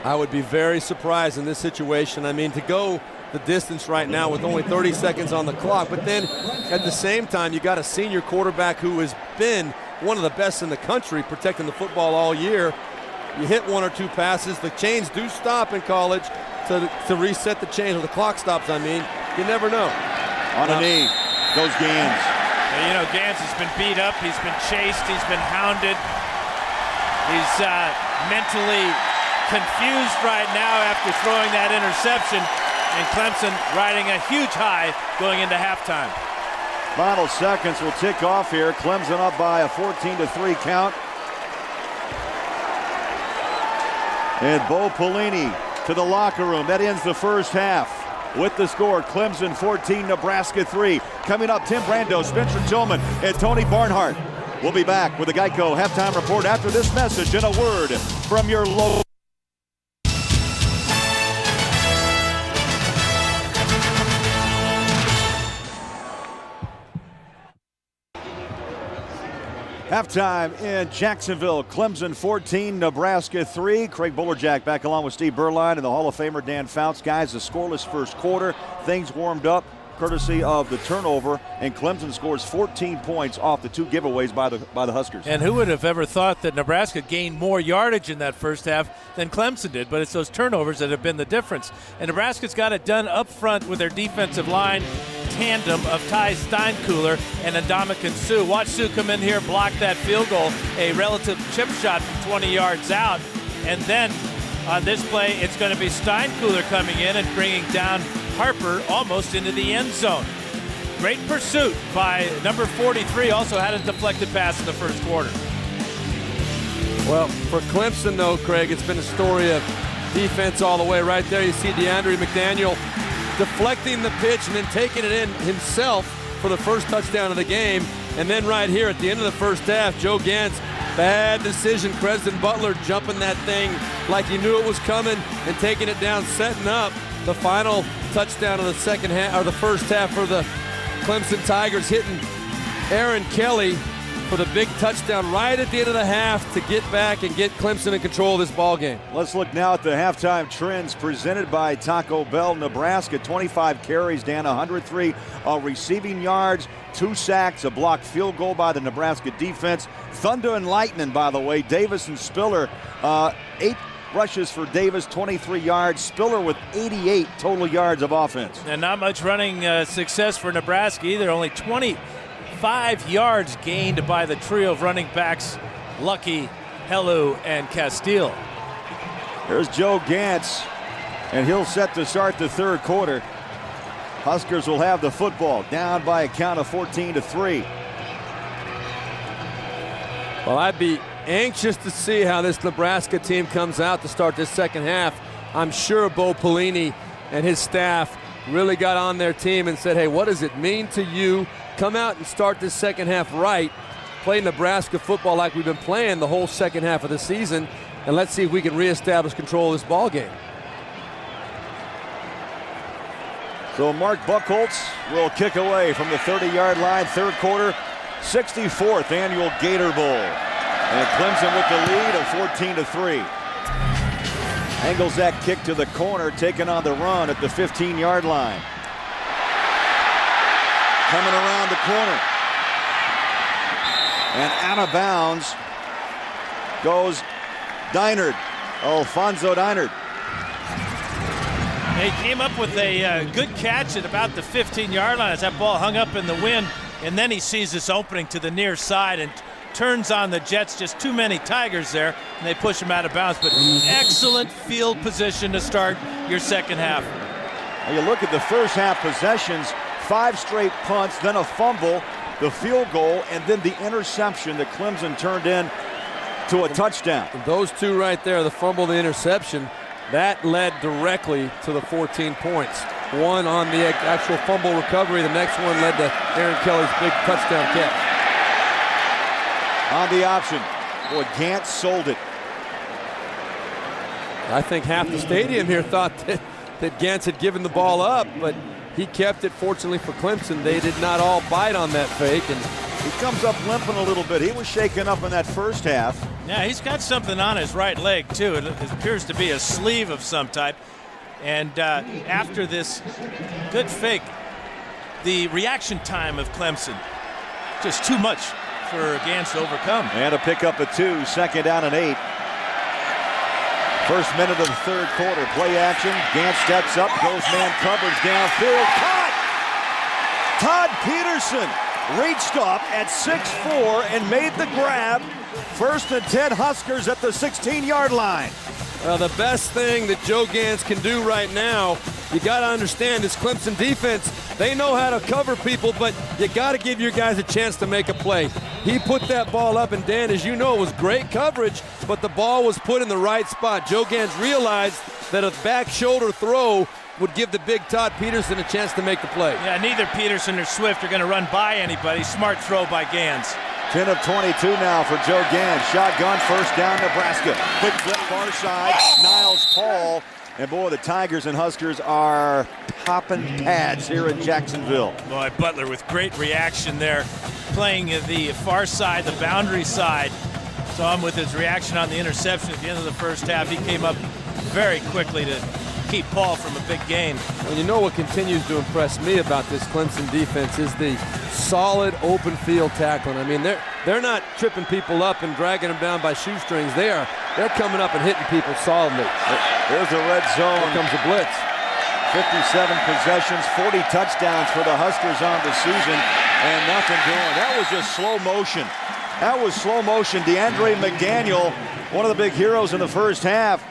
I would be very surprised in this situation. I mean, to go the distance right now with only 30 seconds on the clock, but then at the same time, you got a senior quarterback who has been one of the best in the country protecting the football all year. You hit 1 or 2 passes. The chains do stop in college to reset the chains, or the clock stops, I mean. You never know. On a knee goes Gantz. You know, Gantz has been beat up, he's been chased, he's been hounded. He's mentally confused right now after throwing that interception, and Clemson riding a huge high going into halftime. Final seconds will tick off here. Clemson up by a 14-3 count. And Bo Pelini to the locker room. That ends the first half. With the score, Clemson 14, Nebraska 3. Coming up, Tim Brando, Spencer Tillman, and Tony Barnhart. We'll be back with the Geico halftime report after this message and a word from your local. Halftime in Jacksonville, Clemson 14, Nebraska 3. Craig Bolerjack back along with Steve Berline and the Hall of Famer Dan Fouts. Guys, a scoreless first quarter. Things warmed up. courtesy of the turnover, and Clemson scores 14 points off the 2 giveaways by the Huskers. And who would have ever thought that Nebraska gained more yardage in that first half than Clemson did? But it's those turnovers that have been the difference. And Nebraska's got it done up front with their defensive line tandem of Ty Steinkuhler and Ndamukong Suh. Watch Suh come in here, block that field goal, a relative chip shot from 20 yards out. And then on this play, it's going to be Steinkuhler coming in and bringing down Harper almost into the end zone. Great pursuit by number 43, also had a deflected pass in the first quarter. Well, for Clemson, though, Craig, it's been a story of defense all the way. Right there, you see DeAndre McDaniel deflecting the pitch and then taking it in himself for the first touchdown of the game. And then right here at the end of the first half, Joe Gantz, bad decision. Cresden Butler jumping that thing like he knew it was coming and taking it down, setting up the final touchdown of the second half, or the first half for the Clemson Tigers, hitting Aaron Kelly for the big touchdown right at the end of the half to get back and get Clemson in control of this ball game. Let's look now at the halftime trends presented by Taco Bell. Nebraska, 25 carries, Dan, 103 receiving yards, 2 sacks, a blocked field goal by the Nebraska defense. Thunder and lightning, by the way. Davis and Spiller, 8 rushes for Davis, 23 yards. Spiller with 88 total yards of offense. And not much running success for Nebraska either. Only 25 yards gained by the trio of running backs, Lucky, Helu, and Castile. Here's Joe Gantz, and he'll set to start the third quarter. Huskers will have the football, down by a count of 14-3. Well, I'd be anxious to see how this Nebraska team comes out to start this second half. I'm sure Bo Pelini and his staff really got on their team and said, hey, what does it mean to you? Come out and start this second half right. Play Nebraska football like we've been playing the whole second half of the season, and let's see if we can reestablish control of this ball game. So Mark Buchholz will kick away from the 30-yard line, third quarter, 64th annual Gator Bowl. And Clemson with the lead of 14-3. Angles that kick to the corner, taken on the run at the 15-yard line. Coming around the corner. And out of bounds goes Deinard, Alfonso Deinard. He came up with a good catch at about the 15-yard line as that ball hung up in the wind, and then he sees this opening to the near side and turns on the Jets. Just too many Tigers there, and they push him out of bounds. But excellent field position to start your second half. Now you look at the first half possessions, 5 straight punts, then a fumble, the field goal, and then the interception that Clemson turned in to a touchdown. And those two right there, the fumble, the interception, that led directly to the 14 points. One on the actual fumble recovery, the next one led to Aaron Kelly's big touchdown catch. On the option, boy, Gantz sold it. I think half the stadium here thought that Gantz had given the ball up, but he kept it. Fortunately for Clemson, they did not all bite on that fake. And he comes up limping a little bit. He was shaken up in that first half. Yeah, he's got something on his right leg, too. It appears to be a sleeve of some type. And after this good fake, the reaction time of Clemson, just too much for Gantz to overcome. And a pickup of 2, second down and 8. First minute of the third quarter, play action. Gantz steps up, goes man coverage downfield. Caught! Todd Peterson reached up at 6'4" and made the grab. First and 10 Huskers at the 16-yard line. Well, the best thing that Joe Gantz can do right now, you got to understand this Clemson defense, they know how to cover people, but you got to give your guys a chance to make a play. He put that ball up, and Dan, as you know, it was great coverage, but the ball was put in the right spot. Joe Gantz realized that a back shoulder throw would give the big Todd Peterson a chance to make the play. Yeah, neither Peterson or Swift are going to run by anybody. Smart throw by Gantz. 10 of 22 now for Joe Gantz. Shotgun, first down, Nebraska. Quick flip far side, Niles Paul. And boy, the Tigers and Huskers are popping pads here in Jacksonville. Boy, Butler with great reaction there, playing the far side, the boundary side. Saw him with his reaction on the interception at the end of the first half. He came up very quickly to keep Paul from a big gain. Well, you know what continues to impress me about this Clemson defense is the solid open field tackling. I mean, they're not tripping people up and dragging them down by shoestrings. They're coming up and hitting people solidly. There's the red zone. Here comes a blitz. 57 possessions, 40 touchdowns for the Huskers on the season, and nothing doing. That was just slow motion. That was slow motion. DeAndre McDaniel, one of the big heroes in the first half,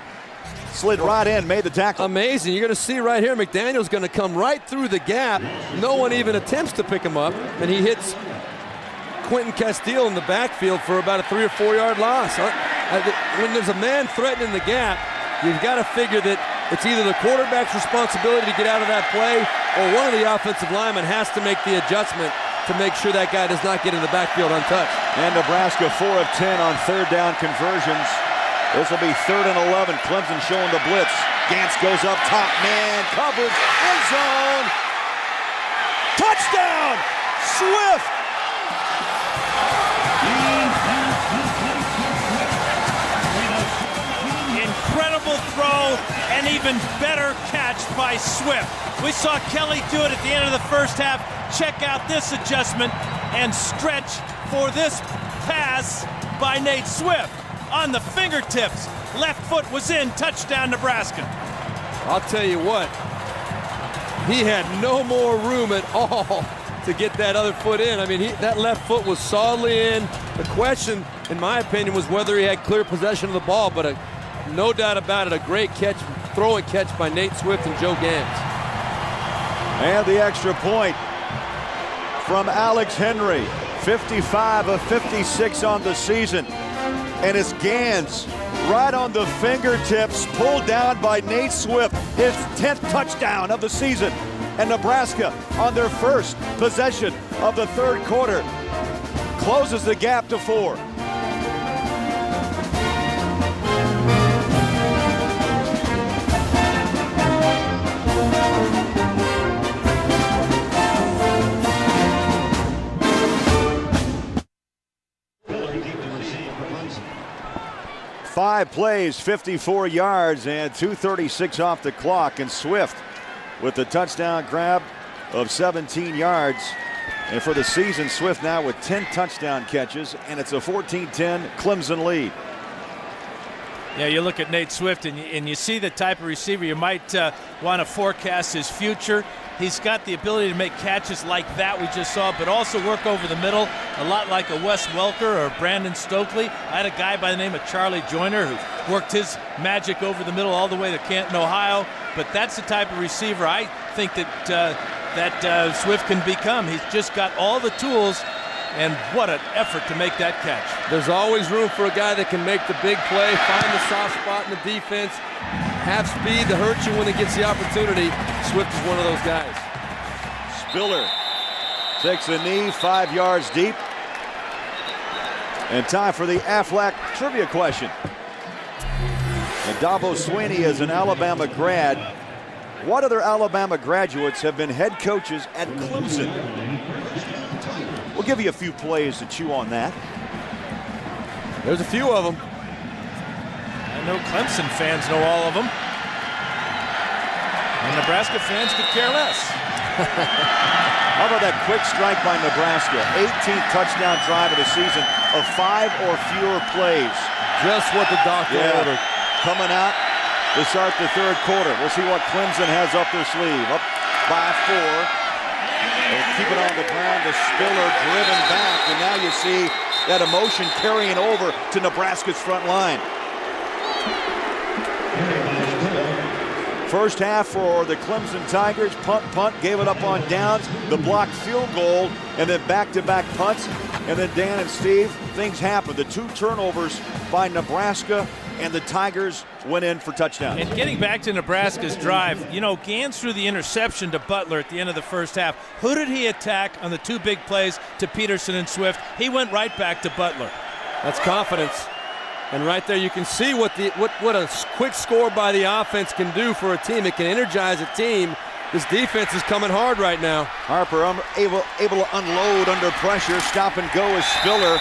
slid right in, made the tackle. Amazing. You're going to see right here, McDaniel's going to come right through the gap. No one even attempts to pick him up, and he hits Quentin Castile in the backfield for about a 3 or 4 yard loss. When there's a man threatening the gap, you've got to figure that it's either the quarterback's responsibility to get out of that play, or one of the offensive linemen has to make the adjustment to make sure that guy does not get in the backfield untouched. And Nebraska 4 of 10 on third down conversions. This will be 3rd and 11. Clemson showing the blitz. Gantz goes up top, man, coverage, end zone. Touchdown, Swift. Incredible throw and even better catch by Swift. We saw Kelly do it at the end of the first half. Check out this adjustment and stretch for this pass by Nate Swift. On the fingertips, left foot was in, touchdown Nebraska. I'll tell you what, he had no more room at all to get that other foot in. I mean, that left foot was solidly in. The question, in my opinion, was whether he had clear possession of the ball, but no doubt about it, a great catch, throw and catch by Nate Swift and Joe Gantz. And the extra point from Alex Henry, 55 of 56 on the season. And it's Gantz right on the fingertips, pulled down by Nate Swift, his 10th touchdown of the season. And Nebraska, on their first possession of the third quarter, closes the gap to 4. Five plays, 54 yards, and 2:36 off the clock. And Swift with the touchdown grab of 17 yards. And for the season, Swift now with 10 touchdown catches, and it's a 14-10 Clemson lead. Yeah, you look at Nate Swift and you see the type of receiver you might want to forecast his future. He's got the ability to make catches like that we just saw, but also work over the middle, a lot like a Wes Welker or Brandon Stokely. I had a guy by the name of Charlie Joyner who worked his magic over the middle all the way to Canton, Ohio. But that's the type of receiver I think that Swift can become. He's just got all the tools, and what an effort to make that catch. There's always room for a guy that can make the big play, find the soft spot in the defense, have speed to hurt you when he gets the opportunity. Swift is one of those guys. Spiller takes a knee 5 yards deep. And time for the Aflac trivia question. And Dabo Swinney is an Alabama grad. What other Alabama graduates have been head coaches at Clemson? We'll give you a few plays to chew on that. There's a few of them. I know Clemson fans know all of them. And Nebraska fans could care less. How about that quick strike by Nebraska? 18th touchdown drive of the season of 5 or fewer plays. Just what the doctor ordered. Coming out to start the third quarter. We'll see what Clemson has up their sleeve. Up by 4. They'll keep it on the ground. The Spiller driven back. And now you see that emotion carrying over to Nebraska's front line. First half for the Clemson Tigers. Punt, gave it up on downs. The blocked field goal, and then back-to-back punts. And then Dan and Steve, things happen. The 2 turnovers by Nebraska, and the Tigers went in for touchdowns. And getting back to Nebraska's drive, you know, Gantz threw the interception to Butler at the end of the first half. Who did he attack on the 2 big plays to Peterson and Swift? He went right back to Butler. That's confidence. And right there you can see what a quick score by the offense can do for a team. It can energize a team. This defense is coming hard right now. Harper able to unload under pressure. Stop and go is Spiller.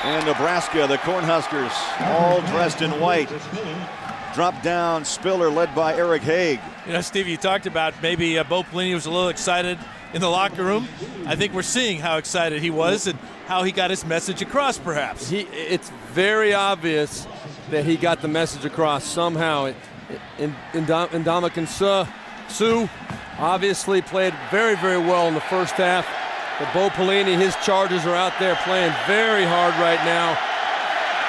And Nebraska, the Cornhuskers, all dressed in white. Drop down, Spiller led by Eric Haig. You know, Steve, you talked about maybe Bo Pelini was a little excited in the locker room. I think we're seeing how excited he was and how he got his message across, perhaps. It's very obvious that he got the message across somehow. Ndamukong Suh obviously played very, very well in the first half. But Bo Pelini, his Chargers are out there playing very hard right now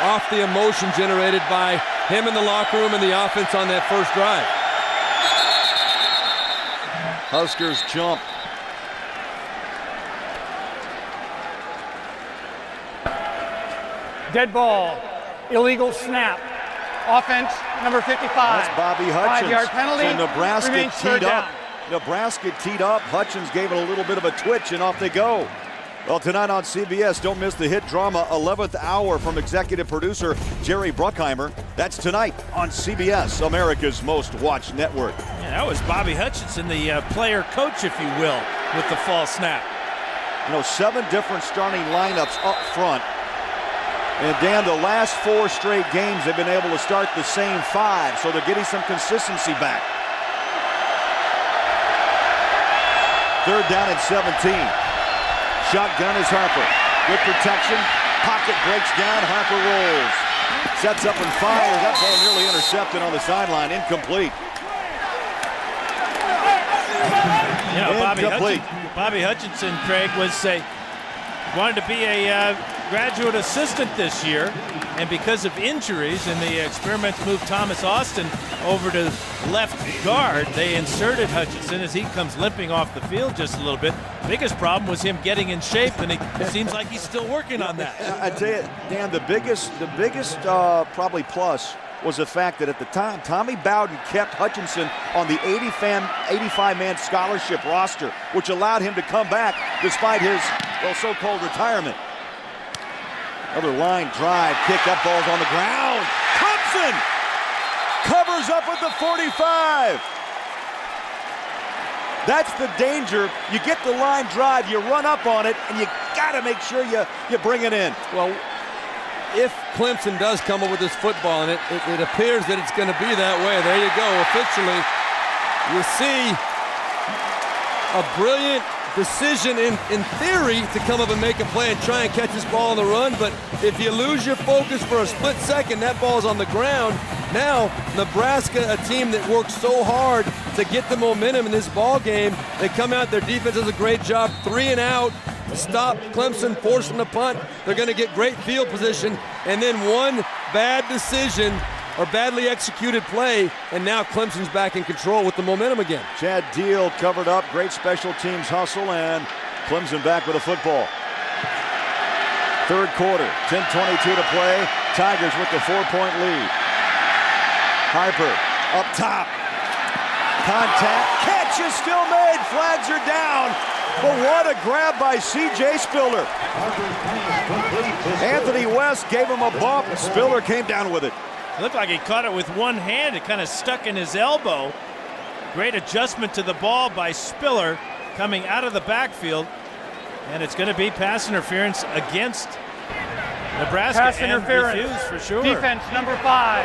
off the emotion generated by him in the locker room and the offense on that first drive. Huskers jump. Dead ball. Illegal snap. Offense, number 55. That's Bobby Hutchins. 5-yard penalty. So Nebraska Remains third teed up. down. Nebraska teed up. Hutchins gave it a little bit of a twitch, and off they go. Well, tonight on CBS, don't miss the hit drama 11th Hour from executive producer Jerry Bruckheimer. That's tonight on CBS, America's most watched network. Yeah, that was Bobby Hutchinson, the player coach, if you will, with the false snap. You know, 7 different starting lineups up front. And Dan, the last 4 straight games, they've been able to start the same 5, so they're getting some consistency back. 3rd down and 17. Shotgun is Harper. Good protection. Pocket breaks down. Harper rolls. Sets up and fires. That ball nearly intercepted on the sideline. Incomplete. You know, Bobby Hutchinson, Craig, wanted to be a graduate assistant this year, and because of injuries and the experiments moved Thomas Austin over to left guard, they inserted Hutchinson as he comes limping off the field just a little bit. Biggest problem was him getting in shape, and it seems like he's still working on that. I tell you, Dan, the biggest probably plus was the fact that at the time, Tommy Bowden kept Hutchinson on the 85-man scholarship roster, which allowed him to come back despite his, well, so-called retirement. Another line drive, kick up, balls on the ground. Clemson covers up at the 45. That's the danger. You get the line drive, you run up on it, and you got to make sure you bring it in. Well, if Clemson does come up with this football, and it appears that it's going to be that way. There you go. Officially, you see a brilliant decision in theory to come up and make a play and try and catch this ball on the run, but if you lose your focus for a split second, that ball's on the ground. Now, Nebraska, a team that works so hard to get the momentum in this ball game, they come out, their defense does a great job, 3 and out, stop Clemson, forcing the punt. They're going to get great field position, and then one bad decision or badly executed play, and now Clemson's back in control with the momentum again. Chad Deal covered up, great special teams hustle, and Clemson back with a football. 3rd quarter, 10:22 to play. Tigers with the 4-point lead. Harper up top. Contact, catch is still made, flags are down. But what a grab by C.J. Spiller. Anthony West gave him a bump. Spiller came down with it. It looked like he caught it with one hand. It kind of stuck in his elbow. Great adjustment to the ball by Spiller coming out of the backfield. And it's going to be pass interference against Nebraska. Pass interference. Refuse for sure. Defense, number 5.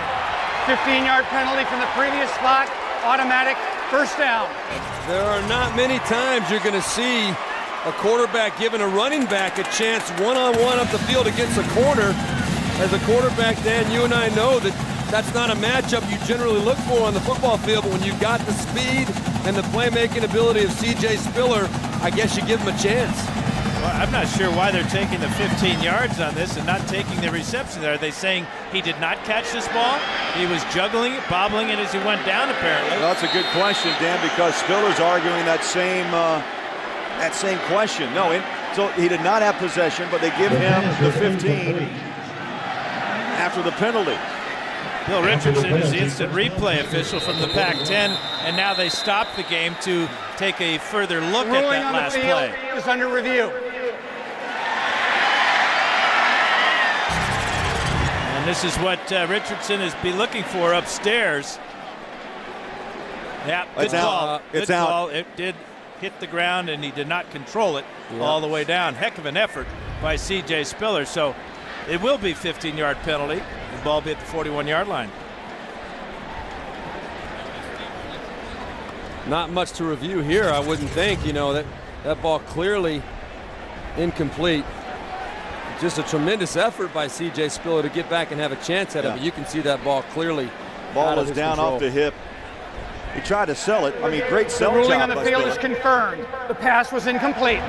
15-yard penalty from the previous spot. Automatic first down. There are not many times you're going to see a quarterback giving a running back a chance one-on-one up the field against a corner. As a quarterback, Dan, you and I know that that's not a matchup you generally look for on the football field, but when you've got the speed and the playmaking ability of C.J. Spiller, I guess you give him a chance. Well, I'm not sure why they're taking the 15 yards on this and not taking the reception there. Are they saying he did not catch this ball? He was juggling it, bobbling it as he went down, apparently. Well, that's a good question, Dan, because Spiller's arguing that same question. No, so he did not have possession, but they give him the 15 after the penalty. Bill Richardson is the instant replay official from the Pac-10, and now they stop the game to take a further look at that last play. Ruling on the field is under review. And this is what Richardson is be looking for upstairs. Yeah, good call. Good call. It did hit the ground, and he did not control it all the way down. Heck of an effort by C.J. Spiller. So it will be 15-yard penalty. The ball be at the 41-yard line. Not much to review here, I wouldn't think. You know, that ball clearly incomplete. Just a tremendous effort by C.J. Spiller to get back and have a chance at it, but you can see that ball clearly. Ball is down off the hip. He tried to sell it. I mean, great sell job. The ruling on the field is confirmed. The pass was incomplete.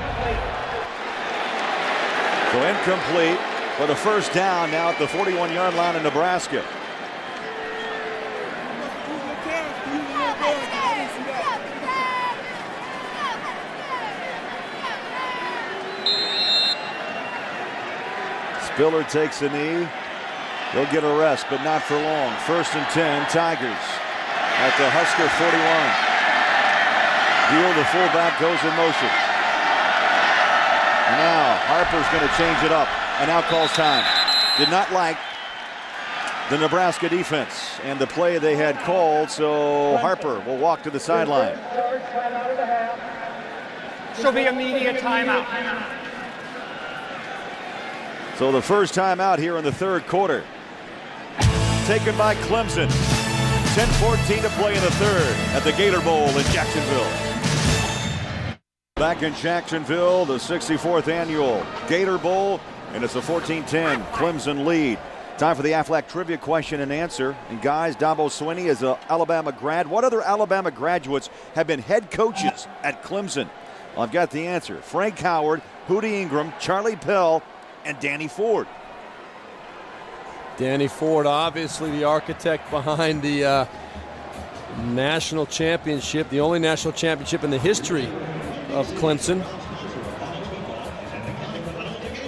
So incomplete for the first down now at the 41-yard line in Nebraska. Spiller takes a knee. He'll get a rest, but not for long. 1st and 10, Tigers at the Husker 41. Deal, the fullback, goes in motion. And now Harper's going to change it up and now calls time. Did not like the Nebraska defense and the play they had called, so Harper will walk to the sideline. She'll be immediate timeout. So the first time out here in the 3rd quarter. Taken by Clemson. 10-14 to play in the 3rd at the Gator Bowl in Jacksonville. Back in Jacksonville, the 64th annual Gator Bowl, and it's a 14-10 Clemson lead. Time for the Aflac trivia question and answer. And guys, Dabo Swinney is an Alabama grad. What other Alabama graduates have been head coaches at Clemson? Well, I've got the answer. Frank Howard, Hootie Ingram, Charlie Pell, and Danny Ford. Danny Ford, obviously the architect behind the national championship, the only national championship in the history of Clemson.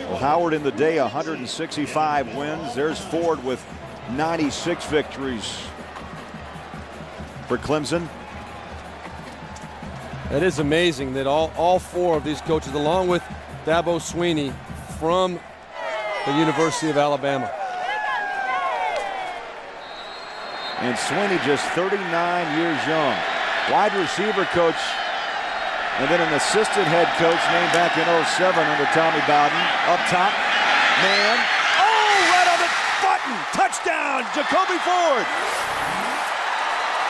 Well, Howard in the day, 165 wins. There's Ford with 96 victories for Clemson. That is amazing that all 4 of these coaches, along with Dabo Swinney from the University of Alabama. And Swinney just 39 years young. Wide receiver coach, and then an assistant head coach named back in 07 under Tommy Bowden. Up top, man. Oh, right on the button. Touchdown, Jacoby Ford.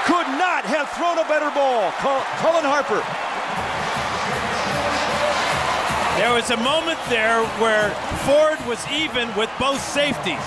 Could not have thrown a better ball. Cullen Harper. There was a moment there where Ford was even with both safeties.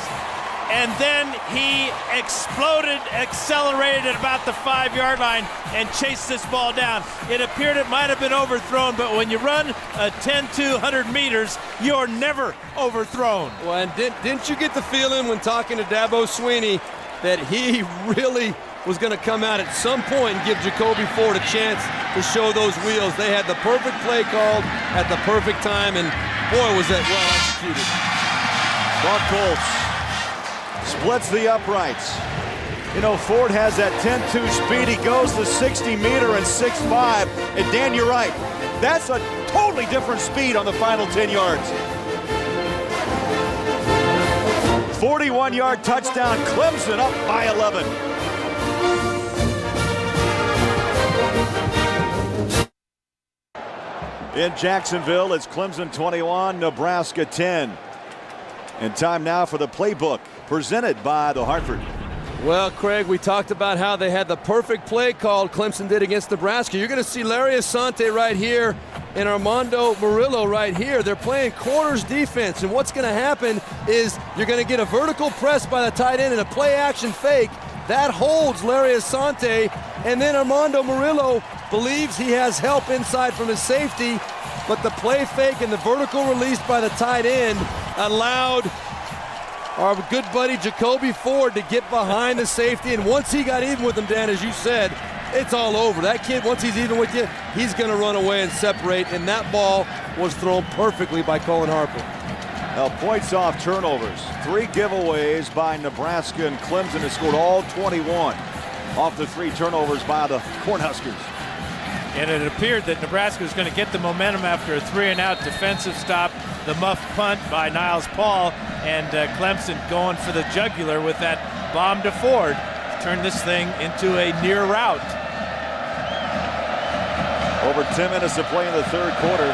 And then he exploded, accelerated at about the 5-yard line and chased this ball down. It appeared it might have been overthrown, but when you run a 10-2 100 meters, you're never overthrown. Well, and didn't you get the feeling when talking to Dabo Swinney that he really was going to come out at some point and give Jacoby Ford a chance to show those wheels? They had the perfect play called at the perfect time, and boy, was that well executed. Buck Colts splits the uprights. You know, Ford has that 10-2 speed. He goes the 60-meter and 6'5". And Dan, you're right. That's a totally different speed on the final 10 yards. 41-yard touchdown. Clemson up by 11. In Jacksonville, it's Clemson 21, Nebraska 10. And time now for the playbook presented by the Hartford. Well, Craig, we talked about how they had the perfect play called, Clemson did against Nebraska. You're going to see Larry Asante right here and Armando Murillo right here. They're playing quarters defense, and what's going to happen is you're going to get a vertical press by the tight end and a play action fake. That holds Larry Asante, and then Armando Murillo believes he has help inside from his safety, but the play fake and the vertical release by the tight end allowed our good buddy Jacoby Ford to get behind the safety, and once he got even with him, Dan, as you said, it's all over. That kid, once he's even with you, he's going to run away and separate, and that ball was thrown perfectly by Cullen Harper. Now, points off turnovers. 3 giveaways by Nebraska, and Clemson has scored all 21 off the 3 turnovers by the Cornhuskers. And it appeared that Nebraska was going to get the momentum after a 3-and-out defensive stop, the muff punt by Niles Paul, and Clemson going for the jugular with that bomb to Ford. Turned this thing into a near rout. Over 10 minutes to play in the 3rd quarter.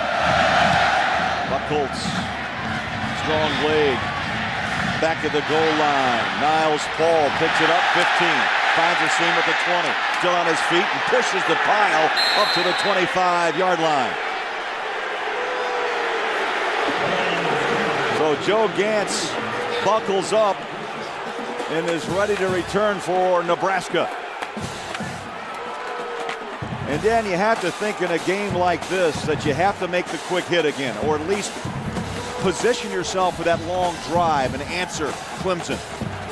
Buck Colts, strong leg. back at the goal line. Niles Paul picks it up, 15. Finds a seam at the 20. Still on his feet and pushes the pile up to the 25-yard line. So Joe Gantz buckles up and is ready to return for Nebraska. And Dan, you have to think in a game like this that you have to make the quick hit again, or at least position yourself for that long drive and answer Clemson.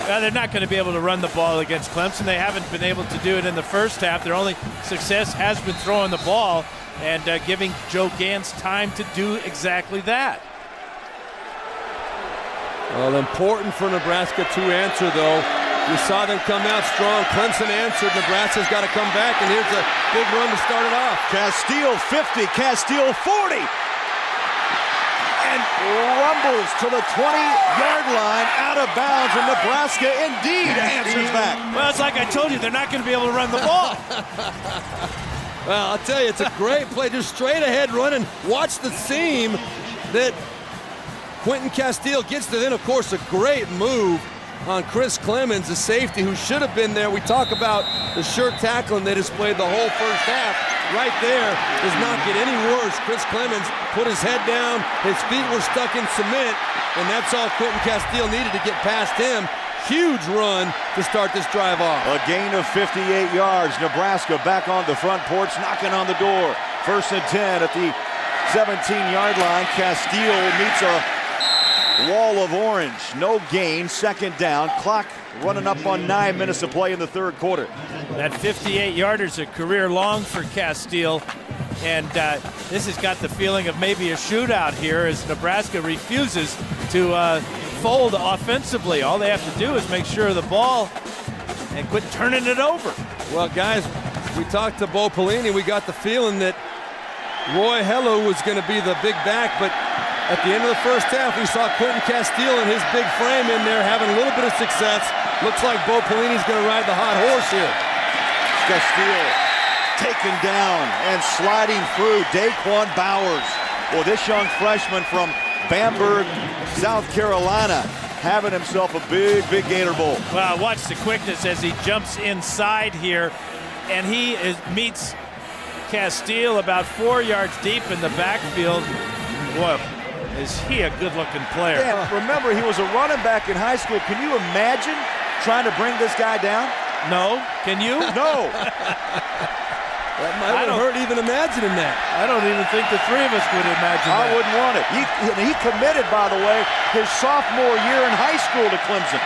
They're not going to be able to run the ball against Clemson. They haven't been able to do it in the first half. Their only success has been throwing the ball and giving Joe Gantz time to do exactly that. Well, important for Nebraska to answer, though. You saw them come out strong. Clemson answered. Nebraska's got to come back, and here's a big run to start it off. Castile 50, Castile 40. And rumbles to the 20-yard line, out of bounds, and Nebraska indeed answers back. Well, it's like I told you, they're not going to be able to run the ball. Well, I'll tell you, it's a great play. Just straight ahead running. Watch the seam that Quentin Castile gets to. Then, of course, a great move on Chris Clemons, the safety who should have been there. We talk about the sure tackling they displayed the whole first half. Right there does not get any worse. Chris Clemons put his head down, his feet were stuck in cement, and that's all Quentin Castile needed to get past him. Huge run to start this drive off. A gain of 58 yards. Nebraska back on the front porch, knocking on the door. 1st and 10 at the 17-yard line. Castile meets a wall of orange. No gain. 2nd down. Clock running up on 9 minutes to play in the 3rd quarter. That 58-yarder is a career long for Castile, and this has got the feeling of maybe a shootout here as Nebraska refuses to fold offensively. All they have to do is make sure of the ball and quit turning it over. Well, guys, we talked to Bo Pelini. We got the feeling that Roy Hello was going to be the big back, but at the end of the first half, we saw Quentin Castile and his big frame in there having a little bit of success. Looks like Bo Pelini's going to ride the hot horse here. Castile taken down and sliding through Daquan Bowers. Well, this young freshman from Bamberg, South Carolina, having himself a big Gator Bowl. Well, watch the quickness as he jumps inside here, and he meets Castile about 4 yards deep in the backfield. Boy, is he a good-looking player. Yeah, remember, he was a running back in high school. Can you imagine trying to bring this guy down? No. Can you? No. That might hurt even imagining that. I don't even think the three of us would imagine that. I wouldn't want it. He committed, by the way, his sophomore year in high school to Clemson.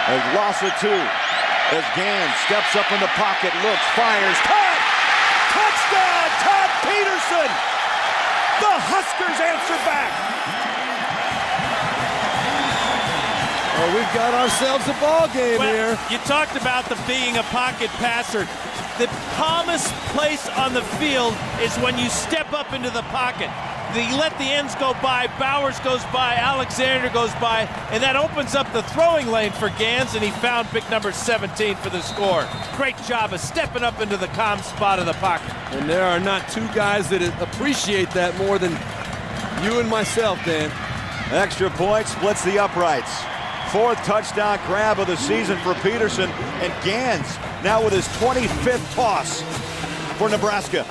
As loss of 2. As Gans steps up in the pocket, looks, fires, caught! Touchdown, Todd Peterson! The Huskers answer back. Well, we've got ourselves a ball game here. You talked about the being a pocket passer. The calmest place on the field is when you step up into the pocket. You let the ends go by, Bowers goes by, Alexander goes by, and that opens up the throwing lane for Gans, and he found big number 17 for the score. Great job of stepping up into the calm spot of the pocket. And there are not two guys that appreciate that more than you and myself, Dan. Extra point splits the uprights. 4th touchdown grab of the season for Peterson, and Gans now with his 25th toss for Nebraska.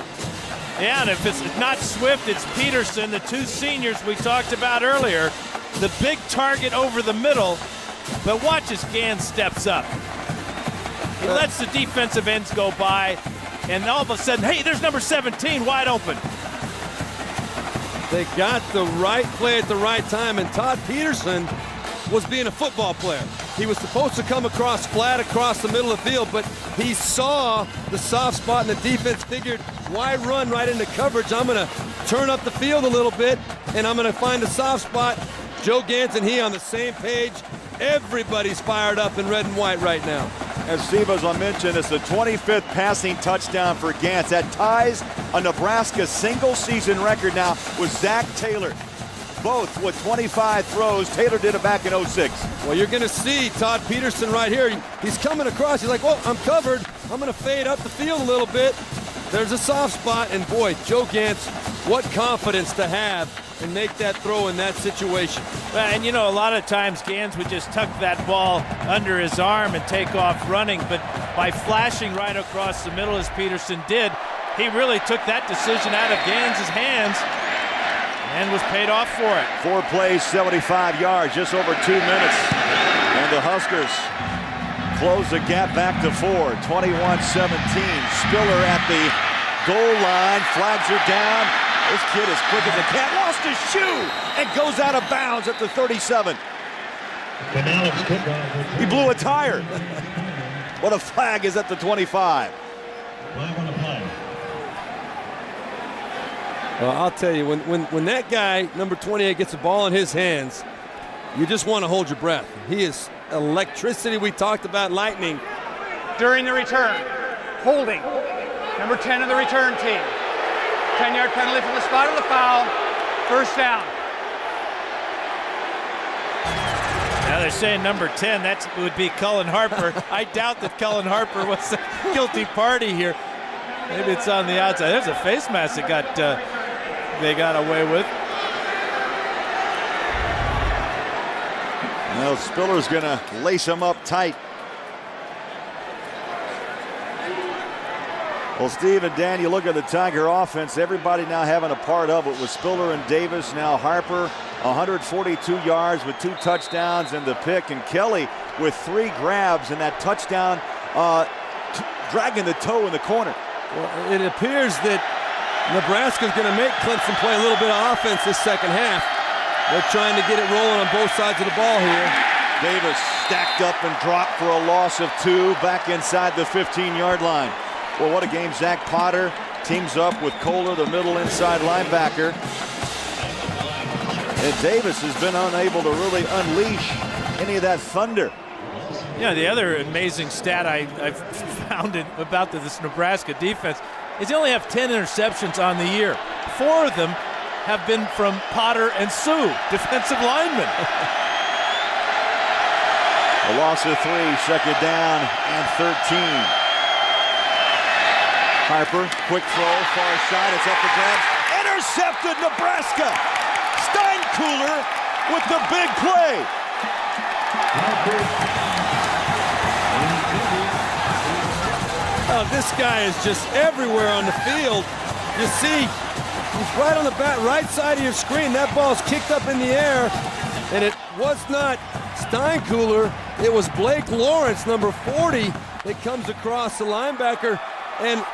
Yeah, and if it's not Swift, it's Peterson, the 2 seniors we talked about earlier. The big target over the middle, but watch as Gans steps up. He lets the defensive ends go by, and all of a sudden, hey, there's number 17 wide open. They got the right play at the right time, and Todd Peterson was being a football player. He was supposed to come across flat across the middle of the field, but he saw the soft spot, and the defense figured, why run right into coverage? I'm going to turn up the field a little bit, and I'm going to find a soft spot. Joe Gantz and he on the same page. Everybody's fired up in red and white right now. As Steve, as I mentioned, it's the 25th passing touchdown for Gantz. That ties a Nebraska single-season record now with Zach Taylor. Both with 25 throws. Taylor did it back in 06. Well, you're going to see Todd Peterson right here. He's coming across. He's like, well, I'm covered. I'm going to fade up the field a little bit. There's a soft spot, and boy, Joe Gantz, what confidence to have and make that throw in that situation. Well, and you know, a lot of times Gans would just tuck that ball under his arm and take off running, but by flashing right across the middle as Peterson did, he really took that decision out of Gans' hands and was paid off for it. 4 plays, 75 yards, just over 2 minutes. And the Huskers close the gap back to 4, 21-17. Spiller at the goal line, flags are down. This kid is quick as a cat, lost his shoe, and goes out of bounds at the 37. He blew a tire. What a flag is at the 25. Well, I'll tell you, when that guy, number 28, gets the ball in his hands, you just want to hold your breath. He is electricity. We talked about lightning. During the return, holding, number 10 of the return team. 10-yard penalty from the spot of the foul, first down. Now they're saying number 10, that would be Cullen Harper. I doubt that Cullen Harper was the guilty party here. Maybe it's on the outside. There's a face mask that they got away with. Well, Spiller's gonna lace him up tight. Well, Steve and Dan, you look at the Tiger offense, everybody now having a part of it with Spiller and Davis. Now Harper, 142 yards with 2 touchdowns and the pick, and Kelly with 3 grabs and that touchdown, dragging the toe in the corner. Well, it appears that Nebraska's going to make Clemson play a little bit of offense this second half. They're trying to get it rolling on both sides of the ball here. Davis stacked up and dropped for a loss of 2 back inside the 15-yard line. Well, what a game. Zach Potter teams up with Kohler, the middle inside linebacker. And Davis has been unable to really unleash any of that thunder. Yeah, the other amazing stat I've found about this Nebraska defense is they only have 10 interceptions on the year. 4 of them have been from Potter and Sue, defensive linemen. A loss of 3, second down and 13. Harper, quick throw, far side, it's up for grabs. Intercepted, Nebraska! Steinkühler with the big play. Oh, this guy is just everywhere on the field. You see, he's right on the right side of your screen. That ball's kicked up in the air, and it was not Steinkühler. It was Blake Lawrence, number 40, that comes across the linebacker, and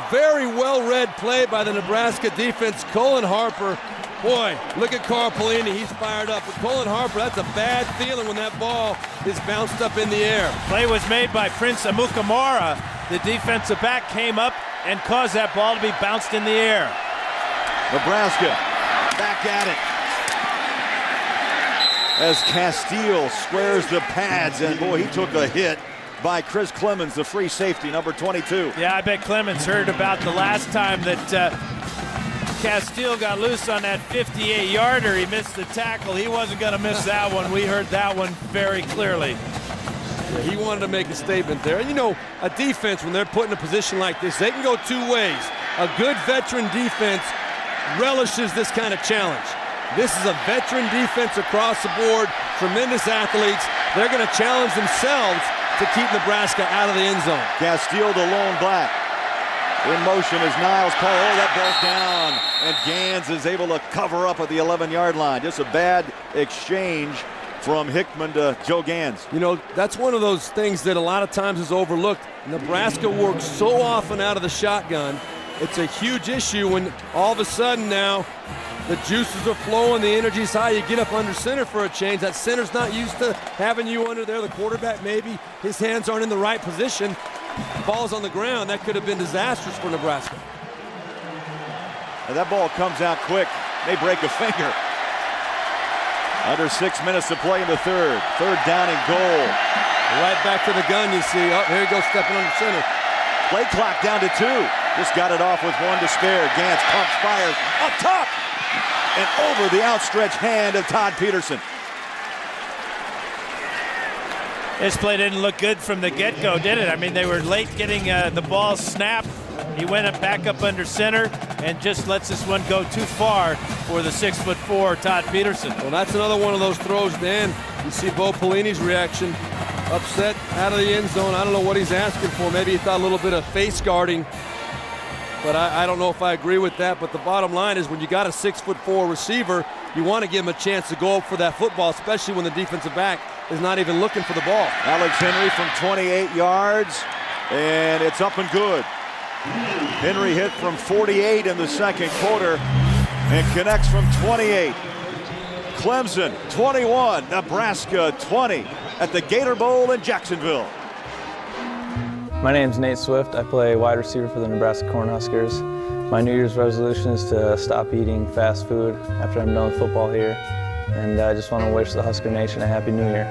very well-read play by the Nebraska defense. Cullen Harper, boy, look at Carl Pelini. He's fired up. But Cullen Harper, that's a bad feeling when that ball is bounced up in the air. Play was made by Prince Amukamara. The defensive back came up and caused that ball to be bounced in the air. Nebraska back at it as Castile squares the pads, and boy, he took a hit by Chris Clemons, the free safety, number 22. Yeah, I bet Clemons heard about the last time that Castile got loose on that 58-yarder. He missed the tackle. He wasn't going to miss that one. We heard that one very clearly. Yeah, he wanted to make a statement there. And you know, a defense, when they're put in a position like this, they can go 2 ways. A good veteran defense relishes this kind of challenge. This is a veteran defense across the board, tremendous athletes. They're going to challenge themselves to keep Nebraska out of the end zone. Castile, the lone black. In motion is Niles Cole. Oh, that ball's down. And Gans is able to cover up at the 11-yard line. Just a bad exchange from Hickman to Joe Gans. You know, that's one of those things that a lot of times is overlooked. Nebraska works so often out of the shotgun. It's a huge issue when all of a sudden now the juices are flowing, the energy's high. You get up under center for a change. That center's not used to having you under there. The quarterback, maybe his hands aren't in the right position. Ball's on the ground. That could have been disastrous for Nebraska. And that ball comes out quick. They break a finger. Under 6 minutes to play in the third. Third down and goal. Right back to the gun, you see. Oh, here he goes stepping under center. Play clock down to 2. Just got it off with 1 to spare. Gans pumps, fires, up top, and over the outstretched hand of Todd Peterson. This play didn't look good from the get-go, did it? I mean, they were late getting the ball snapped He went back up under center and just lets this one go too far for the 6'4" Todd Peterson. Well, that's another one of those throws, Dan. You see Bo Pelini's reaction. Upset out of the end zone. I don't know what he's asking for. Maybe he thought a little bit of face guarding. But I don't know if I agree with that. But the bottom line is when you got a 6'4" receiver, you want to give him a chance to go up for that football, especially when the defensive back is not even looking for the ball. Alex Henry from 28 yards, and it's up and good. Henry hit from 48 in the second quarter and connects from 28. Clemson 21, Nebraska 20 at the Gator Bowl in Jacksonville. My name's Nate Swift. I play wide receiver for the Nebraska Cornhuskers. My New Year's resolution is to stop eating fast food after I'm done with football here. And I just want to wish the Husker Nation a Happy New Year.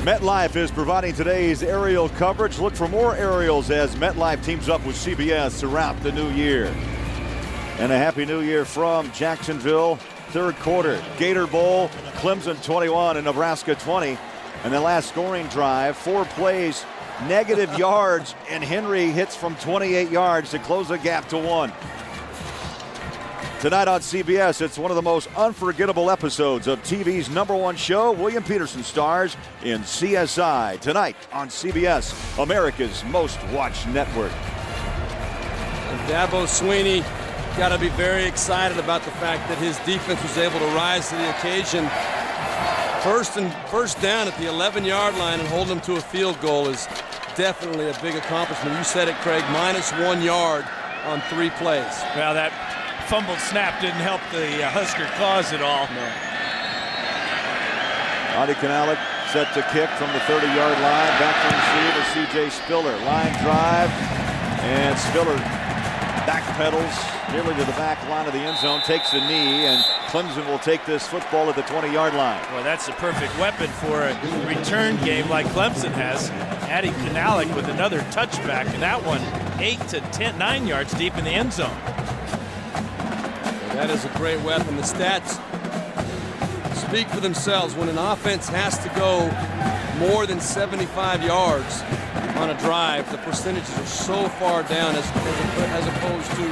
MetLife is providing today's aerial coverage. Look for more aerials as MetLife teams up with CBS throughout the new year. And a Happy New Year from Jacksonville. Third quarter, Gator Bowl, Clemson 21 and Nebraska 20. And the last scoring drive, 4 plays, negative yards, and Henry hits from 28 yards to close the gap to 1. Tonight on CBS, it's one of the most unforgettable episodes of TV's #1 show. William Peterson stars in CSI. Tonight on CBS, America's most watched network. And Dabo Swinney got to be very excited about the fact that his defense was able to rise to the occasion. First down at the 11-yard line and hold them to a field goal is definitely a big accomplishment. You said it, Craig, -1 yard on 3 plays. Well, that fumbled snap didn't help the Husker cause at all. No. Adi Kanalik set to kick from the 30-yard line. Back to receive is C.J. Spiller. Line drive, and Spiller backpedals nearly to the back line of the end zone, takes a knee, and Clemson will take this football at the 20-yard line. Well, that's a perfect weapon for a return game like Clemson has. Adi Kanalik with another touchback, and that one 9 yards deep in the end zone. That is a great weapon. The stats speak for themselves. When an offense has to go more than 75 yards on a drive, the percentages are so far down as opposed to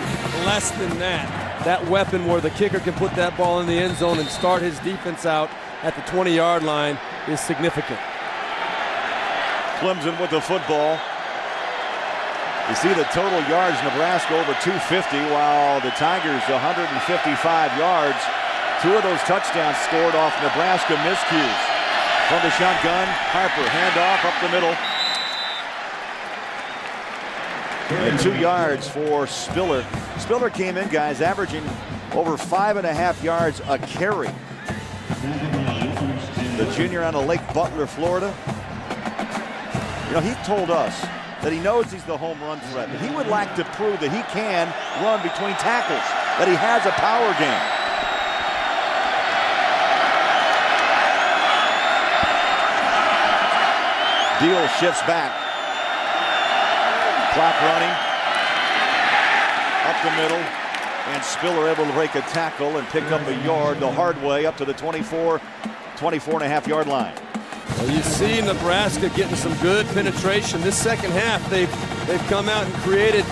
less than that. That weapon where the kicker can put that ball in the end zone and start his defense out at the 20-yard line is significant. Clemson with the football. You see the total yards, Nebraska over 250, while the Tigers 155 yards. 2 of those touchdowns scored off Nebraska miscues. From the shotgun, Harper, handoff up the middle. And 2 yards for Spiller. Spiller came in, guys, averaging over 5.5 yards a carry. The junior out of Lake Butler, Florida. You know, he told us that he knows he's the home run threat, but he would like to prove that he can run between tackles, that he has a power game. Deal shifts back. Clock running. Up the middle. And Spiller able to break a tackle and pick up a yard the hard way up to the 24.5 yard line. Well, you see Nebraska getting some good penetration. This second half, they've come out and created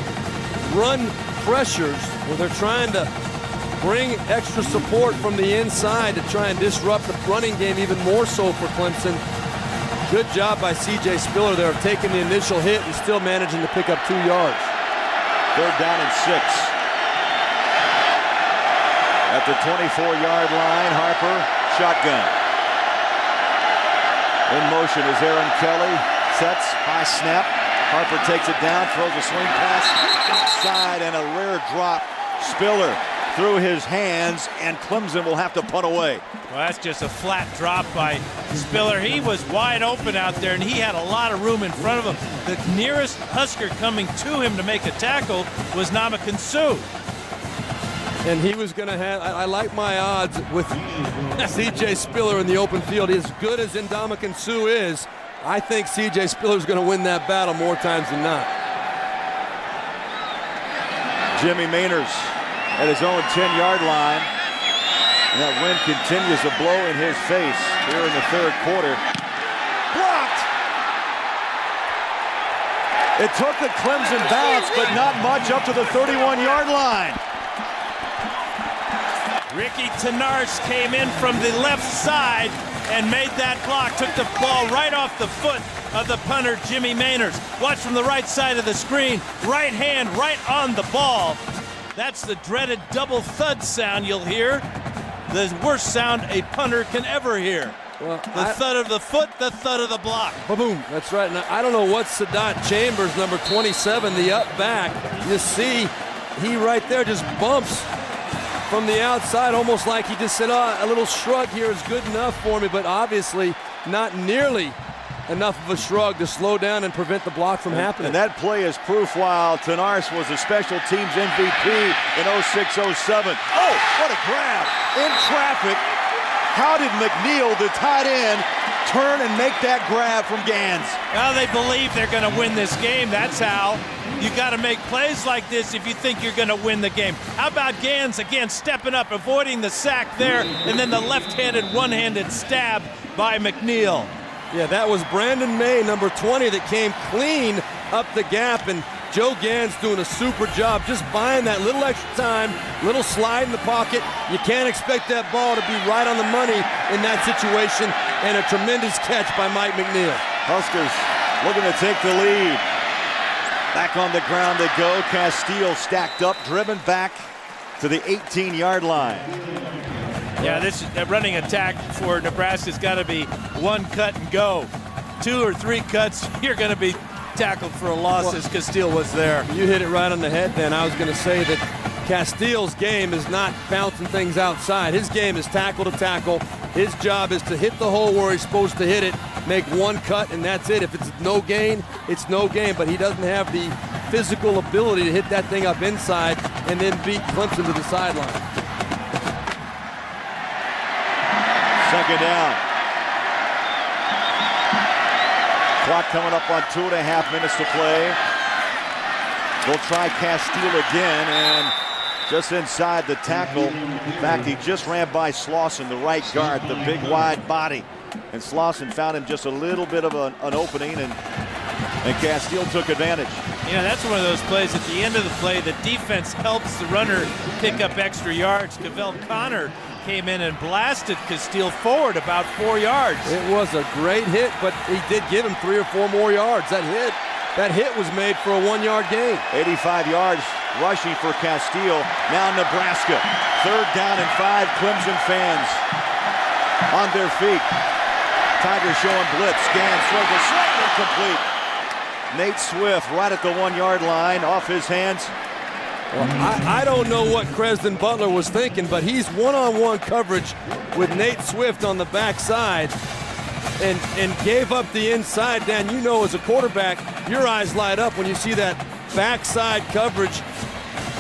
run pressures where they're trying to bring extra support from the inside to try and disrupt the running game even more so for Clemson. Good job by C.J. Spiller there of taking the initial hit and still managing to pick up 2 yards. 3rd down and 6. At the 24-yard line, Harper, shotgun. In motion is Aaron Kelly. Sets, high snap. Harper takes it down, throws a swing pass outside, and a rare drop. Spiller through his hands, and Clemson will have to punt away. Well, that's just a flat drop by Spiller. He was wide open out there, and he had a lot of room in front of him. The nearest Husker coming to him to make a tackle was Ndamukong Suh. And he was going to have, I like my odds with C.J. Spiller in the open field. As good as Ndamukong Suh is, I think C.J. Spiller is going to win that battle more times than not. Jimmy Mainers at his own 10-yard line. And that wind continues to blow in his face here in the 3rd quarter. Blocked! It took the Clemson bounce, but not much up to the 31-yard line. Ricky Tenarce came in from the left side and made that block. Took the ball right off the foot of the punter, Jimmy Mainers. Watch from the right side of the screen. Right hand right on the ball. That's the dreaded double thud sound you'll hear. The worst sound a punter can ever hear. Well, the thud of the foot, the thud of the block. Boom. That's right. Now, I don't know what Sadat Chambers, number 27, the up back. You see, he right there just bumps from the outside, almost like he just said, oh, a little shrug here is good enough for me, but obviously not nearly enough of a shrug to slow down and prevent the block from happening. And that play is proof while Tenarce was a special teams MVP in 06-07. Oh, what a grab in traffic. How did McNeil, the tight end, turn and make that grab from Gans? Well, they believe they're going to win this game. That's how. You got to make plays like this if you think you're going to win the game. How about Gans again stepping up, avoiding the sack there, and then the left-handed, one-handed stab by McNeil. Yeah, that was Brandon May, number 20, that came clean up the gap, and Joe Gans doing a super job just buying that little extra time, little slide in the pocket. You can't expect that ball to be right on the money in that situation, and a tremendous catch by Mike McNeil. Huskers looking to take the lead. Back on the ground they go. Castile stacked up, driven back to the 18-yard line. Yeah, this running attack for Nebraska's got to be one cut and go. 2 or 3 cuts, you're going to be tackled for a loss as Castile was there. You hit it right on the head then. I was going to say that Castile's game is not bouncing things outside. His game is tackle to tackle. His job is to hit the hole where he's supposed to hit it, make one cut, and that's it. If it's no gain, it's no gain, but he doesn't have the physical ability to hit that thing up inside and then beat Clemson to the sideline. Second down. Clock coming up on 2.5 minutes to play. They'll try Castile again, and just inside the tackle. In fact, he just ran by Slauson, the right guard, the big wide body. And Slauson found him just a little bit of an opening, and Castile took advantage. You know, that's one of those plays at the end of the play, the defense helps the runner pick up extra yards. Cavell Connor came in and blasted Castile forward about 4 yards. It was a great hit, but he did give him 3 or 4 more yards. That hit was made for a 1-yard gain. 85 yards rushing for Castile. Now Nebraska. 3rd down and 5. Clemson fans on their feet. Tigers showing blitz. Gans throws a slightly incomplete. Nate Swift right at the 1-yard line, off his hands. Well, I don't know what Cresden Butler was thinking, but he's one-on-one coverage with Nate Swift on the backside and gave up the inside. Dan, you know as a quarterback, your eyes light up when you see that backside coverage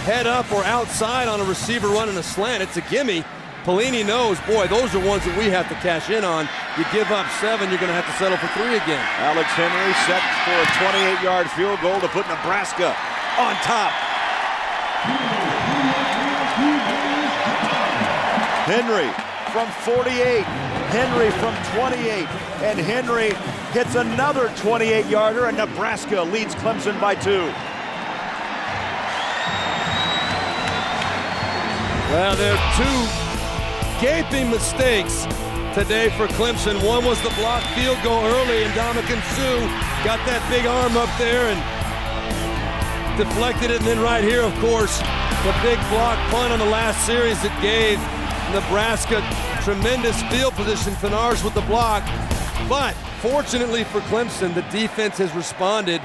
head up or outside on a receiver running a slant. It's a gimme. Pelini knows, boy, those are ones that we have to cash in on. You give up 7, you're going to have to settle for 3 again. Alex Henry set for a 28-yard field goal to put Nebraska on top. Henry from 48, Henry from 28, and Henry hits another 28-yarder, and Nebraska leads Clemson by 2. Well, there are 2 gaping mistakes today for Clemson. One was the blocked field goal early, and Dominican Sue got that big arm up there and deflected it. And then right here, of course, the big block punt on the last series that gave Nebraska tremendous field position. Tenarce with the block. But fortunately for Clemson, the defense has responded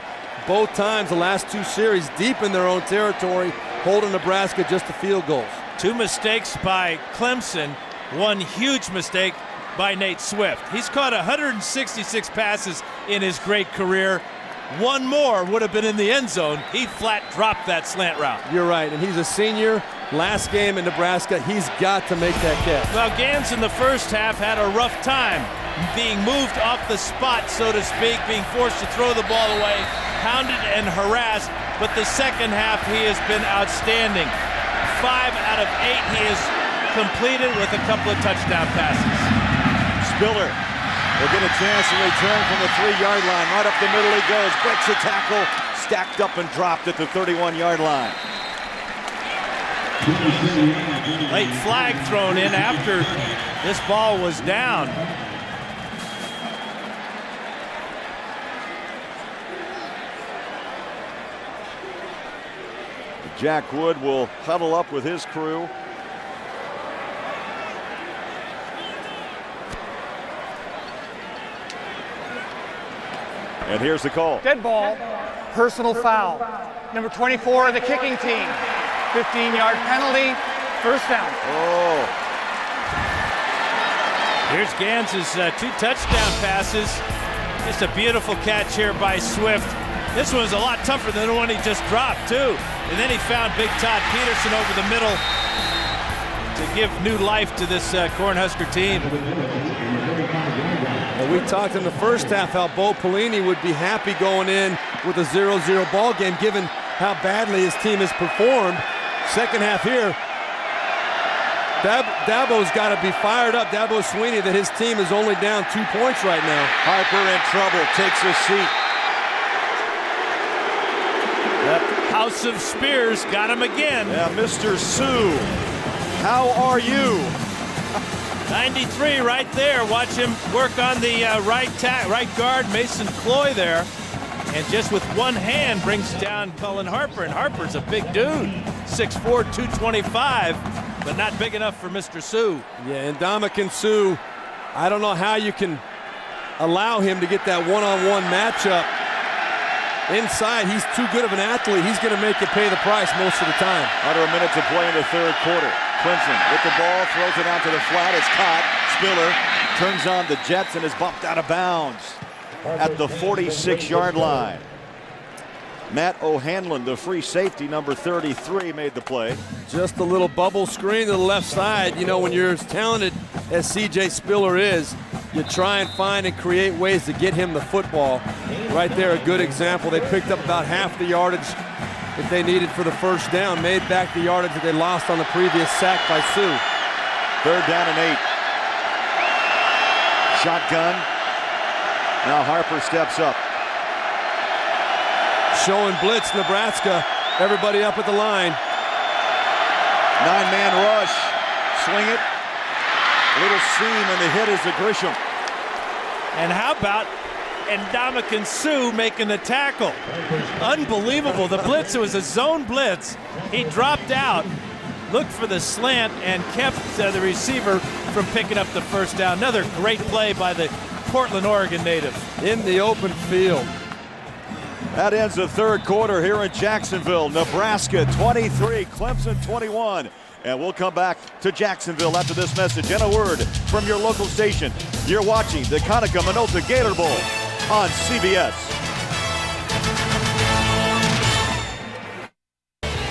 both times the last 2 series deep in their own territory, holding Nebraska just to field goals. 2 mistakes by Clemson, 1 huge mistake by Nate Swift. He's caught 166 passes in his great career. 1 more would have been in the end zone. He flat dropped that slant route. You're right, and he's a senior. Last game in Nebraska, he's got to make that catch. Well, Gans in the first half had a rough time being moved off the spot, so to speak, being forced to throw the ball away, hounded and harassed. But the second half, he has been outstanding. 5 out of 8 he has completed with a couple of touchdown passes. Spiller will get a chance to return from the 3-yard line. Right up the middle he goes, breaks the tackle, stacked up and dropped at the 31-yard line. Late flag thrown in after this ball was down. Jack Wood will huddle up with his crew. And here's the call. Dead ball, personal foul. Number 24 of the kicking team. 15-yard penalty, first down. Oh. Here's Gans's 2 touchdown passes. Just a beautiful catch here by Swift. This one was a lot tougher than the one he just dropped, too. And then he found Big Todd Peterson over the middle to give new life to this Cornhusker team. Well, we talked in the first half how Bo Pelini would be happy going in with a 0-0 ball game given how badly his team has performed. Second half here, Dabo's got to be fired up, Dabo Swinney, that his team is only down 2 points right now. Harper in trouble, takes a seat. The House of Spears got him again. Yeah, Mr. Sue, how are you? 93 right there. Watch him work on the right guard, Mason Cloy there. And just with one hand brings down Cullen Harper. And Harper's a big dude, 6'4", 225, but not big enough for Mr. Sue. Yeah, and Ndamukong Suh, I don't know how you can allow him to get that one-on-one matchup. Inside, he's too good of an athlete. He's going to make it pay the price most of the time. Under a minute to play in the third quarter. Clemson with the ball, throws it out to the flat. It's caught. Spiller turns on the Jets and is bumped out of bounds at the 46-yard line. Matt O'Hanlon, the free safety, number 33, made the play. Just a little bubble screen to the left side. You know, when you're as talented as C.J. Spiller is, you try and find and create ways to get him the football. Right there, a good example. They picked up about half the yardage that they needed for the first down, made back the yardage that they lost on the previous sack by Sue. Third down and 8. Shotgun. Now Harper steps up. Showing blitz, Nebraska. Everybody up at the line. 9-man rush. Swing it. Little seam, and the hit is to Grisham. And how about Ndamukong Suh making the tackle? Unbelievable. The blitz, it was a zone blitz. He dropped out, looked for the slant, and kept the receiver from picking up the first down. Another great play by the Portland, Oregon native. In the open field. That ends the third quarter here in Jacksonville. Nebraska 23, Clemson 21. And we'll come back to Jacksonville after this message and a word from your local station. You're watching the Conaca Minolta Gator Bowl on CBS.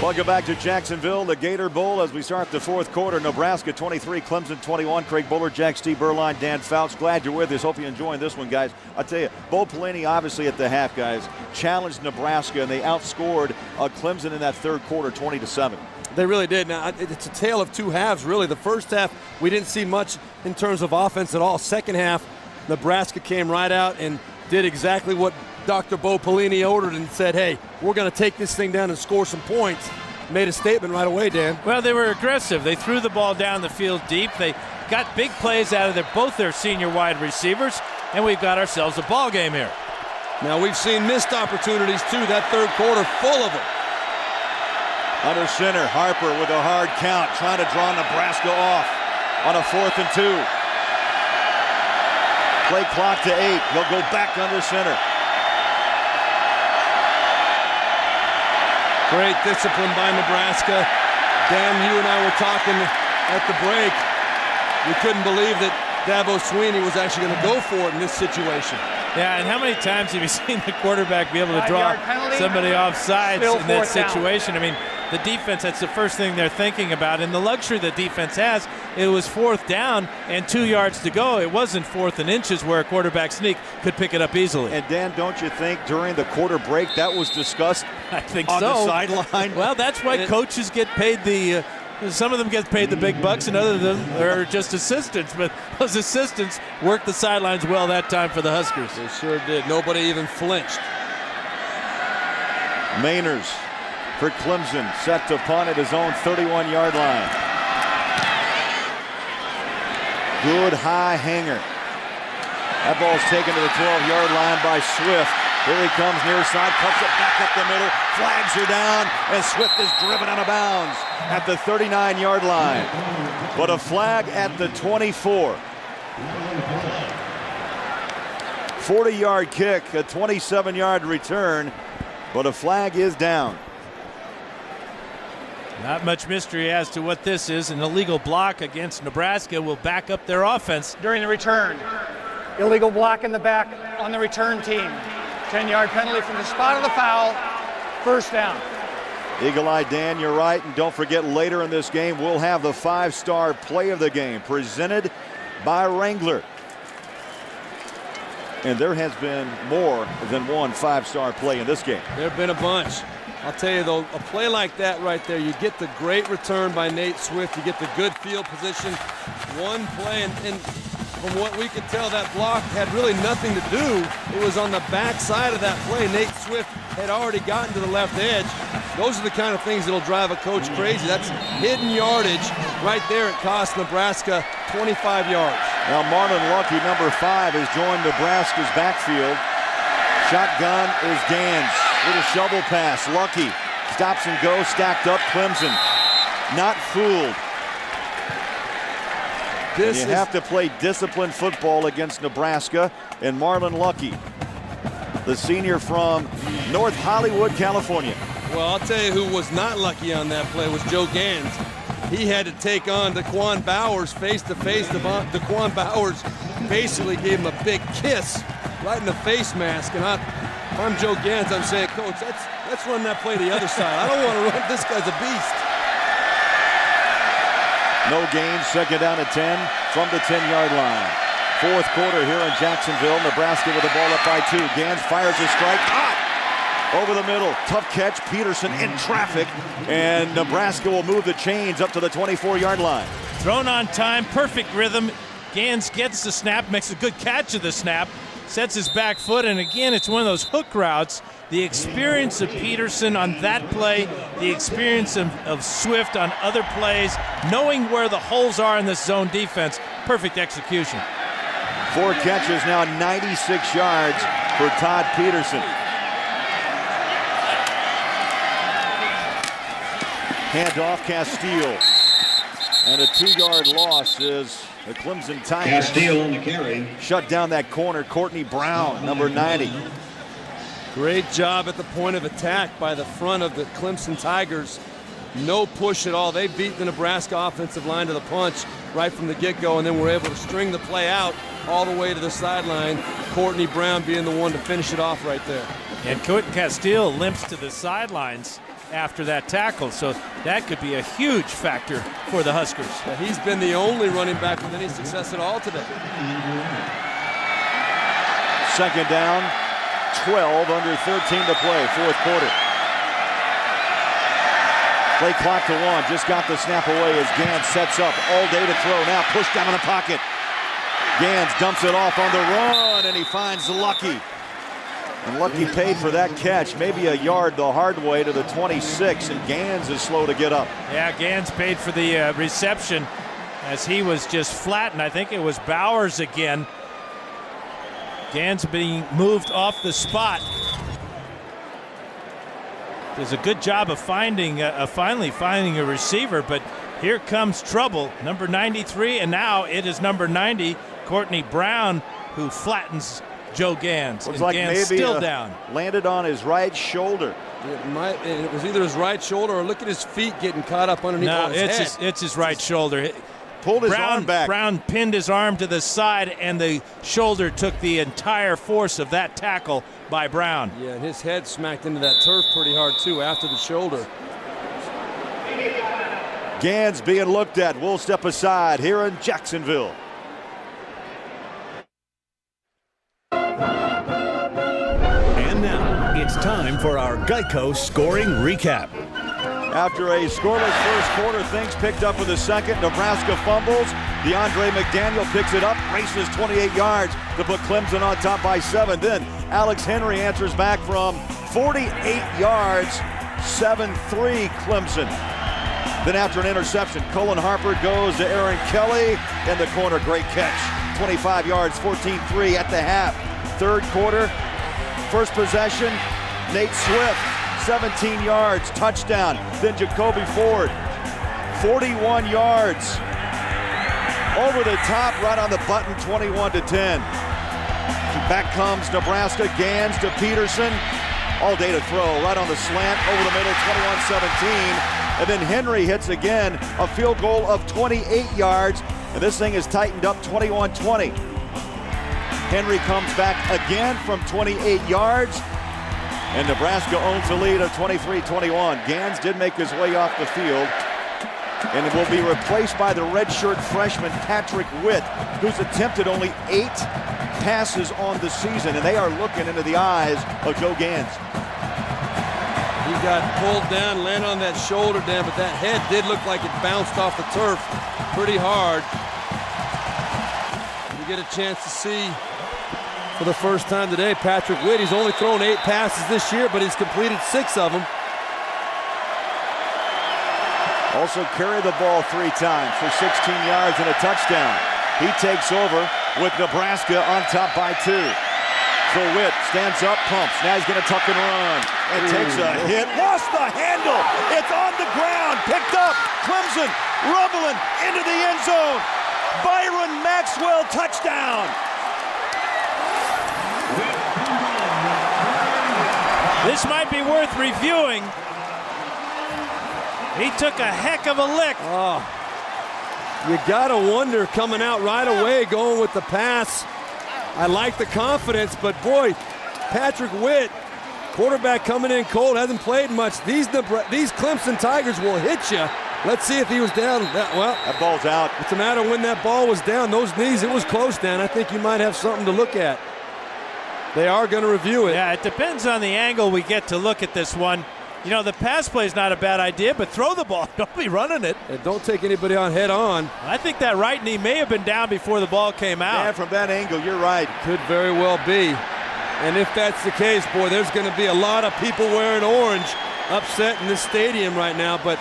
Welcome back to Jacksonville, the Gator Bowl, as we start the fourth quarter. Nebraska 23, Clemson 21. Craig Buller, Jack Steve Berline, Dan Fouts. Glad you're with us. Hope you're enjoying this one, guys. I'll tell you, Bo Pelini, obviously at the half, guys, challenged Nebraska, and they outscored Clemson in that third quarter 20-7. They really did. Now, it's a tale of two halves, really. The first half, we didn't see much in terms of offense at all. Second half, Nebraska came right out and did exactly what Dr. Bo Pelini ordered and said, hey, we're going to take this thing down and score some points. Made a statement right away, Dan. Well, they were aggressive. They threw the ball down the field deep. They got big plays out of both their senior wide receivers, and we've got ourselves a ball game here. Now, we've seen missed opportunities, too. That third quarter, full of them. Under center, Harper with a hard count, trying to draw Nebraska off on a 4th and 2. Play clock to 8. He'll go back under center. Great discipline by Nebraska. Dan, you and I were talking at the break. We couldn't believe that Dabo Swinney was actually going to go for it in this situation. Yeah, and how many times have you seen the quarterback be able to draw somebody off sides in that situation? I mean, the defense, that's the first thing they're thinking about. And the luxury the defense has, it was 4th down and 2 yards to go. It wasn't 4th and inches where a quarterback sneak could pick it up easily. And Dan, don't you think during the quarter break that was discussed I think on so. the sideline? Well, that's why coaches get paid the some of them get paid the big bucks and other of them are just assistants. But those assistants worked the sidelines well that time for the Huskers. They sure did. Nobody even flinched. Mainers for Clemson, set to punt at his own 31-yard line. Good high hanger. That ball's taken to the 12-yard line by Swift. Here he comes near side, puts it back up the middle, flags are down, and Swift is driven out of bounds at the 39-yard line. But a flag at the 24. 40-yard kick, a 27-yard return, but a flag is down. Not much mystery as to what this is. An illegal block against Nebraska will back up their offense. During the return, illegal block in the back on the return team. 10-yard penalty from the spot of the foul. First down. Eagle Eye Dan, you're right. And don't forget, later in this game, we'll have the 5-star play of the game presented by Wrangler. And there has been more than one 5-star play in this game. There have been a bunch. I'll tell you, though, a play like that right there, you get the great return by Nate Swift. You get the good field position. One play, and from what we could tell, that block had really nothing to do. It was on the back side of that play. Nate Swift had already gotten to the left edge. Those are the kind of things that'll drive a coach crazy. That's hidden yardage right there. It cost Nebraska 25 yards. Now Marlon Lucky, number 5, has joined Nebraska's backfield. Shotgun is Gans. Little shovel pass. Lucky stops and goes, stacked up. Clemson not fooled. You have to play disciplined football against Nebraska. And Marlon Lucky, the senior from North Hollywood, California. Well, I'll tell you who was not lucky on that play was Joe Gans. He had to take on Daquan Bowers face to face. Daquan Bowers basically gave him a big kiss right in the face mask. And if I'm Joe Gans, I'm saying, Coach, let's run that play the other side. I don't want to run. This guy's a beast. No gain, second down at 10 from the 10-yard line. Fourth quarter here in Jacksonville. Nebraska with the ball up by 2. Gans fires a strike. Over the middle. Tough catch. Peterson in traffic. And Nebraska will move the chains up to the 24-yard line. Thrown on time. Perfect rhythm. Gans gets the snap. Makes a good catch of the snap. Sets his back foot. And again, it's one of those hook routes. The experience of Peterson on that play, the experience of Swift on other plays, knowing where the holes are in this zone defense, perfect execution. 4 catches, now 96 yards for Todd Peterson. Handoff, Castile. And a 2-yard loss is the Clemson Tigers. Castile on the carry. Shut down that corner, Courtney Brown, number 90. Great job at the point of attack by the front of the Clemson Tigers. No push at all. They beat the Nebraska offensive line to the punch right from the get-go, and then were able to string the play out all the way to the sideline. Courtney Brown being the one to finish it off right there. And Quentin Castile limps to the sidelines after that tackle, so that could be a huge factor for the Huskers. Yeah, he's been the only running back with any success at all today. Second down, 12, under 13 to play, fourth quarter. Play clock to 1, just got the snap away as Gans sets up all day to throw. Now pushed down in the pocket. Gans dumps it off on the run, and he finds Lucky. And Lucky paid for that catch, maybe a yard the hard way to the 26, and Gans is slow to get up. Yeah, Gans paid for the reception as he was just flattened. I think it was Bowers again. Gans being moved off the spot. Does a good job of finally finding a receiver, but here comes trouble. Number 93, and now it is number 90, Courtney Brown, who flattens Joe Gans. Looks and like Gans maybe still down. Landed on his right shoulder. It was either his right shoulder or look at his feet getting caught up underneath his head. It's his right shoulder. Pulled his arm back. Brown pinned his arm to the side, and the shoulder took the entire force of that tackle by Brown. Yeah, and his head smacked into that turf pretty hard, too, after the shoulder. Gans being looked at. We'll step aside here in Jacksonville. And now it's time for our Geico scoring recap. After a scoreless first quarter, things picked up in the second. Nebraska fumbles. DeAndre McDaniel picks it up, races 28 yards to put Clemson on top by 7. Then Alex Henry answers back from 48 yards, 7-3 Clemson. Then after an interception, Cullen Harper goes to Aaron Kelly in the corner. Great catch. 25 yards, 14-3 at the half. Third quarter, first possession, Nate Swift, 17 yards, touchdown. Then Jacoby Ford, 41 yards. Over the top, right on the button, 21-10. Back comes Nebraska. Gans to Peterson. All day to throw, right on the slant, over the middle, 21-17. And then Henry hits again, a field goal of 28 yards. And this thing is tightened up 21-20. Henry comes back again from 28 yards. And Nebraska owns the lead of 23-21. Gans did make his way off the field. And it will be replaced by the redshirt freshman Patrick Witt, who's attempted only 8 passes on the season, and they are looking into the eyes of Joe Gans. He got pulled down, landed on that shoulder, Dan, but that head did look like it bounced off the turf pretty hard. You get a chance to see for the first time today Patrick Witt. He's only thrown 8 passes this year, but he's completed 6 of them. Also carried the ball 3 times for 16 yards and a touchdown. He takes over with Nebraska on top by 2. So Witt stands up, pumps. Now he's going to tuck and run. And takes a hit. Lost the handle. It's on the ground. Picked up. Clemson rumbling into the end zone. Byron Maxwell, touchdown. This might be worth reviewing. He took a heck of a lick. Oh, you gotta wonder coming out right away, going with the pass. I like the confidence, but boy, Patrick Witt, quarterback coming in cold, hasn't played much. These Clemson Tigers will hit you. Let's see if he was down. Well, that ball's out. It's a matter of when that ball was down. Those knees, it was close, Dan. I think you might have something to look at. They are going to review it. Yeah, it depends on the angle we get to look at this one. You know, the pass play is not a bad idea, but throw the ball. Don't be running it. And don't take anybody on head on. I think that right knee may have been down before the ball came out. Yeah, from that angle, you're right. Could very well be. And if that's the case, boy, there's going to be a lot of people wearing orange upset in this stadium right now. But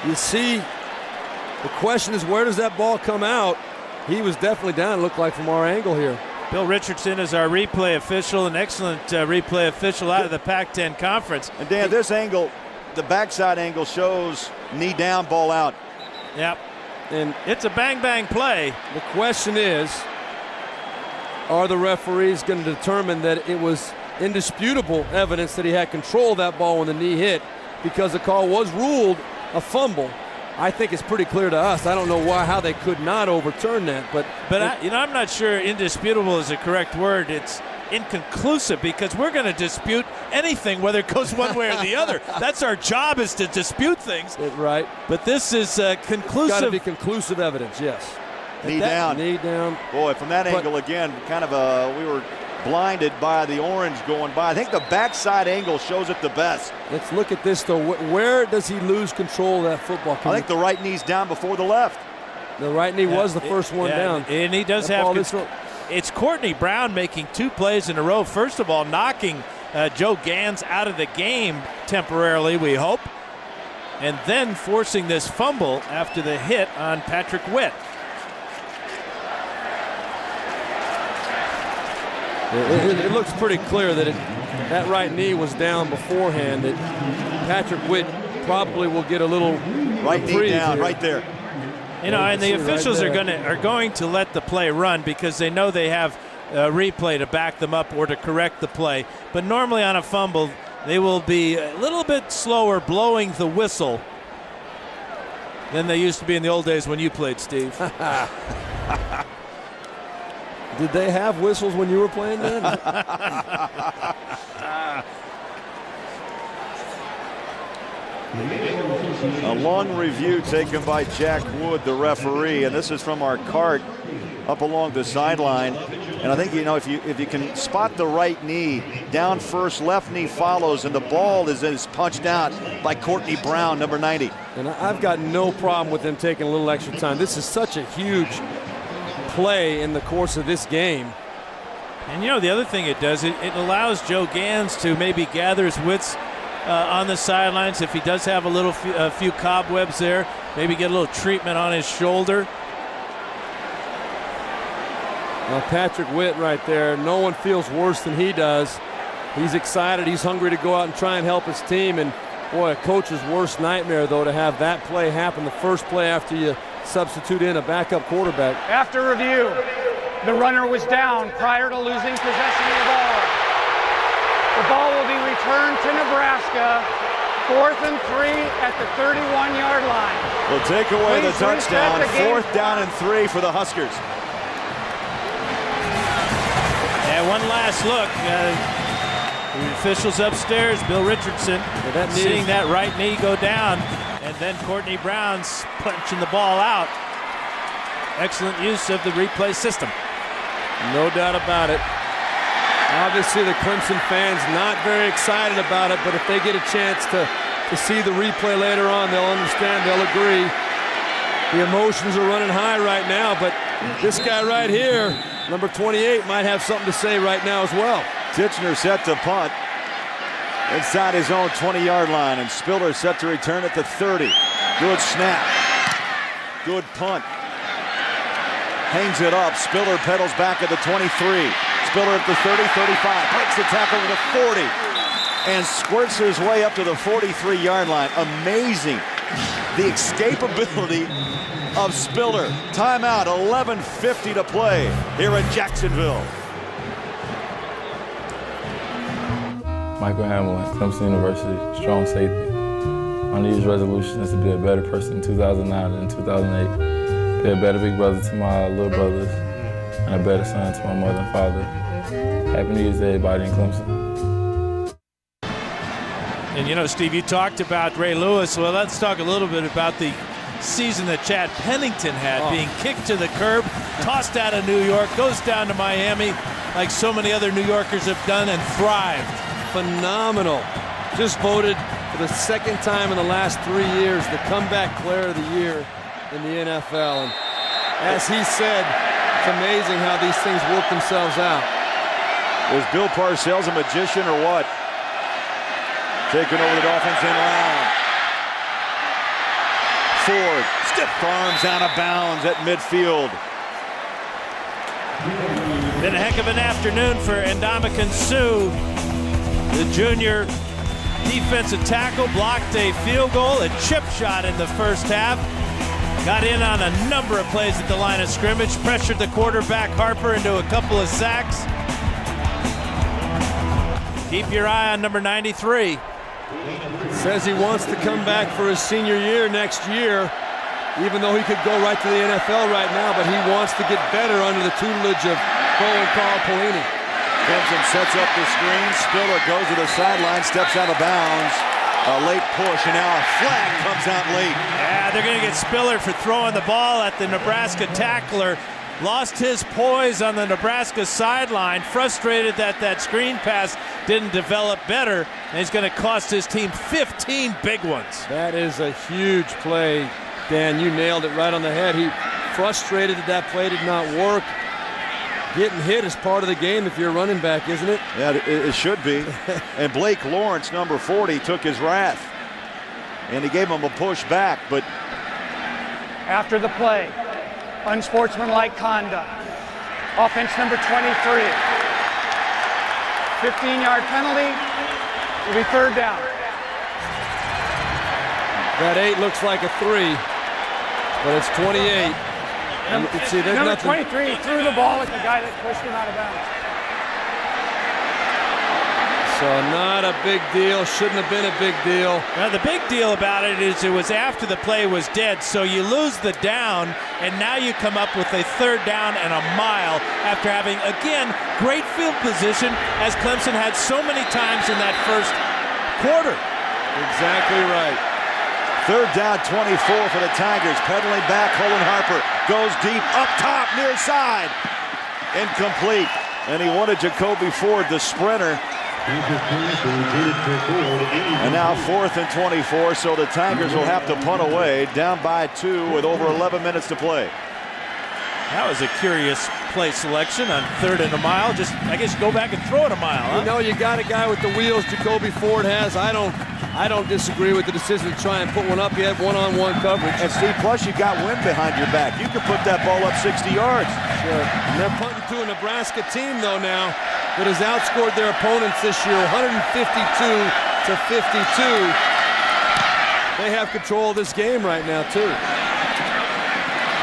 you see, the question is, where does that ball come out? He was definitely down, it looked like, from our angle here. Bill Richardson is our replay official, an excellent replay official out of the Pac-10 Conference. And Dan, this angle, the backside angle shows knee down, ball out. Yep. And it's a bang-bang play. The question is, are the referees going to determine that it was indisputable evidence that he had control of that ball when the knee hit, because the call was ruled a fumble? I think it's pretty clear to us. I don't know how they could not overturn that, but I'm not sure indisputable is the correct word. It's inconclusive, because we're going to dispute anything, whether it goes one way or the other. That's our job, is to dispute things. Right. But this is conclusive. Got to be conclusive evidence, yes. Knee down. Knee down. Boy, from that angle again, kind of we were blinded by the orange going by. I think the backside angle shows it the best. Let's look at this, though. Where does he lose control of that football? I think the right knee's down before the left. The right knee was the first one down. And he does have control. It's Courtney Brown making 2 plays in a row. First of all, knocking Joe Gans out of the game temporarily, we hope, and then forcing this fumble after the hit on Patrick Witt. It looks pretty clear that that right knee was down beforehand. That Patrick Witt probably will get a little right knee down here. Right there. You know, and the officials are going to let the play run, because they know they have a replay to back them up or to correct the play. But normally on a fumble, they will be a little bit slower blowing the whistle than they used to be in the old days when you played, Steve. Did they have whistles when you were playing then? A long review taken by Jack Wood, the referee, and this is from our cart up along the sideline. And I think, you know, if you can spot the right knee down first, left knee follows, and the ball is punched out by Courtney Brown, number 90. And I've got no problem with them taking a little extra time. This is such a huge play in the course of this game. And the other thing it does, it allows Joe Gans to maybe gather his wits on the sidelines if he does have a few cobwebs there, maybe get a little treatment on his shoulder. Well, Patrick Witt right there, no one feels worse than he does. He's excited, he's hungry to go out and try and help his team, and boy, a coach's worst nightmare though to have that play happen, the first play after you substitute in a backup quarterback. After review, the runner was down prior to losing possession of the ball. The ball will be returned to Nebraska, 4th and 3 at the 31-yard line. Will take away the Please touchdown. reset the game 4th down and 3 for the Huskers. And one last look. The officials upstairs, Bill Richardson, seeing that right knee go down, and then Courtney Brown's punching the ball out. Excellent use of the replay system. No doubt about it. Obviously, the Clemson fans not very excited about it, but if they get a chance to see the replay later on, they'll understand, they'll agree. The emotions are running high right now, but this guy right here, number 28, might have something to say right now as well. Titchener set to punt inside his own 20-yard line, and Spiller set to return at the 30. Good snap. Good punt. Hangs it up. Spiller pedals back at the 23. Spiller at the 30, 35. Breaks the tackle to the 40 and squirts his way up to the 43-yard line. Amazing. The escapability of Spiller. Timeout, 11:50 to play here in Jacksonville. Michael Hamlin, Clemson University, strong safety. My New Year's resolution is to be a better person in 2009 than in 2008. Be a better big brother to my little brothers, and a better son to my mother and father. Happy New Year's to everybody in Clemson. And Steve, you talked about Ray Lewis. Well, let's talk a little bit about the season that Chad Pennington had, being kicked to the curb, tossed out of New York, goes down to Miami, like so many other New Yorkers have done, and thrived. Phenomenal. Just voted for the second time in the last 3 years the comeback player of the year in the NFL. And as he said, it's amazing how these things work themselves out. Was Bill Parcells a magician or what? Taking over the Dolphins in round. Ford, stiff arms out of bounds at midfield. Been a heck of an afternoon for Ndamukong Suh. The junior defensive tackle blocked a field goal, a chip shot in the first half. Got in on a number of plays at the line of scrimmage, pressured the quarterback Harper into a couple of sacks. Keep your eye on number 93. Says he wants to come back for his senior year next year, even though he could go right to the NFL right now, but he wants to get better under the tutelage of Bo and Carl Pelini. Clemson sets up the screen. Spiller goes to the sideline, steps out of bounds. A late push, and now a flag comes out late. Yeah, they're going to get Spiller for throwing the ball at the Nebraska tackler. Lost his poise on the Nebraska sideline, frustrated that that screen pass didn't develop better, and he's going to cost his team 15 big ones. That is a huge play, Dan. You nailed it right on the head. He frustrated that play did not work. Getting hit is part of the game if you're a running back, isn't it? Yeah, it should be. And Blake Lawrence, number 40, took his wrath. And he gave him a push back, but... After the play, unsportsmanlike conduct. Offense number 23. 15-yard penalty. Will be 3rd down. That 8 looks like a 3, but it's 28. And you can see there's number nothing. 23 threw the ball at the guy that pushed him out of bounds. So not a big deal. Shouldn't have been a big deal. Now the big deal about it is it was after the play was dead, so you lose the down, and now you come up with a 3rd down and a mile after having, again, great field position as Clemson had so many times in that first quarter. Exactly right. 3rd down, 24 for the Tigers. Pedaling back, Colin Harper goes deep, up top, near side. Incomplete. And he wanted Jacoby Ford, the sprinter. And now 4th and 24, so the Tigers will have to punt away, down by 2 with over 11 minutes to play. That was a curious play selection on 3rd and a mile. Just, I guess, go back and throw it a mile, huh? You know, you got a guy with the wheels Jacoby Ford has. I don't disagree with the decision to try and put one up. He had one-on-one coverage. And Steve, plus you got wind behind your back. You can put that ball up 60 yards. Sure. And they're punting to a Nebraska team, though, now that has outscored their opponents this year 152-52. They have control of this game right now, too.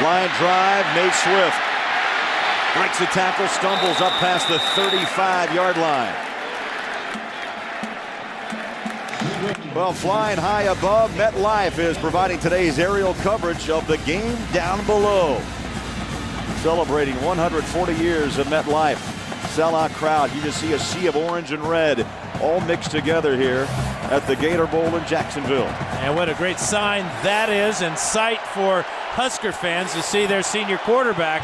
Line drive, Nate Swift breaks the tackle, stumbles up past the 35-yard line. Well, flying high above, MetLife is providing today's aerial coverage of the game down below. Celebrating 140 years of MetLife. Sellout crowd. You just see a sea of orange and red all mixed together here at the Gator Bowl in Jacksonville. And what a great sign that is, and sight for Husker fans to see their senior quarterback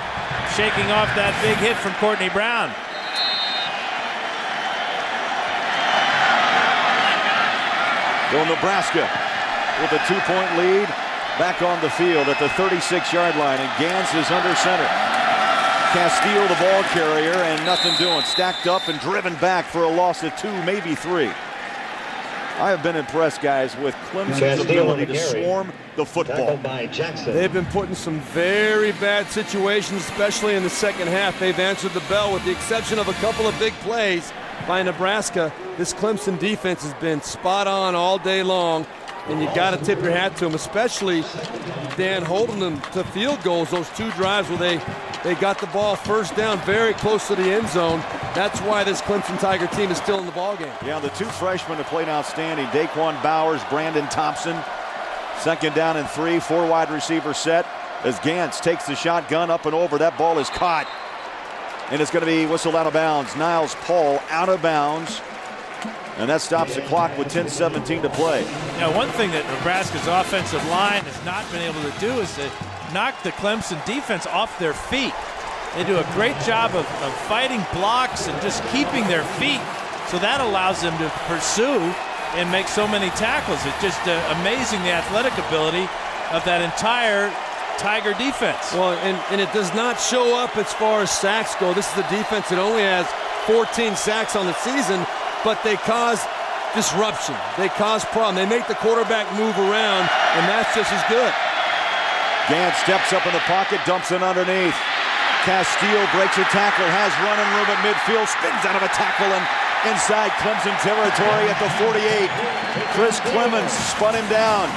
shaking off that big hit from Courtney Brown. Well, Nebraska with a 2-point lead back on the field at the 36-yard line, and Gans is under center. Castile, the ball carrier, and nothing doing. Stacked up and driven back for a loss of 2, maybe 3. I have been impressed, guys, with Clemson's ability to swarm the football. They've been put in some very bad situations, especially in the second half. They've answered the bell with the exception of a couple of big plays by Nebraska. This Clemson defense has been spot on all day long, and you got to tip your hat to them, especially Dan holding them to field goals, those 2 drives where they got the ball first down very close to the end zone. That's why this Clemson Tiger team is still in the ballgame. Yeah, the 2 freshmen have played outstanding. Daquan Bowers, Brandon Thompson. 2nd down and 3, 4 wide receiver set as Gantz takes the shotgun up and over. That ball is caught, and it's going to be whistled out of bounds. Niles Paul out of bounds, and that stops the clock with 10:17 to play. Now, one thing that Nebraska's offensive line has not been able to do is to knock the Clemson defense off their feet. They do a great job of fighting blocks and just keeping their feet, so that allows them to pursue and make so many tackles. It's just amazing the athletic ability of that entire Tiger defense. Well, and it does not show up as far as sacks go. This is a defense that only has 14 sacks on the season, but they cause disruption. They cause problem. They make the quarterback move around, and that's just as good. Gant steps up in the pocket, dumps it underneath. Castile breaks a tackle, has running room at midfield, spins out of a tackle and inside Clemson territory at the 48. Chris Clemens spun him down.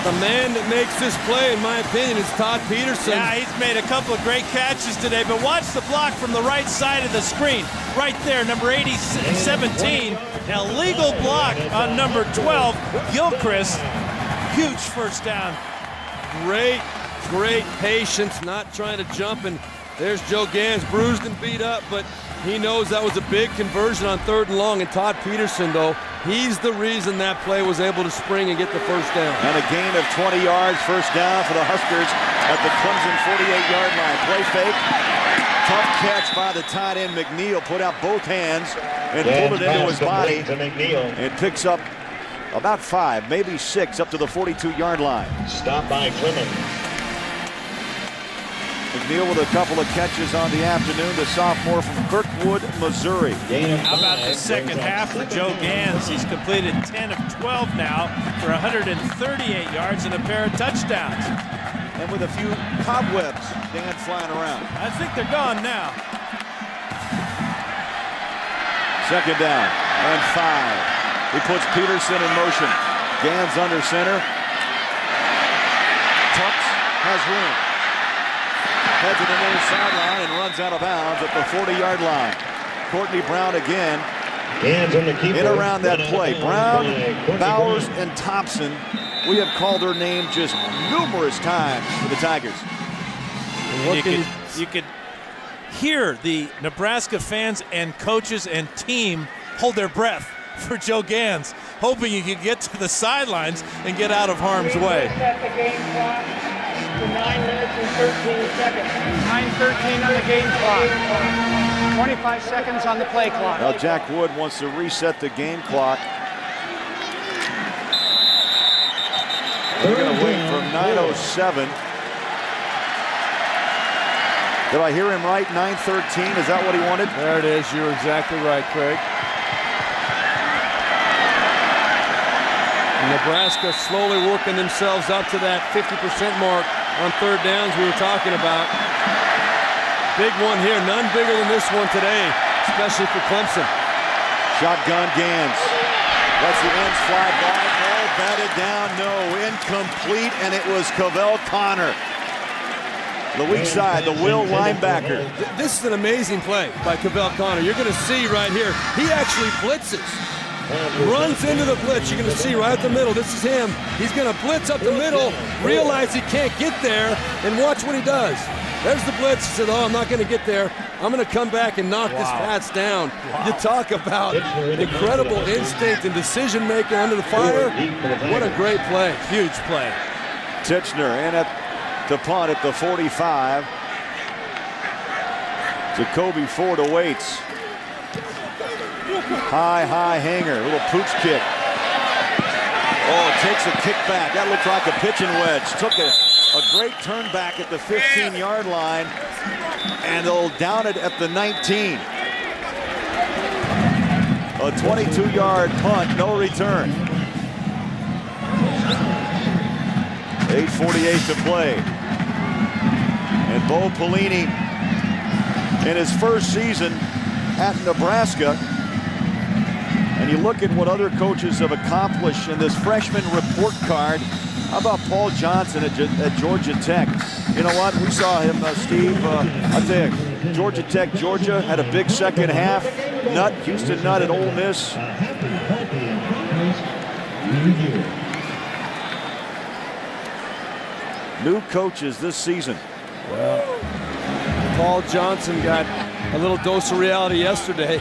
The man that makes this play, in my opinion, is Todd Peterson. Yeah, he's made a couple of great catches today, but watch the block from the right side of the screen. Right there, number 17, an illegal block on number 12, Gilchrist. Huge first down. Great patience, not trying to jump, and there's Joe Gans, bruised and beat up, but he knows that was a big conversion on 3rd and long, and Todd Peterson, though, he's the reason that play was able to spring and get the first down. And a gain of 20 yards, first down for the Huskers at the Clemson 48-yard line. Play fake, tough catch by the tight end McNeil, put out both hands and pulled it into his body, and picks up about 5, maybe 6, up to the 42-yard line. Stop by Clemens. McNeil with a couple of catches on the afternoon, the sophomore from Kirkwood, Missouri. How about the second half for Joe Gans? He's completed 10 of 12 now for 138 yards and a pair of touchdowns. And with a few cobwebs, Dan, flying around. I think they're gone now. 2nd down and 5. He puts Peterson in motion. Gans under center. Tucks has room. Heads to the near sideline and runs out of bounds at the 40-yard line. Courtney Brown again in around that play. Brown, Bowers, and Thompson. We have called their name just numerous times for the Tigers. You could hear the Nebraska fans and coaches and team hold their breath for Joe Gans, hoping he could get to the sidelines and get out of harm's way. 9 minutes and 13 seconds. 9:13 on the game clock. 25 seconds on the play clock. Now Jack Wood wants to reset the game clock. We're going to wait for 9:07. Did I hear him right? 9-13. Is that what he wanted? There it is. You're exactly right, Craig. Nebraska slowly working themselves up to that 50% mark on third downs we were talking about. Big one here. None bigger than this one today, especially for Clemson. Shotgun Gans. Lets the ends fly by. Ball batted down. No. Incomplete, and it was Cavell Connor. The weak side, the Will linebacker. This is an amazing play by Cavell Connor. You're going to see right here, he actually blitzes. Runs into the blitz. You're going to see right at the middle. This is him. He's going to blitz up the middle, realize he can't get there, and watch what he does. There's the blitz. He said, oh, I'm not going to get there. I'm going to come back and knock this Pats down. Wow. You talk about incredible instinct and decision-making under the fire. What a great play. Huge play. Titchener in at to punt at the 45. Jacoby Ford awaits. High hanger, little pooch kick. Oh, takes a kick back. That looked like a pitching wedge. Took a great turn back at the 15-yard line, and they'll down it at the 19. A 22-yard punt, no return. 8:48 to play. And Bo Pelini, in his first season at Nebraska, and you look at what other coaches have accomplished in this freshman report card. How about Paul Johnson at Georgia Tech? You know what? We saw him, Steve. I'll tell you, Georgia Tech, Georgia had a big second half. Houston Nutt at Ole Miss. New coaches this season. Well, Paul Johnson got a little dose of reality yesterday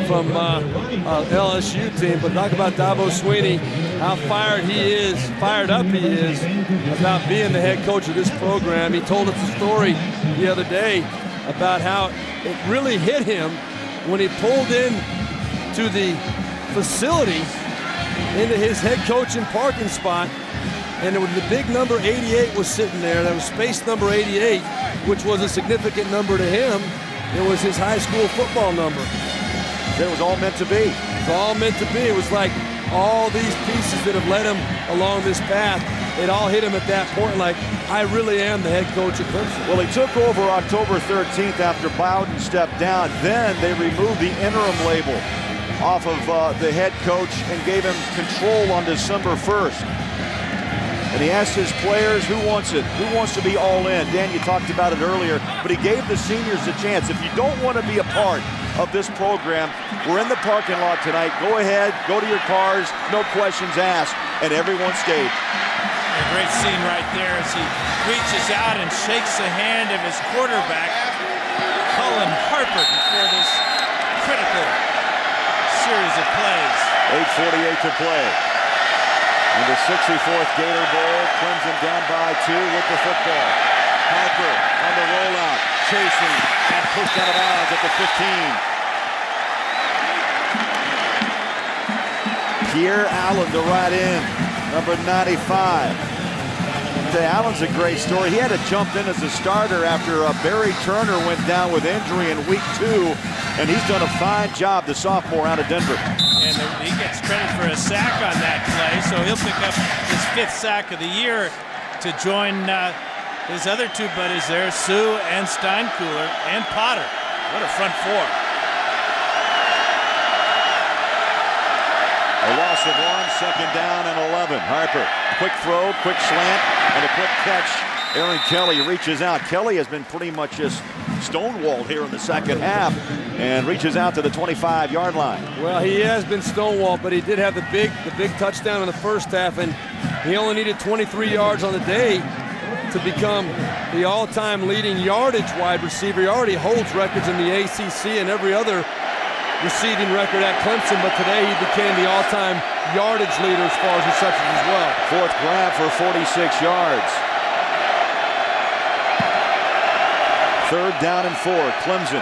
from LSU team, but talk about Dabo Swinney, how fired up he is about being the head coach of this program. He told us a story the other day about how it really hit him when he pulled in to the facility into his head coaching parking spot, and the big number 88 was sitting there. That was space number 88, which was a significant number to him. It was his high school football number. It was all meant to be. It was all meant to be. It was like all these pieces that have led him along this path, it all hit him at that point, like, I really am the head coach of Clemson. Well, he took over October 13th after Bowden stepped down. Then they removed the interim label off of the head coach and gave him control on December 1st. And he asked his players, who wants it? Who wants to be all in? Dan, you talked about it earlier, but he gave the seniors a chance. If you don't want to be a part of this program, we're in the parking lot tonight. Go ahead, go to your cars, no questions asked, and everyone stayed. A great scene right there as he reaches out and shakes the hand of his quarterback, Cullen Harper, before this critical series of plays. 8:48 to play. In the 64th Gator Bowl, Clemson down by 2 with the football. Harper on the rollout, chasing, and pushed out of bounds at the 15. Pierre Allen to right in, number 95. Allen's a great story. He had to jump in as a starter after Barry Turner went down with injury in week 2, and he's done a fine job, the sophomore out of Denver. And he gets credit for a sack on that play, so he'll pick up his 5th sack of the year to join his other 2 buddies there, Sue and Steinkühler and Potter. What a front 4. A loss of 1, second down and 11. Harper, quick throw, quick slant, and a quick catch. Aaron Kelly reaches out. Kelly has been pretty much just stonewalled here in the second half and reaches out to the 25-yard line. Well, he has been stonewalled, but he did have the big touchdown in the first half, and he only needed 23 yards on the day to become the all-time leading yardage wide receiver. He already holds records in the ACC and every other receiving record at Clemson, but today he became the all-time yardage leader as far as receptions as well. 4th grab for 46 yards. 3rd down and 4, Clemson.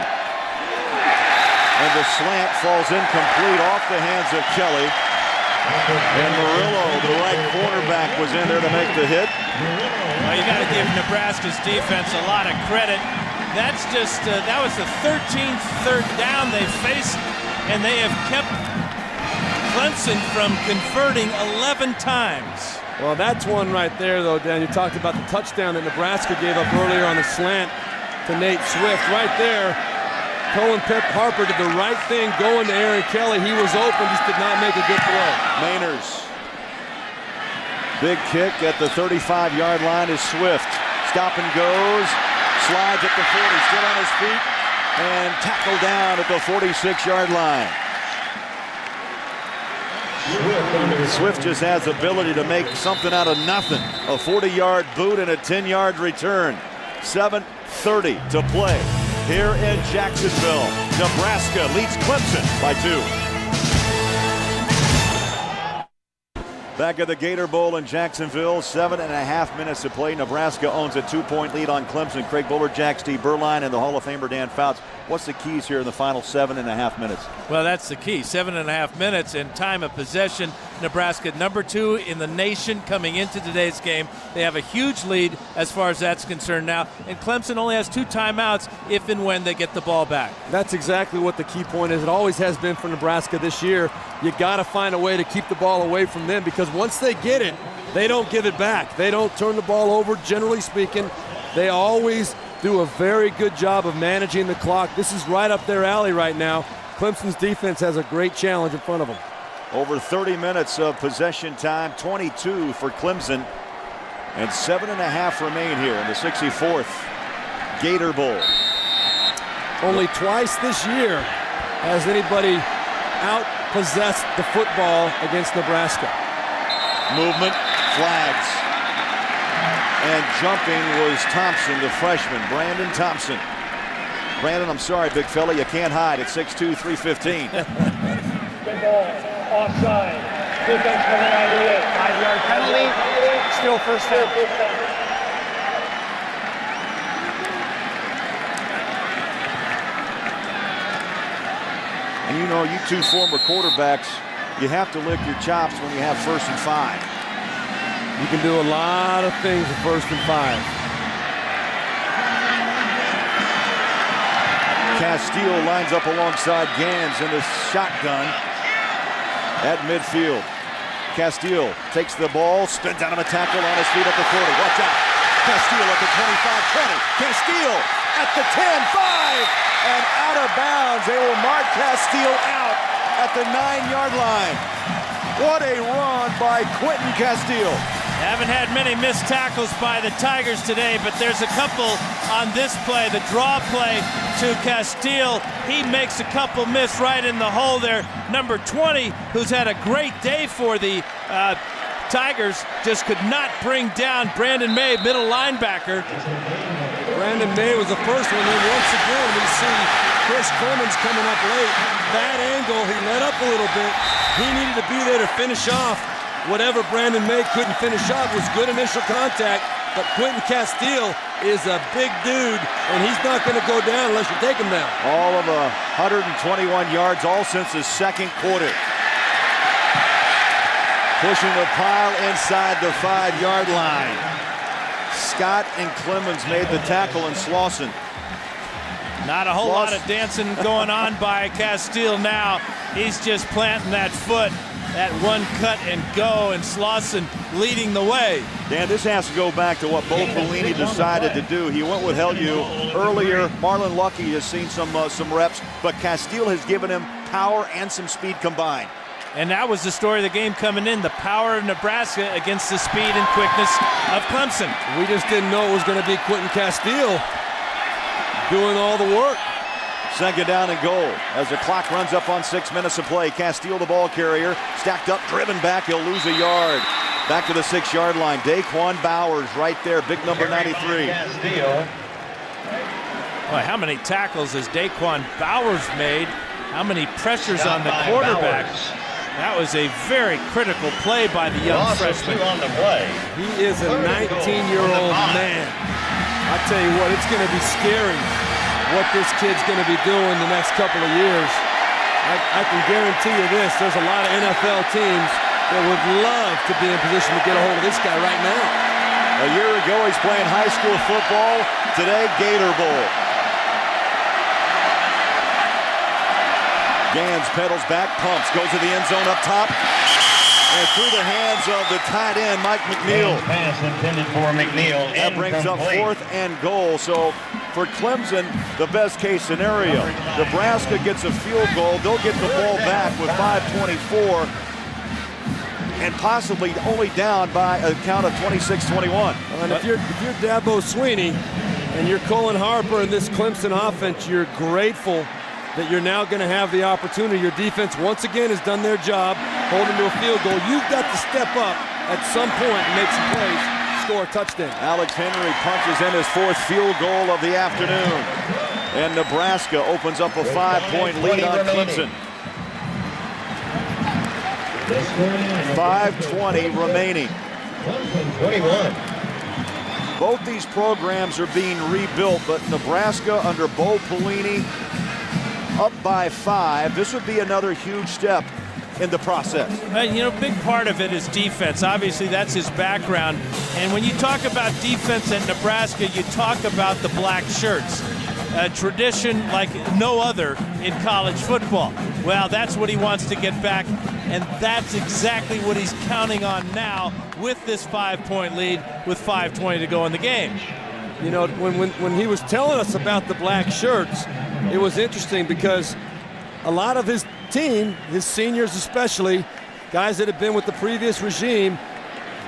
And the slant falls incomplete off the hands of Kelly. And Murillo, the right cornerback, was in there to make the hit. Well, you got to give Nebraska's defense a lot of credit. That's just, that was the 13th third down they faced, and they have kept Clemson from converting 11 times. Well, that's one right there, though, Dan. You talked about the touchdown that Nebraska gave up earlier on the slant to Nate Swift. Right there, Colin Harper did the right thing going to Aaron Kelly. He was open, just did not make a good throw. Mainers. Big kick at the 35-yard line is Swift. Stop and goes. Slides at the 40, still on his feet, and tackled down at the 46-yard line. Swift just has the ability to make something out of nothing. A 40-yard boot and a 10-yard return. 7:30 to play here in Jacksonville. Nebraska leads Clemson by 2. Back at the Gator Bowl in Jacksonville, 7.5 minutes to play. Nebraska owns a 2-point lead on Clemson. Craig Bolerjack, Steve Berline, and the Hall of Famer Dan Fouts. What's the keys here in the final 7.5 minutes? Well, that's the key. 7.5 minutes in time of possession. Nebraska #2 in the nation coming into today's game. They have a huge lead as far as that's concerned now. And Clemson only has 2 timeouts if and when they get the ball back. That's exactly what the key point is. It always has been for Nebraska this year. You got to find a way to keep the ball away from them, because once they get it, they don't give it back. They don't turn the ball over, generally speaking. They always do a very good job of managing the clock. This is right up their alley right now. Clemson's defense has a great challenge in front of them. Over 30 minutes of possession time, 22 for Clemson, and 7.5 remain here in the 64th Gator Bowl. Only twice this year has anybody out-possessed the football against Nebraska. Movement, flags. And jumping was Thompson, the freshman, Brandon Thompson. Brandon, I'm sorry, big fella, you can't hide at 6'2", 315. Good ball, offside. Defense for the 98. 5-yard penalty, still first down. And you know, you two former quarterbacks, you have to lick your chops when you have 1st and 5. You can do a lot of things with 1st and 5. Castile lines up alongside Gans in the shotgun at midfield. Castile takes the ball, spins out of a tackle on his feet at the 40. Watch out. Castile at the 25-20. Castile at the 10-5. And out of bounds. They will mark Castile out at the 9-yard line. What a run by Quentin Castile. Haven't had many missed tackles by the Tigers today, but there's a couple on this play, the draw play to Castile. He makes a couple miss right in the hole there. Number 20, who's had a great day for the Tigers, just could not bring down Brandon May, middle linebacker. Brandon May was the first one. Then once again, we see Chris Clemens coming up late. Bad angle, he let up a little bit. He needed to be there to finish off whatever Brandon May couldn't finish off. Was good initial contact, but Quentin Castile is a big dude, and he's not going to go down unless you take him down. All of 121 yards, all since the 2nd quarter. Pushing the pile inside the 5-yard line. Scott and Clemens made the tackle, and Slauson. Not a whole lot of dancing going on by Castile now. He's just planting that foot. That one cut and go, and Slauson leading the way. Dan, this has to go back to what Bo Pelini decided to do. He went with Hellieu earlier. Marlon Lucky has seen some reps, but Castile has given him power and some speed combined. And that was the story of the game coming in, the power of Nebraska against the speed and quickness of Clemson. We just didn't know it was going to be Quentin Castile doing all the work. 2nd down and goal as the clock runs up on 6 minutes of play. Castile, the ball carrier, stacked up, driven back. He'll lose a yard. Back to the 6-yard line. Daquan Bowers right there, big number 93. Boy, how many tackles has Daquan Bowers made? How many pressures on the quarterback? That was a very critical play by the young freshman. He is a 19-year-old man. I tell you what, it's going to be scary what this kid's going to be doing the next couple of years. I can guarantee you this, there's a lot of NFL teams They would love to be in position to get a hold of this guy right now. A year ago, he's playing high school football. Today, Gator Bowl. Gans pedals back, pumps, goes to the end zone up top. And through the hands of the tight end, Mike McNeil. Pass intended for McNeil. That brings up 4th and goal. So for Clemson, the best case scenario. Nebraska gets a field goal. They'll get the ball back with 5:24 and possibly only down by a count of 26-21. And if you're Dabo Swinney and you're Colin Harper in this Clemson offense, you're grateful that you're now going to have the opportunity. Your defense, once again, has done their job, holding to a field goal. You've got to step up at some point and make some plays, score a touchdown. Alex Henry punches in his 4th field goal of the afternoon. And Nebraska opens up a 5-point lead on Clemson. 5:20 remaining. 21. Both these programs are being rebuilt, but Nebraska under Bo Pelini up by 5. This would be another huge step in the process. You know, big part of it is defense. Obviously, that's his background. And when you talk about defense at Nebraska, you talk about the black shirts. A tradition like no other in college football. Well, that's what he wants to get back, and that's exactly what he's counting on now with this 5-point lead with 5:20 to go in the game. You know, when he was telling us about the black shirts, it was interesting because a lot of his team, his seniors especially, guys that had been with the previous regime,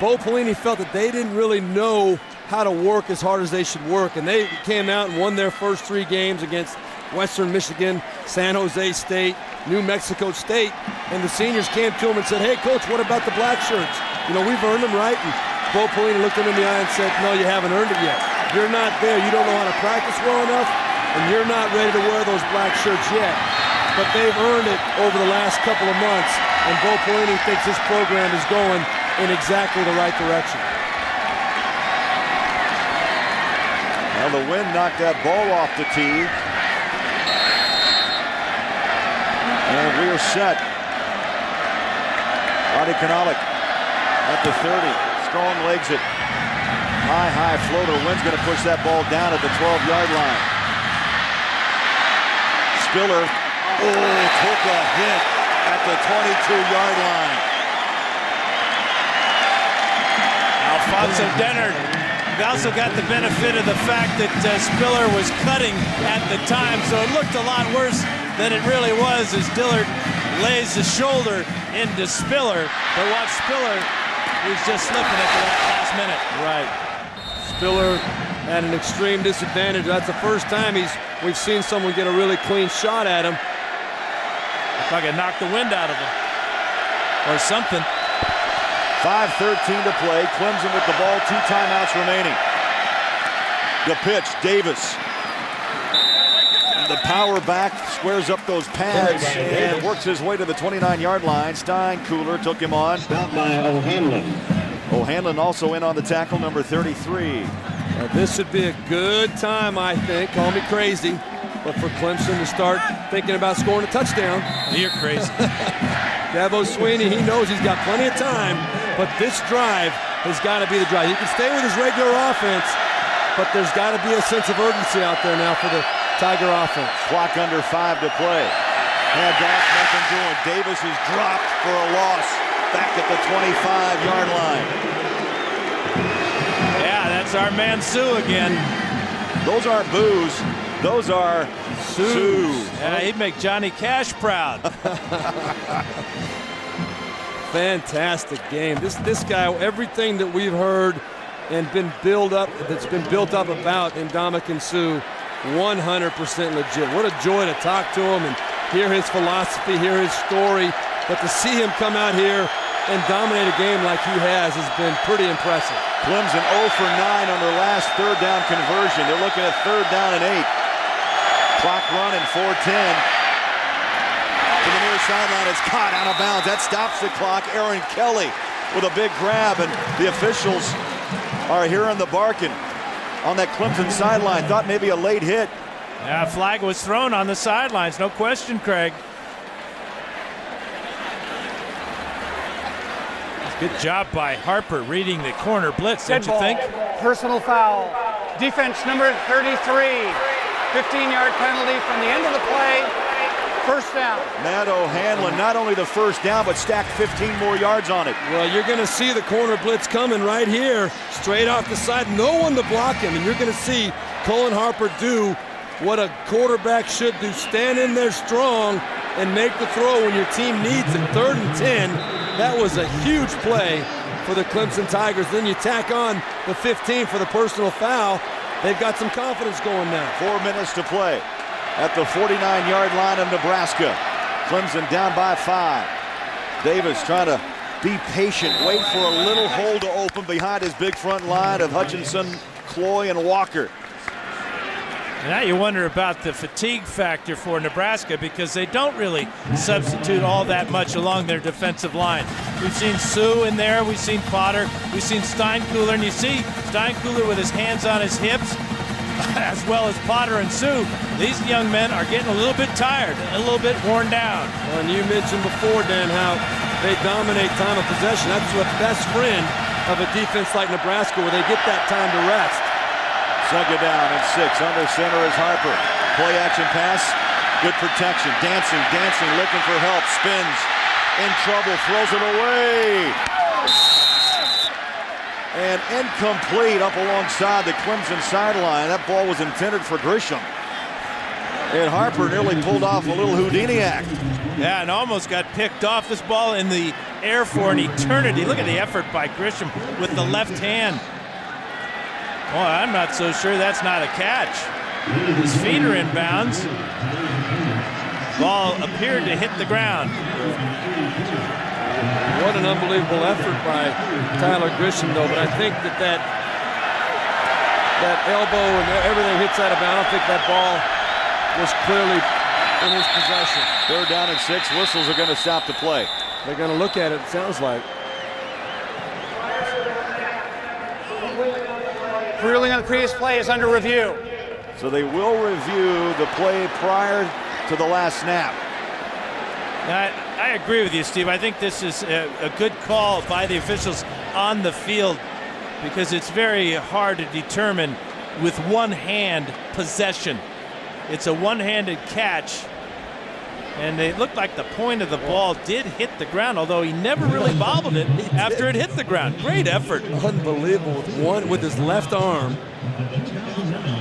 Bo Pelini felt that they didn't really know how to work as hard as they should work. And they came out and won their first 3 games against Western Michigan, San Jose State, New Mexico State. And the seniors came to him and said, "Hey, Coach, what about the black shirts? You know, we've earned them, right?" And Bo Pelini looked him in the eye and said, "No, you haven't earned it yet. You're not there. You don't know how to practice well enough, and you're not ready to wear those black shirts yet." But they've earned it over the last couple of months, and Bo Pelini thinks this program is going in exactly the right direction. Now the wind knocked that ball off the tee. And we are set. Adi Kanalik at the 30. Strong legs it. High floater. Wind's going to push that ball down at the 12-yard line. Spiller, took a hit at the 22-yard line. Alfonso Dennard. We also got the benefit of the fact that Spiller was cutting at the time, so it looked a lot worse than it really was as Dillard lays the shoulder into Spiller. But watch Spiller, he's just slipping at the last minute. Right. Spiller at an extreme disadvantage. That's the first time we've seen someone get a really clean shot at him. If I could knock the wind out of him or something. 5:13 to play. Clemson with the ball. 2 timeouts remaining. The pitch, Davis. And the power back squares up those pads and works his way to the 29-yard line. Steinkuhler took him on. Stopped by O'Hanlon. O'Hanlon also in on the tackle, number 33. Now this would be a good time, I think. Call me crazy, but for Clemson to start thinking about scoring a touchdown. You're crazy. Dabo Swinney, he knows he's got plenty of time, but this drive has got to be the drive. He can stay with his regular offense, but there's got to be a sense of urgency out there now for the Tiger offense. Clock under 5 to play. Hand off, nothing doing. Davis is dropped for a loss back at the 25-yard line. Yeah, that's our man Sue again. Those aren't boos. Those are Sues. Yeah, he'd make Johnny Cash proud. Fantastic game. This guy, everything that we've heard and been built up about Ndamukong Suh, 100% legit. What a joy to talk to him and hear his philosophy, hear his story. But to see him come out here and dominate a game like he has been pretty impressive. Clemson 0 for 9 on their last 3rd down conversion. They're looking at 3rd down and 8. Clock running, 4:10. To the near sideline, it's caught out of bounds. That stops the clock. Aaron Kelly with a big grab, and the officials are hearing the barking on that Clemson sideline. Thought maybe a late hit. Yeah, flag was thrown on the sidelines, no question, Craig. Good job by Harper reading the corner blitz, don't Dead you ball. think? Personal foul. Defense number 33. 15-yard penalty from the end of the play. First down. Matt O'Hanlon, not only the first down, but stacked 15 more yards on it. Well, you're going to see the corner blitz coming right here, straight off the side. No one to block him, and you're going to see Cullen Harper do what a quarterback should do. Stand in there strong and make the throw when your team needs it. 3rd and 10. That was a huge play for the Clemson Tigers. Then you tack on the 15 for the personal foul. They've got some confidence going now. 4 minutes to play at the 49-yard line of Nebraska. Clemson down by 5. Davis trying to be patient, wait for a little hole to open behind his big front line of Hutchinson, Cloy, and Walker. Now you wonder about the fatigue factor for Nebraska because they don't really substitute all that much along their defensive line. We've seen Sue in there, we've seen Potter, we've seen Steinkuhler, and you see Steinkuhler with his hands on his hips, as well as Potter and Sue. These young men are getting a little bit tired, a little bit worn down. Well, and you mentioned before, Dan, how they dominate time of possession. That's the best friend of a defense like Nebraska, where they get that time to rest. Second down and 6. Under center is Harper. Play action pass. Good protection. Dancing, looking for help. Spins. In trouble. Throws it away. And incomplete up alongside the Clemson sideline. That ball was intended for Grisham. And Harper nearly pulled off a little Houdini act. Yeah, and almost got picked off. This ball in the air for an eternity. Look at the effort by Grisham with the left hand. Boy, I'm not so sure that's not a catch. His feet are in bounds. Ball appeared to hit the ground. What an unbelievable effort by Tyler Grisham, though. But I think that elbow and everything hits out of bounds. I don't think that ball was clearly in his possession. 3rd down and 6. Whistles are going to stop the play. They're going to look at it, it sounds like. Ruling on the previous play is under review. So they will review the play prior to the last snap. I agree with you, Steve. I think this is a good call by the officials on the field because it's very hard to determine with one hand possession. It's a one-handed catch, and it looked like the point of the ball did hit the ground, although he never really bobbled it after it hit the ground. Great effort. Unbelievable with his left arm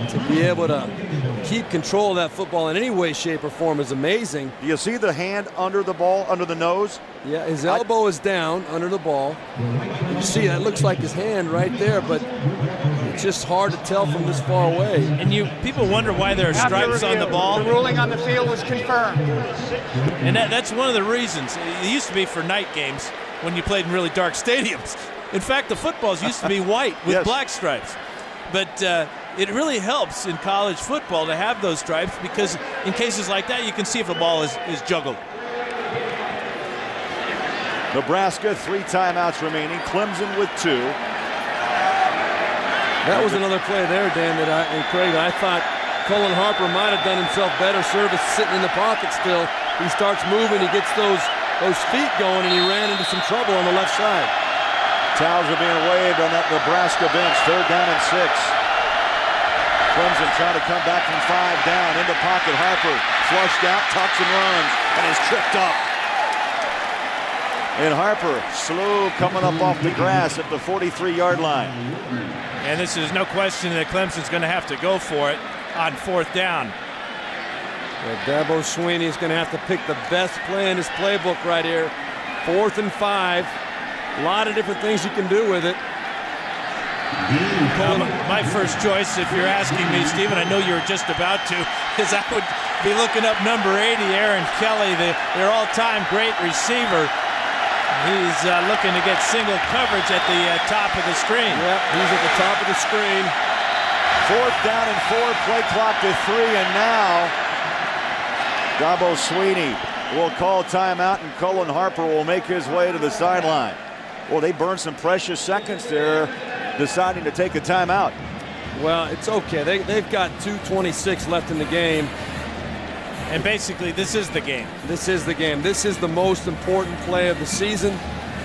to be able to keep control of that football in any way, shape, or form is amazing. Do you see the hand under the ball, under the nose? Yeah, his elbow is down under the ball. You see, that looks like his hand right there, but it's just hard to tell from this far away. And people wonder why there are stripes on the ball. The ruling on the field was confirmed. And that's one of the reasons. It used to be for night games when you played in really dark stadiums. In fact, the footballs used to be white with Yes. black stripes. But it really helps in college football to have those stripes because in cases like that, you can see if the ball is juggled. Nebraska, 3 timeouts remaining. Clemson with 2. That was another play there, Dan, and Craig, I thought Cullen Harper might have done himself better service sitting in the pocket still. He starts moving, he gets those feet going, and he ran into some trouble on the left side. Towels are being waved on that Nebraska bench. 3rd down and 6. Clemson trying to come back from 5 down. Into pocket, Harper flushed out, tucks and runs, and is tripped up. And Harper slow coming up off the grass at the 43-yard line. And this is no question that Clemson's going to have to go for it on 4th down. Well, Dabo Swinney is going to have to pick the best play in his playbook right here. 4th and 5. A lot of different things you can do with it. My first choice, if you're asking me, Stephen, I know you were just about to, is I would be looking up number 80, Aaron Kelly, their all-time great receiver. He's looking to get single coverage at the top of the screen. Yep, he's at the top of the screen. 4th down and 4, play clock to 3, and now Dabo Swinney will call timeout, and Cullen Harper will make his way to the sideline. Well, they burned some precious seconds there, deciding to take a timeout. Well, it's okay. They've got 2:26 left in the game. And basically, this is the game. This is the game. This is the most important play of the season.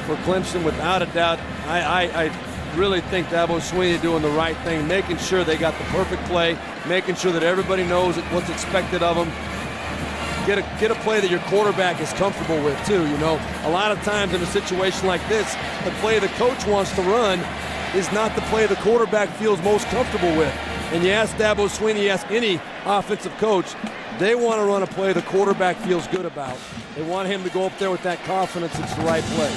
for Clemson, without a doubt. I really think Dabo Swinney doing the right thing, making sure they got the perfect play, making sure that everybody knows what's expected of them. Get a play that your quarterback is comfortable with too. You know, a lot of times in a situation like this, the play the coach wants to run is not the play the quarterback feels most comfortable with. And you ask Dabo Swinney, you ask any offensive coach, they want to run a play the quarterback feels good about. They want him to go up there with that confidence it's the right play.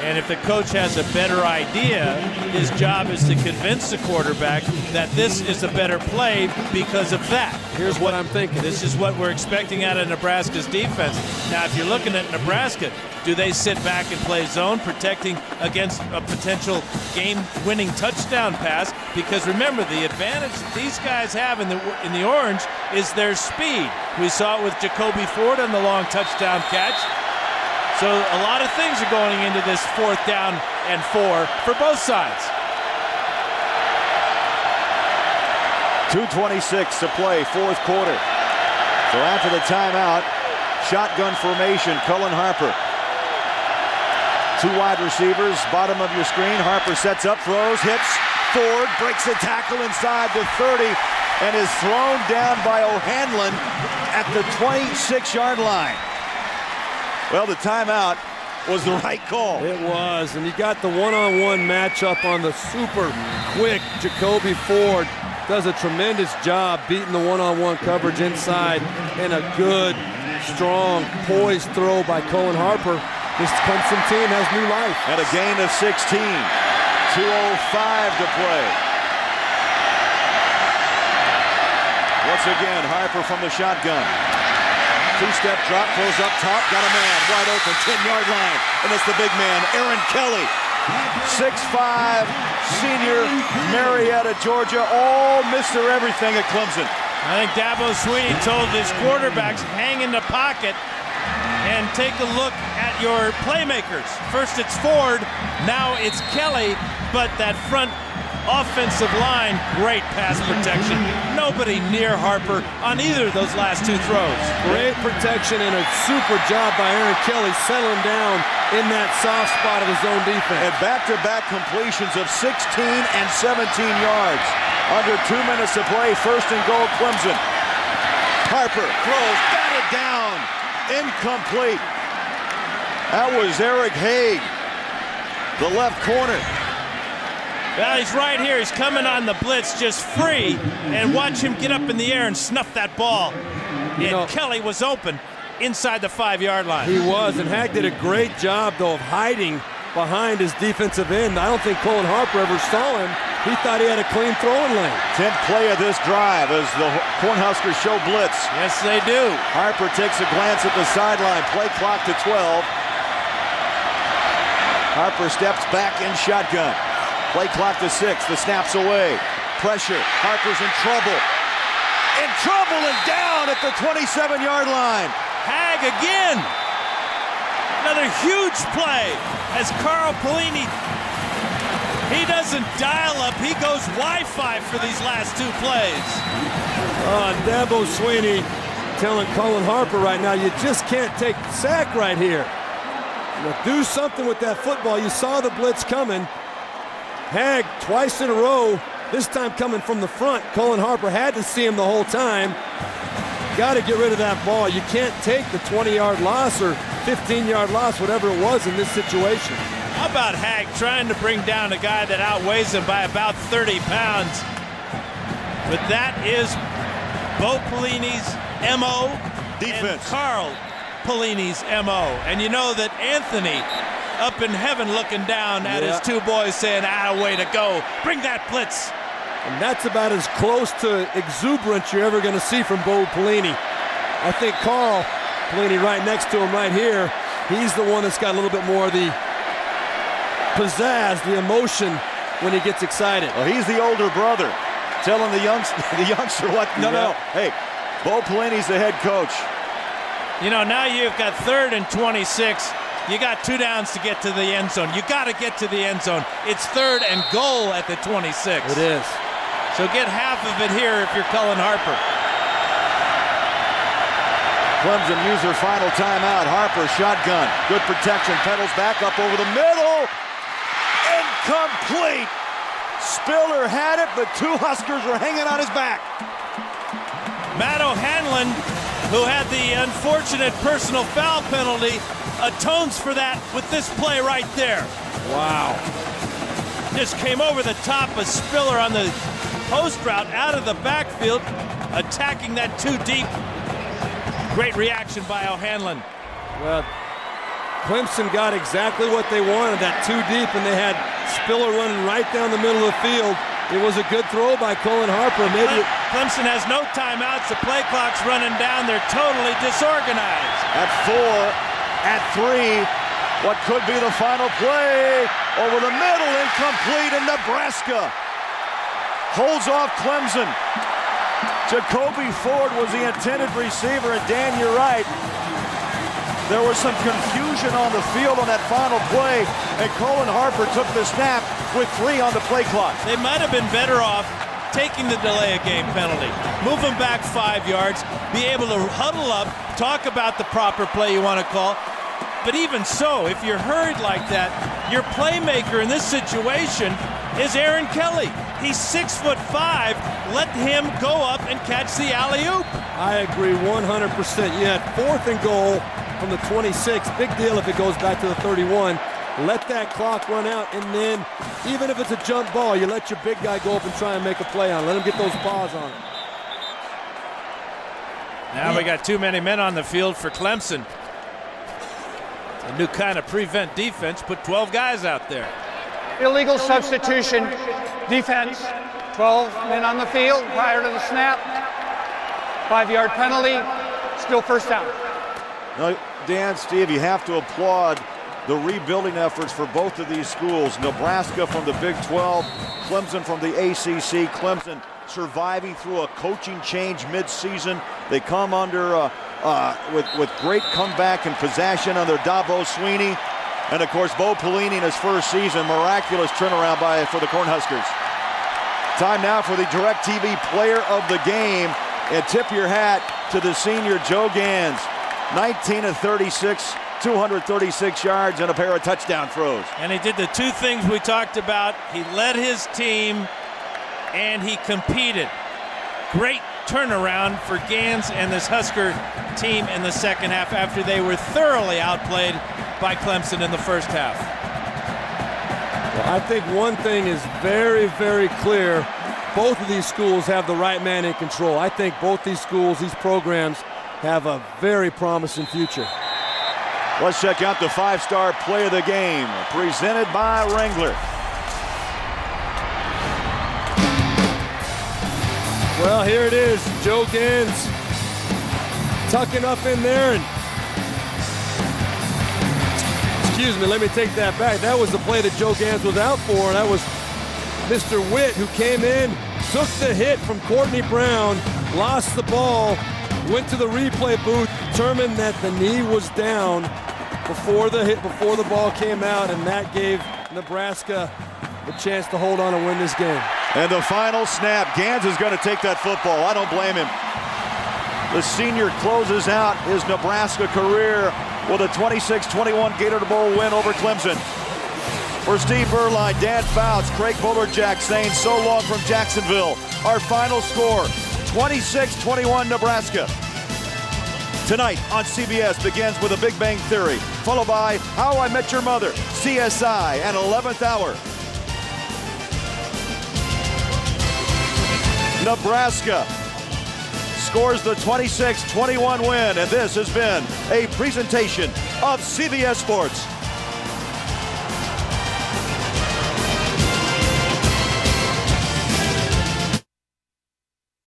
And if the coach has a better idea, his job is to convince the quarterback that this is a better play because of that. Here's what I'm thinking. This is what we're expecting out of Nebraska's defense. Now, if you're looking at Nebraska, do they sit back and play zone, protecting against a potential game-winning touchdown pass? Because remember, the advantage that these guys have in the orange is their speed. We saw it with Jacoby Ford on the long touchdown catch. So a lot of things are going into this 4th down and 4 for both sides. 2:26 to play, 4th quarter. So after the timeout, shotgun formation, Cullen Harper. 2 wide receivers, bottom of your screen. Harper sets up, throws, hits, Ford, breaks the tackle inside the 30, and is thrown down by O'Hanlon at the 26-yard line. Well, the timeout was the right call. It was, and you got the one-on-one matchup on the super quick Jacoby Ford. Does a tremendous job beating the one-on-one coverage inside, and a good, strong, poised throw by Cullen Harper. This Clemson team has new life. And a gain of 16. 2:05 to play. Once again, Harper from the shotgun. 2-step drop, throws up top, got a man, wide open, 10-yard line. And it's the big man, Aaron Kelly. 6'5", senior, Marietta, Georgia, all Mr. Everything at Clemson. I think Dabo Swinney told his quarterbacks, hang in the pocket and take a look at your playmakers. First it's Ford, now it's Kelly, but that front offensive line, great pass protection. Nobody near Harper on either of those last 2 throws. Great protection and a super job by Aaron Kelly settling down in that soft spot of his own defense. And back-to-back completions of 16 and 17 yards. Under 2 minutes to play, 1st and goal, Clemson. Harper throws, batted down, incomplete. That was Eric Haig, the left corner. Well, he's right here. He's coming on the blitz just free, and watch him get up in the air and snuff that ball. And Kelly was open inside the 5-yard line. He was, and Hag did a great job, though, of hiding behind his defensive end. I don't think Cullen Harper ever saw him. He thought he had a clean throwing lane. 10th play of this drive as the Cornhuskers show blitz. Yes, they do. Harper takes a glance at the sideline. Play clock to 12. Harper steps back in shotgun. Play clock to 6. The snap's away. Pressure. Harper's in trouble. In trouble and down at the 27-yard line. Hag again. Another huge play as Carl Pelini, he doesn't dial up, he goes Wi-Fi for these last 2 plays. Dabo Swinney telling Cullen Harper right now, you just can't take the sack right here. Do something with that football. You saw the blitz coming. Hag twice in a row, this time coming from the front. Cullen Harper had to see him the whole time. Got to get rid of that ball. You can't take the 20-yard loss or 15-yard loss, whatever it was in this situation. How about Hag trying to bring down a guy that outweighs him by about 30 pounds? But that is Bo Pelini's M.O. Defense. And Carl Pelini's M.O. And you know that Anthony up in heaven looking down at his 2 boys saying, way to go. Bring that blitz. And that's about as close to exuberance you're ever going to see from Bo Pelini. I think Carl Pelini right next to him right here, he's the one that's got a little bit more of the pizzazz, the emotion when he gets excited. Well, he's the older brother telling the youngster what, no. Hey, Bo Pelini's the head coach. You know, now you've got 3rd and 26. You got 2 downs to get to the end zone. You got to get to the end zone. It's 3rd and goal at the 26. It is. So get half of it here if you're Cullen Harper. Clemson use their final timeout. Harper, shotgun. Good protection. Pedals back up over the middle. Incomplete. Spiller had it, but two Huskers were hanging on his back. Matt O'Hanlon, who had the unfortunate personal foul penalty, atones for that with this play right there. Wow. Just came over the top of Spiller on the post route out of the backfield, attacking that too deep. Great reaction by O'Hanlon. Well, Clemson got exactly what they wanted, that too deep, and they had Spiller running right down the middle of the field. It was a good throw by Colin Harper. Maybe Clemson has no timeouts. The play clock's running down. They're totally disorganized. At 4, at 3, what could be the final play? Over the middle, incomplete, and Nebraska holds off Clemson. Jacoby Ford was the intended receiver, and Dan, you're right. There was some confusion on the field on that final play, and Colin Harper took the snap with 3 on the play clock. They might have been better off taking the delay of game penalty. Move them back 5 yards, be able to huddle up, talk about the proper play you want to call. But even so, if you're hurried like that, your playmaker in this situation is Aaron Kelly. He's 6'5". Let him go up and catch the alley-oop. I agree 100%. You had 4th and goal from the 26. Big deal if it goes back to the 31. Let that clock run out, and then even if it's a jump ball, you let your big guy go up and try and make a play on it. Let him get those paws on it. Now we got too many men on the field for Clemson. It's a new kind of prevent defense. Put 12 guys out there. Illegal substitution defense. 12 men on the field prior to the snap. 5-yard penalty. Still first down. Now, Dan, Steve, you have to applaud the rebuilding efforts for both of these schools. Nebraska from the Big 12, Clemson from the ACC. Clemson surviving through a coaching change mid-season. They come under with great comeback and possession under Dabo Swinney. And, of course, Bo Pelini in his first season. Miraculous turnaround for the Cornhuskers. Time now for the DirecTV Player of the Game. And tip your hat to the senior Joe Gans. 19 of 36, 236 yards, and a pair of touchdown throws. And he did the two things we talked about. He led his team, and he competed. Great turnaround for Gans and this Husker team in the second half after they were thoroughly outplayed by Clemson in the first half. Well, I think one thing is very, very clear. Both of these schools have the right man in control. I think both these schools, these programs, have a very promising future. Let's check out the 5-star play of the game, presented by Wrangler. Well, here it is. Joe Gans tucking up in there. And excuse me, let me take that back. That was the play that Joe Gans was out for. And that was Mr. Witt, who came in, took the hit from Courtney Brown, lost the ball, went to the replay booth, determined that the knee was down before the hit, before the ball came out, and that gave Nebraska the chance to hold on and win this game. And the final snap, Gans is going to take that football. I don't blame him. The senior closes out his Nebraska career with a 26-21 Gator Bowl win over Clemson. For Steve Berline, Dan Fouts, Craig Bolerjack saying so long from Jacksonville. Our final score, 26-21 Nebraska. Tonight on CBS begins with a Big Bang Theory, followed by How I Met Your Mother, CSI at 11th hour. Nebraska scores the 26-21 win, and this has been a presentation of CBS Sports.